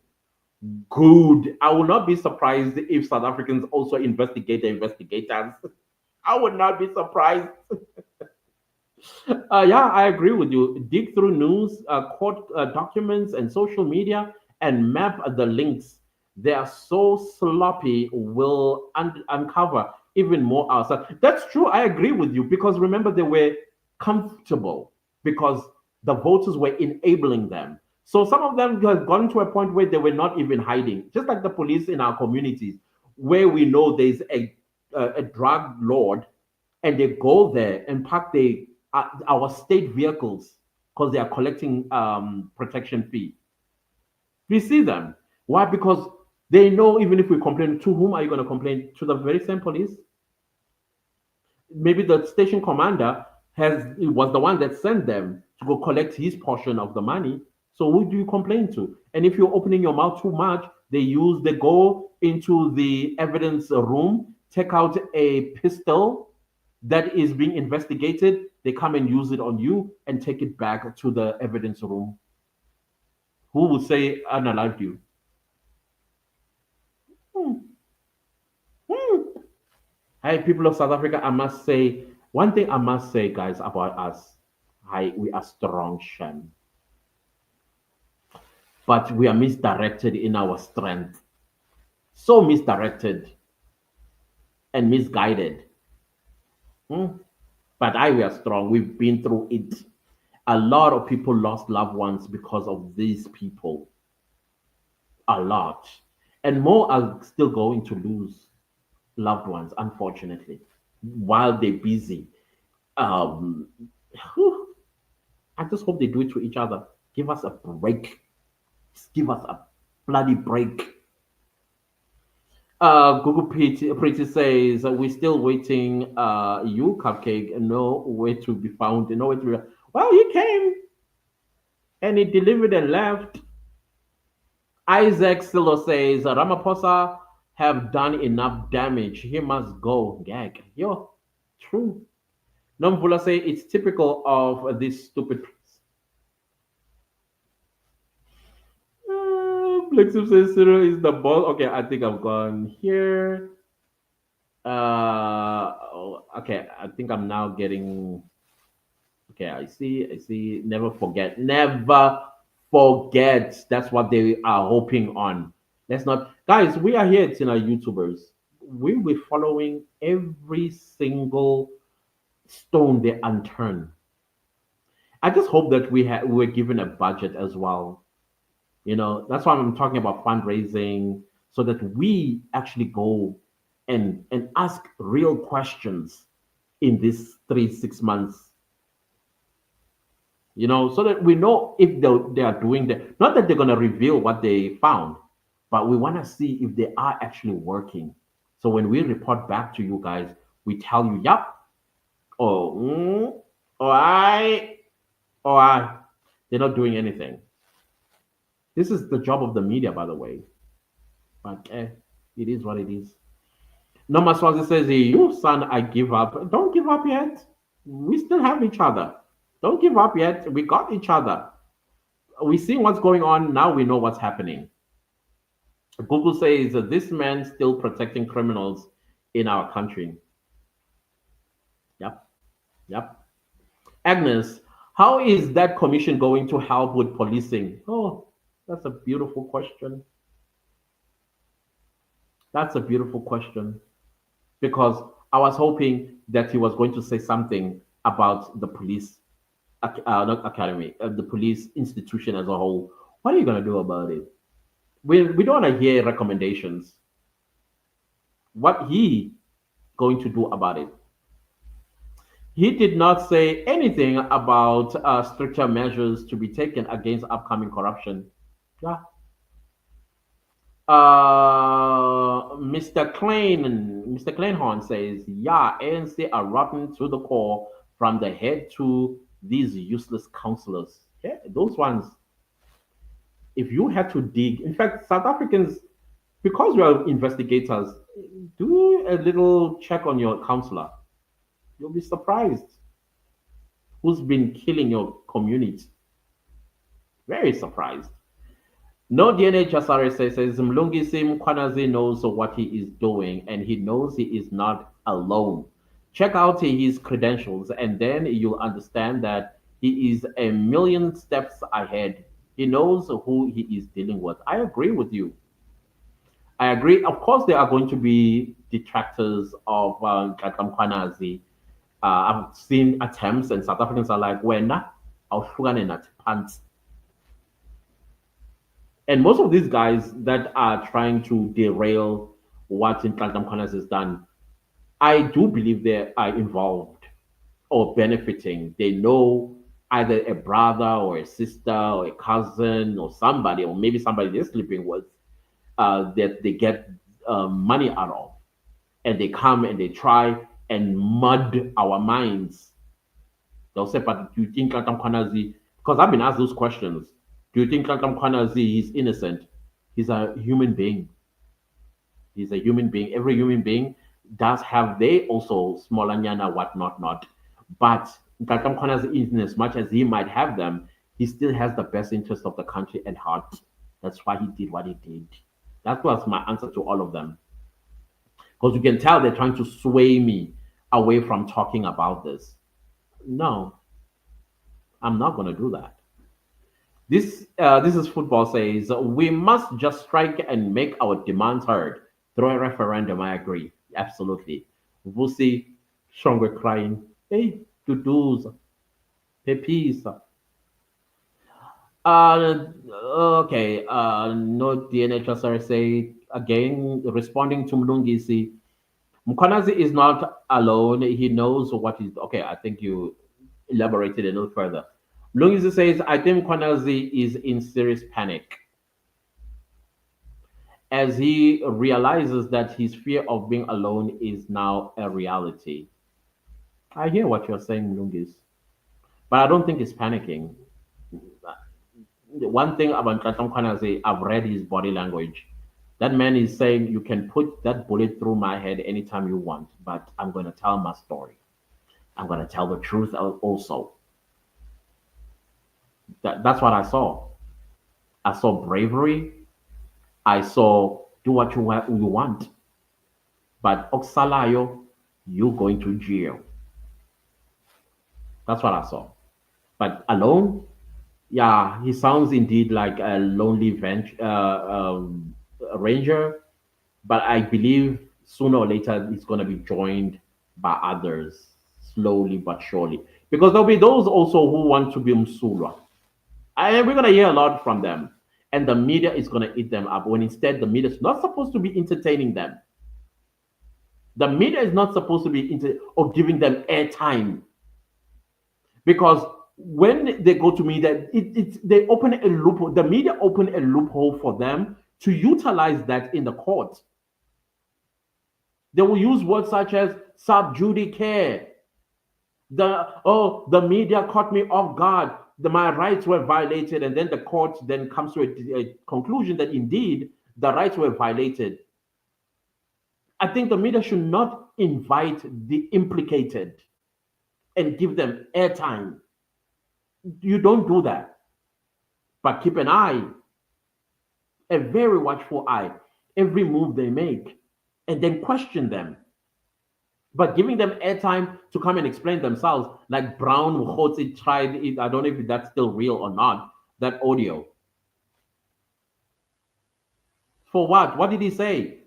S1: Good. I will not be surprised if South Africans also investigate the investigators. I would not be surprised. Yeah, I agree with you. Dig through news, court documents, and social media and map the links. They are so sloppy, will uncover even more outside. That's true. I agree with you because remember, they were comfortable because the voters were enabling them. So some of them have gone to a point where they were not even hiding, just like the police in our communities, where we know there's a drug lord and they go there and park our state vehicles because they are collecting protection fee. We see them. Why? Because they know even if we complain, to whom are you going to complain? To the very same police? Maybe the station commander was the one that sent them to go collect his portion of the money. So who do you complain to? And if you're opening your mouth too much, they go into the evidence room, take out a pistol that is being investigated, they come and use it on you and take it back to the evidence room. Who would say unalived you? Hmm. Hmm. Hey, people of South Africa, I must say, one thing I must say, guys, about us, we are strong, Shem. But we are misdirected in our strength. So misdirected and misguided. Hmm. But we are strong. We've been through it. A lot of people lost loved ones because of these people. A lot. And more are still going to lose loved ones, unfortunately, while they're busy. Um, whew, I just hope they do it to each other. Give us a break. Just give us a bloody break. Google Pretty says we're still waiting. You cupcake, no way to be found. No way to be. Well, he came and he delivered and left. Isaac Silo says Ramaphosa have done enough damage. He must go. Gag. Yo, true. Nomvula say it's typical of this stupid. Plexus says Cyril is the boss. Okay, I think I've gone here. Okay, I think I'm now getting. Okay, I see. Never forget. Never forget. That's what they are hoping on. Let's not, guys. We are here, Tina YouTubers. We will be following every single stone they unturned. I just hope that we're given a budget as well. That's why I'm talking about fundraising so that we actually go and ask real questions in these 3 6 months. So that we know if they are doing that. Not that they're going to reveal what they found, but we want to see if they are actually working. So when we report back to you guys, we tell you, yep, oh, oh, I, they're not doing anything. This is the job of the media, by the way. But it is what it is. Norma Swazi says, you son, I give up. Don't give up yet. We still have each other. Don't give up yet. We got each other. We see what's going on. Now we know what's happening. Google says this man still protecting criminals in our country. Yep, yep. Agnes, how is that commission going to help with policing? Oh, that's a beautiful question. That's a beautiful question because I was hoping that he was going to say something about the police, not academy, the police institution as a whole. What are you going to do about it? We don't want to hear recommendations. What he going to do about it? He did not say anything about stricter measures to be taken against upcoming corruption. Yeah. Mr. Kleinhorn says, yeah, ANC are rotten to the core from the head to these useless councillors. Yeah, those ones, if you had to dig, in fact, South Africans, because we are investigators, do a little check on your councillor. You'll be surprised who's been killing your community. Very surprised. No DNA Jasare says Mlungisi Mkwanazi knows what he is doing and he knows he is not alone. Check out his credentials and then you'll understand that he is a million steps ahead. He knows who he is dealing with. I agree with you. I agree. Of course, there are going to be detractors of Mkwanazi. I've seen attempts and South Africans are like, Wena, I'll pants. And most of these guys that are trying to derail what Intlantla Mkhwanazi has done, I do believe they are involved or benefiting. They know either a brother or a sister or a cousin or somebody, or maybe somebody they're sleeping with, that they get money out of. And they come and they try and mud our minds. They'll say, but do you think Intlantla Mkhwanazi, because I've been asked those questions, do you think Intlantla Mkhwanazi is innocent? He's a human being. He's a human being. Every human being does have they also small anyana, what not. But Intlantla Mkhwanazi, in as much as he might have them, he still has the best interest of the country at heart. That's why he did what he did. That was my answer to all of them. Because you can tell they're trying to sway me away from talking about this. No, I'm not going to do that. This is football says we must just strike and make our demands heard through a referendum. I agree, absolutely. Vusi Shongwe crying, hey, tutus, peace. Okay. No DNHSR say again, responding to Mlungisi. Mkhwanazi is not alone. He knows what he's okay. I think you elaborated a little further. Mlungisi says, I think Mkhwanazi is in serious panic as he realizes that his fear of being alone is now a reality. I hear what you're saying, Mlungis, but I don't think he's panicking. One thing about Nkatam Kwanaze, I've read his body language. That man is saying, you can put that bullet through my head anytime you want, but I'm going to tell my story. I'm going to tell the truth also. That's what I saw. I saw bravery. I saw do what you want. But Oksalayo, you're going to jail. That's what I saw. But alone, yeah, he sounds indeed like a lonely ranger. But I believe sooner or later he's going to be joined by others, slowly but surely. Because there'll be those also who want to be Msulwa. And we're going to hear a lot from them. And the media is going to eat them up when instead the media is not supposed to be entertaining them. The media is not supposed to be or giving them airtime. Because when they go to media, they open a loophole. The media open a loophole for them to utilize that in the court. They will use words such as sub judice. The media caught me off guard. My rights were violated, and then the court then comes to a conclusion that indeed the rights were violated. I think the media should not invite the implicated and give them airtime. You don't do that, but keep an eye, a very watchful eye, every move they make, and then question them. But giving them airtime to come and explain themselves, like Brown Khotsi tried it. I don't know if that's still real or not. That audio. For what? What did he say?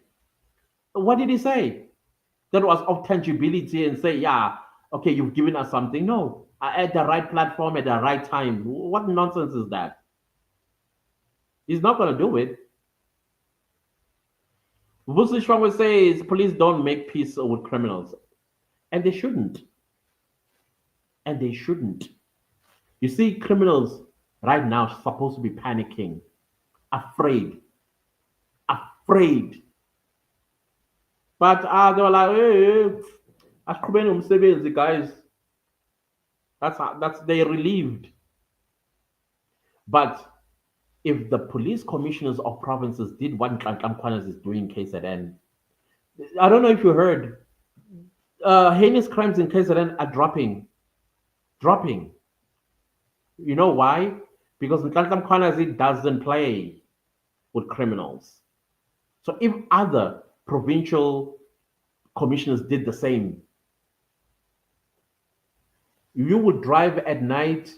S1: What did he say? That was of tangibility and say, yeah, okay, you've given us something. No, at the right platform at the right time. What nonsense is that? He's not going to do it. Vusi says police don't make peace with criminals, and they shouldn't. And they shouldn't. You see, criminals right now are supposed to be panicking, afraid, afraid. But they were like, hey, asiqhubeni umsebenzi, guys. That's they're relieved. But if the police commissioners of provinces did what Nkandla is doing in KZN, I don't know if you heard, heinous crimes in KZN are dropping. You know why? Because Nkandla doesn't play with criminals. So if other provincial commissioners did the same, you would drive at night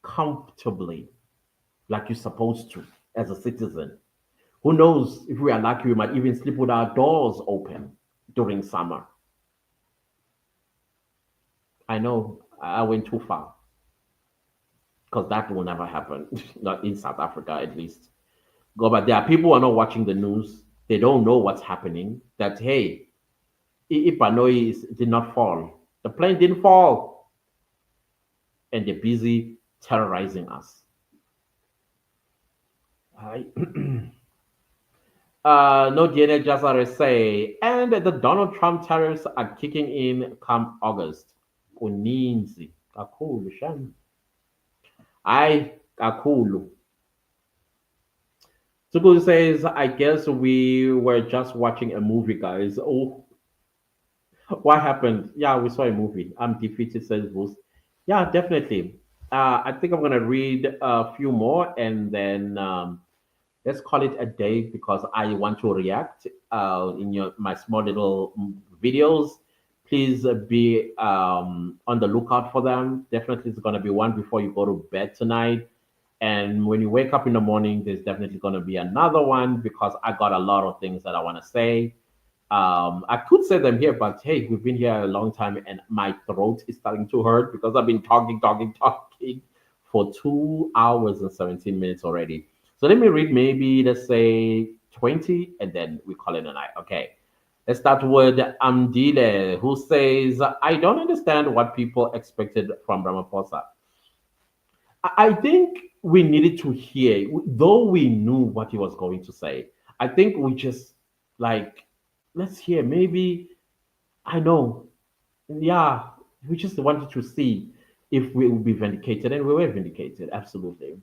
S1: comfortably, like you're supposed to as a citizen. Who knows, if we are lucky, we might even sleep with our doors open during summer. I know I went too far because that will never happen, not in South Africa at least. Go, but there are people who are not watching the news. They don't know what's happening. That, hey, Ipanoi did not fall. The plane didn't fall. And they're busy terrorizing us. Hi. No DNA Jazare say, and the Donald Trump tariffs are kicking in come August. Uninzi. Kakhulu, sham. Ay, kakhulu. Sukul says, I guess we were just watching a movie, guys. Oh, what happened? Yeah, we saw a movie. I'm defeated, says Bruce. Yeah, definitely. I think I'm gonna read a few more and then let's call it a day because I want to react in my small little videos. Please be on the lookout for them. Definitely, it's gonna be one before you go to bed tonight. And when you wake up in the morning, there's definitely going to be another one because I got a lot of things that I want to say. I could say them here, but hey, we've been here a long time and my throat is starting to hurt because I've been talking for 2 hours and 17 minutes already. So let me read maybe, let's say 20, and then we call it a night. Okay. Let's start with Amdile, who says, I don't understand what people expected from Ramaphosa. I think we needed to hear, though we knew what he was going to say. I think we just like, let's hear. Maybe, I know, yeah, we just wanted to see if we would be vindicated, and we were vindicated, absolutely.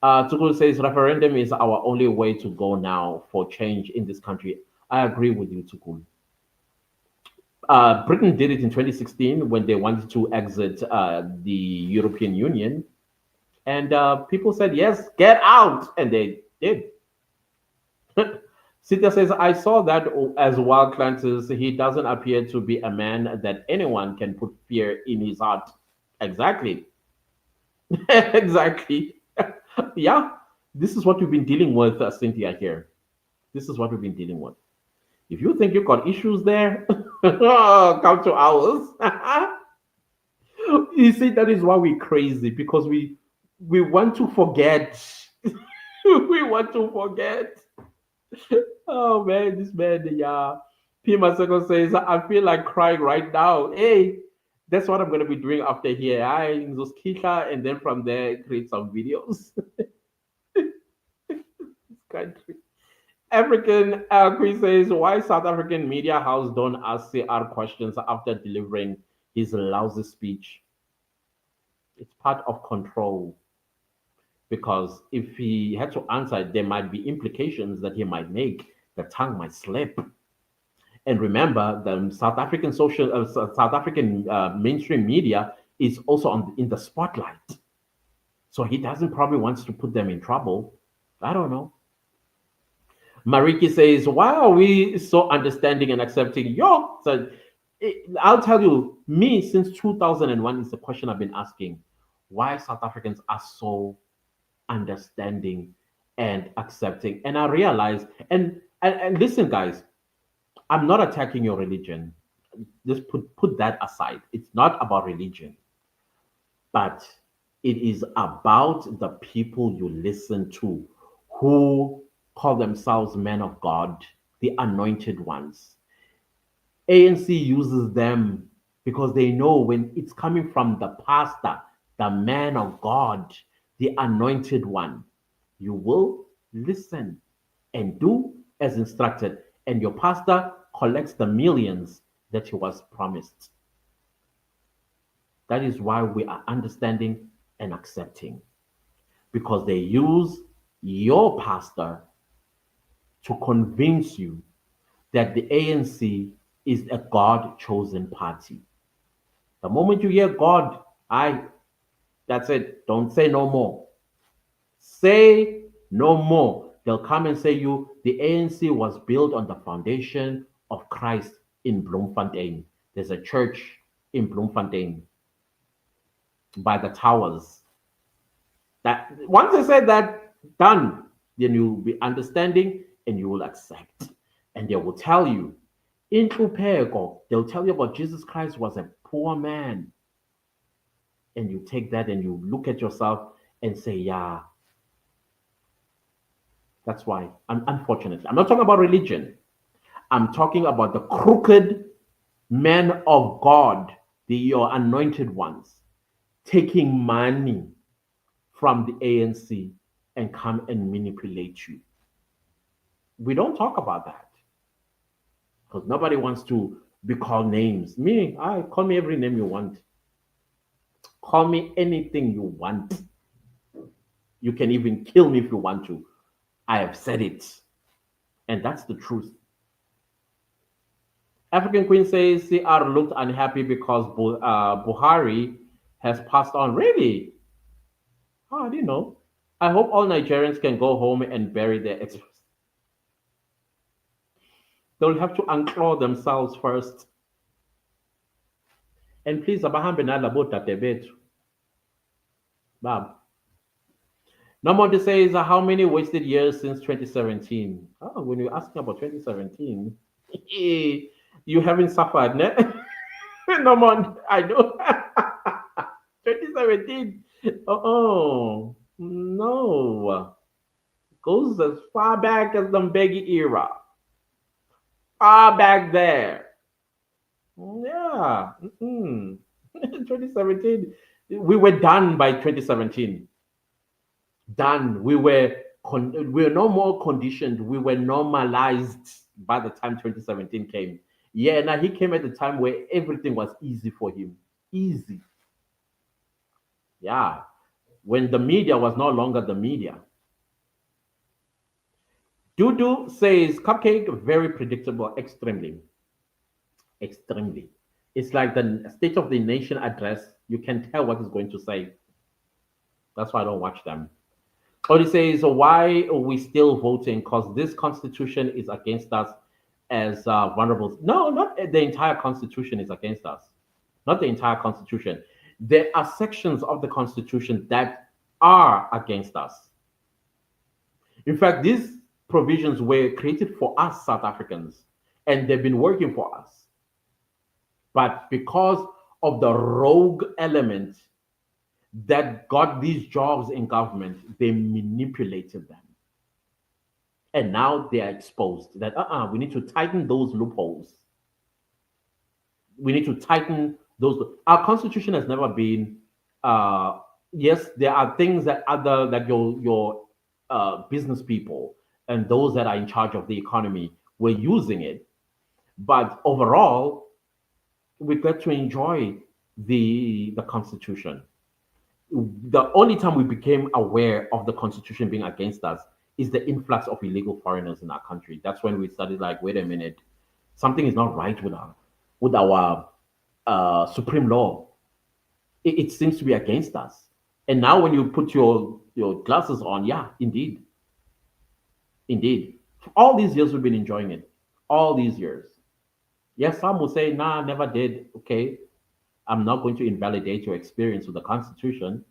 S1: Tukul says referendum is our only way to go now for change in this country. I agree with you, Tukul. Britain did it in 2016 when they wanted to exit the European Union. And people said, yes, get out. And they did. Cynthia says, I saw that as well, Clancy. He doesn't appear to be a man that anyone can put fear in his heart. Exactly. Exactly. Yeah. This is what we've been dealing with, Cynthia, here. This is what we've been dealing with. If you think you've got issues there, come to ours. You see, that is why we're crazy, because we want to forget. We want to forget. Oh man, this man, yeah. P Maseko says, I feel like crying right now. Hey, that's what I'm gonna be doing after here. I just and then from there create some videos. Country. African Chris says, why South African media house don't ask CR questions after delivering his lousy speech? It's part of control. Because if he had to answer, there might be implications that he might make. The tongue might slip. And remember, the South African South African mainstream media is also in the spotlight. So he doesn't probably wants to put them in trouble. I don't know. Mariki says, why are we so understanding and accepting? Yo, so I'll tell you, me since 2001 is the question I've been asking. Why South Africans are so understanding and accepting. And I realized, and listen, guys, I'm not attacking your religion. Just put that aside. It's not about religion, but it is about the people you listen to who call themselves men of God, the anointed ones. ANC uses them because they know when it's coming from the pastor, the man of God, the anointed one, you will listen and do as instructed, and your pastor collects the millions that he was promised. That is why we are understanding and accepting, because they use your pastor to convince you that the ANC is a God chosen party. The moment you hear God, that's it. Don't say no more. Say no more. They'll come and say the ANC was built on the foundation of Christ in Bloemfontein. There's a church in Bloemfontein by the towers. That once they say that, done, then you'll be understanding and you will accept. And they will tell you, in Tlupeko, they'll tell you about Jesus Christ was a poor man. And you take that and you look at yourself and say, yeah, that's why. Unfortunately, I'm not talking about religion. I'm talking about the crooked men of God, your anointed ones, taking money from the ANC and come and manipulate you. We don't talk about that because nobody wants to be called names. I call me every name you want. Call me anything you want. You can even kill me if you want to. I have said it. And that's the truth. African Queen says CR looked unhappy because Buhari has passed on. Really? Oh, I didn't know. I hope all Nigerians can go home and bury their ex. They'll have to unclaw themselves first. And please, abahambe nalabo debate. Bab. Nobody says how many wasted years since 2017. Oh, when you're asking about 2017, you haven't suffered, ne? No more. I know. 2017. Oh, no. Goes as far back as the Mbeki era. Far back there. Yeah. 2017. We were done by 2017. Done. We were no more conditioned. We were normalized by the time 2017 came. Yeah, now he came at the time where everything was easy for him. Easy. Yeah. When the media was no longer the media. Dudu says Cupcake, very predictable, extremely. Extremely. It's like the State of the Nation address. You can tell what he's going to say. That's why I don't watch them. Cody says, why are we still voting? Because this constitution is against us as vulnerable. No, not the entire constitution is against us. Not the entire constitution. There are sections of the constitution that are against us. In fact, these provisions were created for us South Africans, and they've been working for us. But because of the rogue element that got these jobs in government, they manipulated them. And now they are exposed that we need to tighten those loopholes. We need to tighten those. Our constitution has never been. Yes, there are things that your business people and those that are in charge of the economy were using it, but overall, we got to enjoy the constitution. The only time we became aware of the constitution being against us is the influx of illegal foreigners in our country. That's when we started like, wait a minute, something is not right with our supreme law. It seems to be against us. And now when you put your glasses on, yeah, indeed, indeed. All these years we've been enjoying it. All these years. Yes, some will say, nah, never did. Okay, I'm not going to invalidate your experience with the Constitution.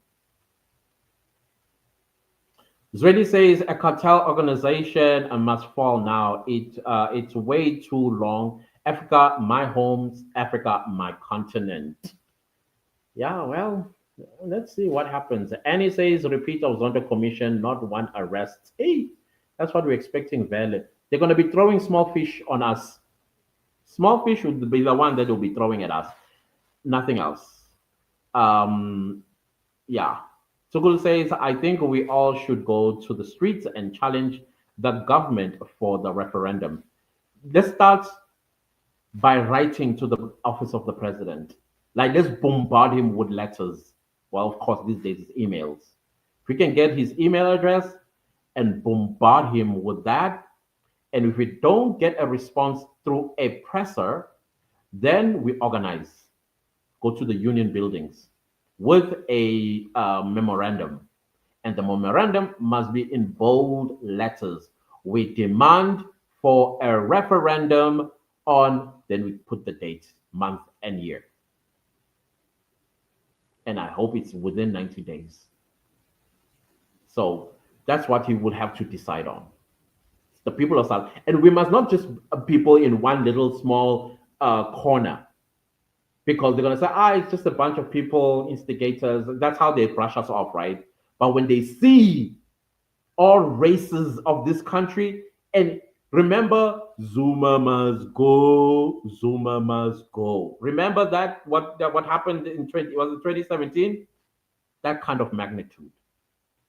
S1: Israeli says a cartel organization must fall now. It's way too long. Africa, my homes. Africa, my continent. Yeah, well, let's see what happens. Annie says repeat of Zonda Commission, not one arrest. Hey, that's what we're expecting, Vele. They're going to be throwing small fish on us. Small fish would be the one that will be throwing at us. Nothing else. Um, yeah. Sugul says, I think we all should go to the streets and challenge the government for the referendum. Let's start by writing to the office of the president. Like, let's bombard him with letters. Well, of course, these days it's emails. If we can get his email address and bombard him with that, and if we don't get a response through a presser, then we organize, go to the union buildings with a memorandum. And the memorandum must be in bold letters. We demand for a referendum on, then we put the date, month, and year. And I hope it's within 90 days. So that's what he will have to decide on. The people of South, and we must not just people in one little small corner, because they're going to say, it's just a bunch of people, instigators. That's how they brush us off, right? But when they see all races of this country, and remember, Zuma must go, Zuma must go. Remember what happened in 2017? That kind of magnitude.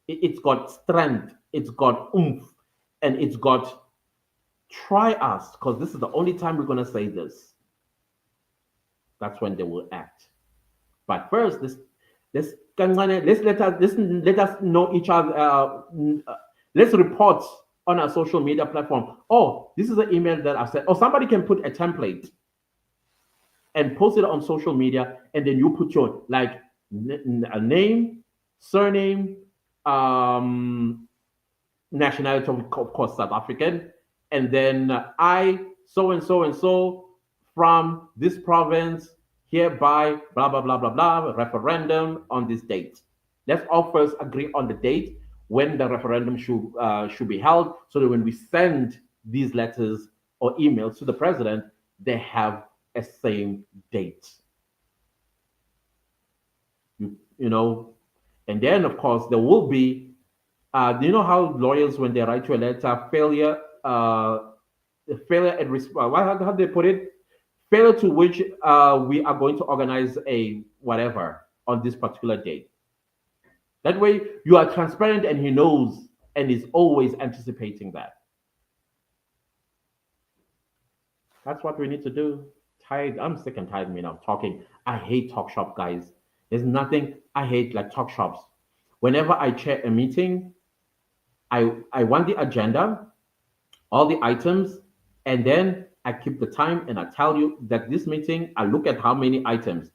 S1: It's got strength, it's got oomph, and it's got try us, because this is the only time we're going to say this. That's when they will act. But first, let us know each other. Let's report on our social media platform. Oh, this is an email that I sent. Or somebody can put a template and post it on social media, and then you put your like a name, surname, nationality, of course, South African, and then I so and so and so from this province hereby blah blah blah blah blah referendum on this date. Let's all first agree on the date when the referendum should be held, so that when we send these letters or emails to the president, they have a same date. You know, and then of course there will be. Do you know how lawyers, when they write you a letter, failure at how do they put it? Failure to which we are going to organize a whatever on this particular date. That way, you are transparent, and he knows and is always anticipating that. That's what we need to do. Tired. I'm sick and tired, of talking. I hate talk shop, guys. There's nothing I hate like talk shops. Whenever I chair a meeting, I want the agenda, all the items, and then I keep the time, and I tell you that this meeting, I look at how many items.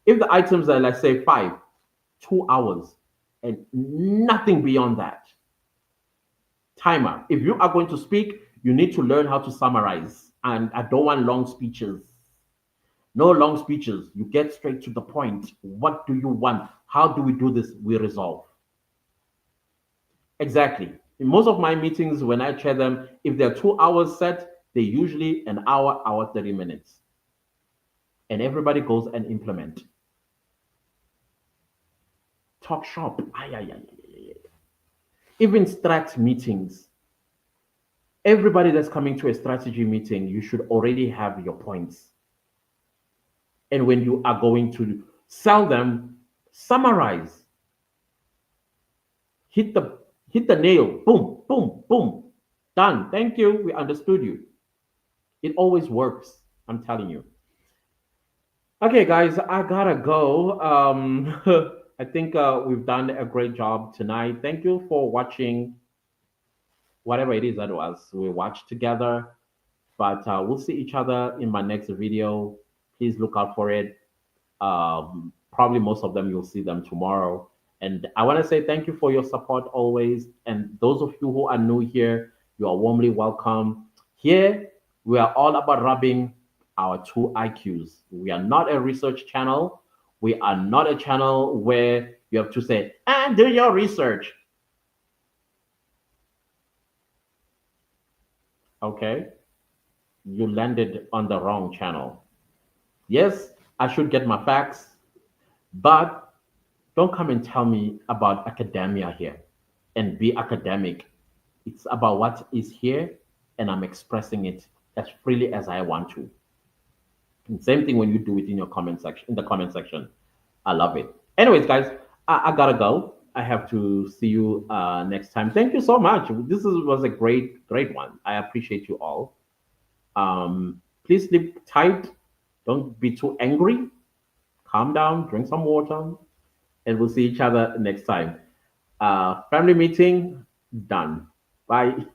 S1: If the items are, let's say, 2 hours, and nothing beyond that. Timer. If you are going to speak, you need to learn how to summarize. And I don't want long speeches. No long speeches. You get straight to the point. What do you want? How do we do this? We resolve. Exactly. In most of my meetings, when I chair them, if they're 2 hours set, they're usually an hour, 30 minutes. And everybody goes and implement. Talk shop. Even strat meetings. Everybody that's coming to a strategy meeting, you should already have your points. And when you are going to sell them, summarize. Hit the nail. Boom, boom, boom. Done. Thank you. We understood you. It always works. I'm telling you. Okay, guys, I gotta go. I think we've done a great job tonight. Thank you for watching whatever it is that was we watched together. But we'll see each other in my next video. Please look out for it. Probably most of them you'll see them tomorrow. And I want to say thank you for your support always. And those of you who are new here, you are warmly welcome. Here, we are all about rubbing our two IQs. We are not a research channel. We are not a channel where you have to say, and do your research. Okay, you landed on the wrong channel. Yes, I should get my facts, but don't come and tell me about academia here and be academic. It's about what is here, and I'm expressing it as freely as I want to. And same thing when you do it in your comment section, in the comment section. I love it. Anyways, guys, I gotta go. I have to see you next time. Thank you so much. Was a great one. I appreciate you all. Please sleep tight. Don't be too angry. Calm down. Drink some water, and we'll see each other next time. Family meeting done. Bye.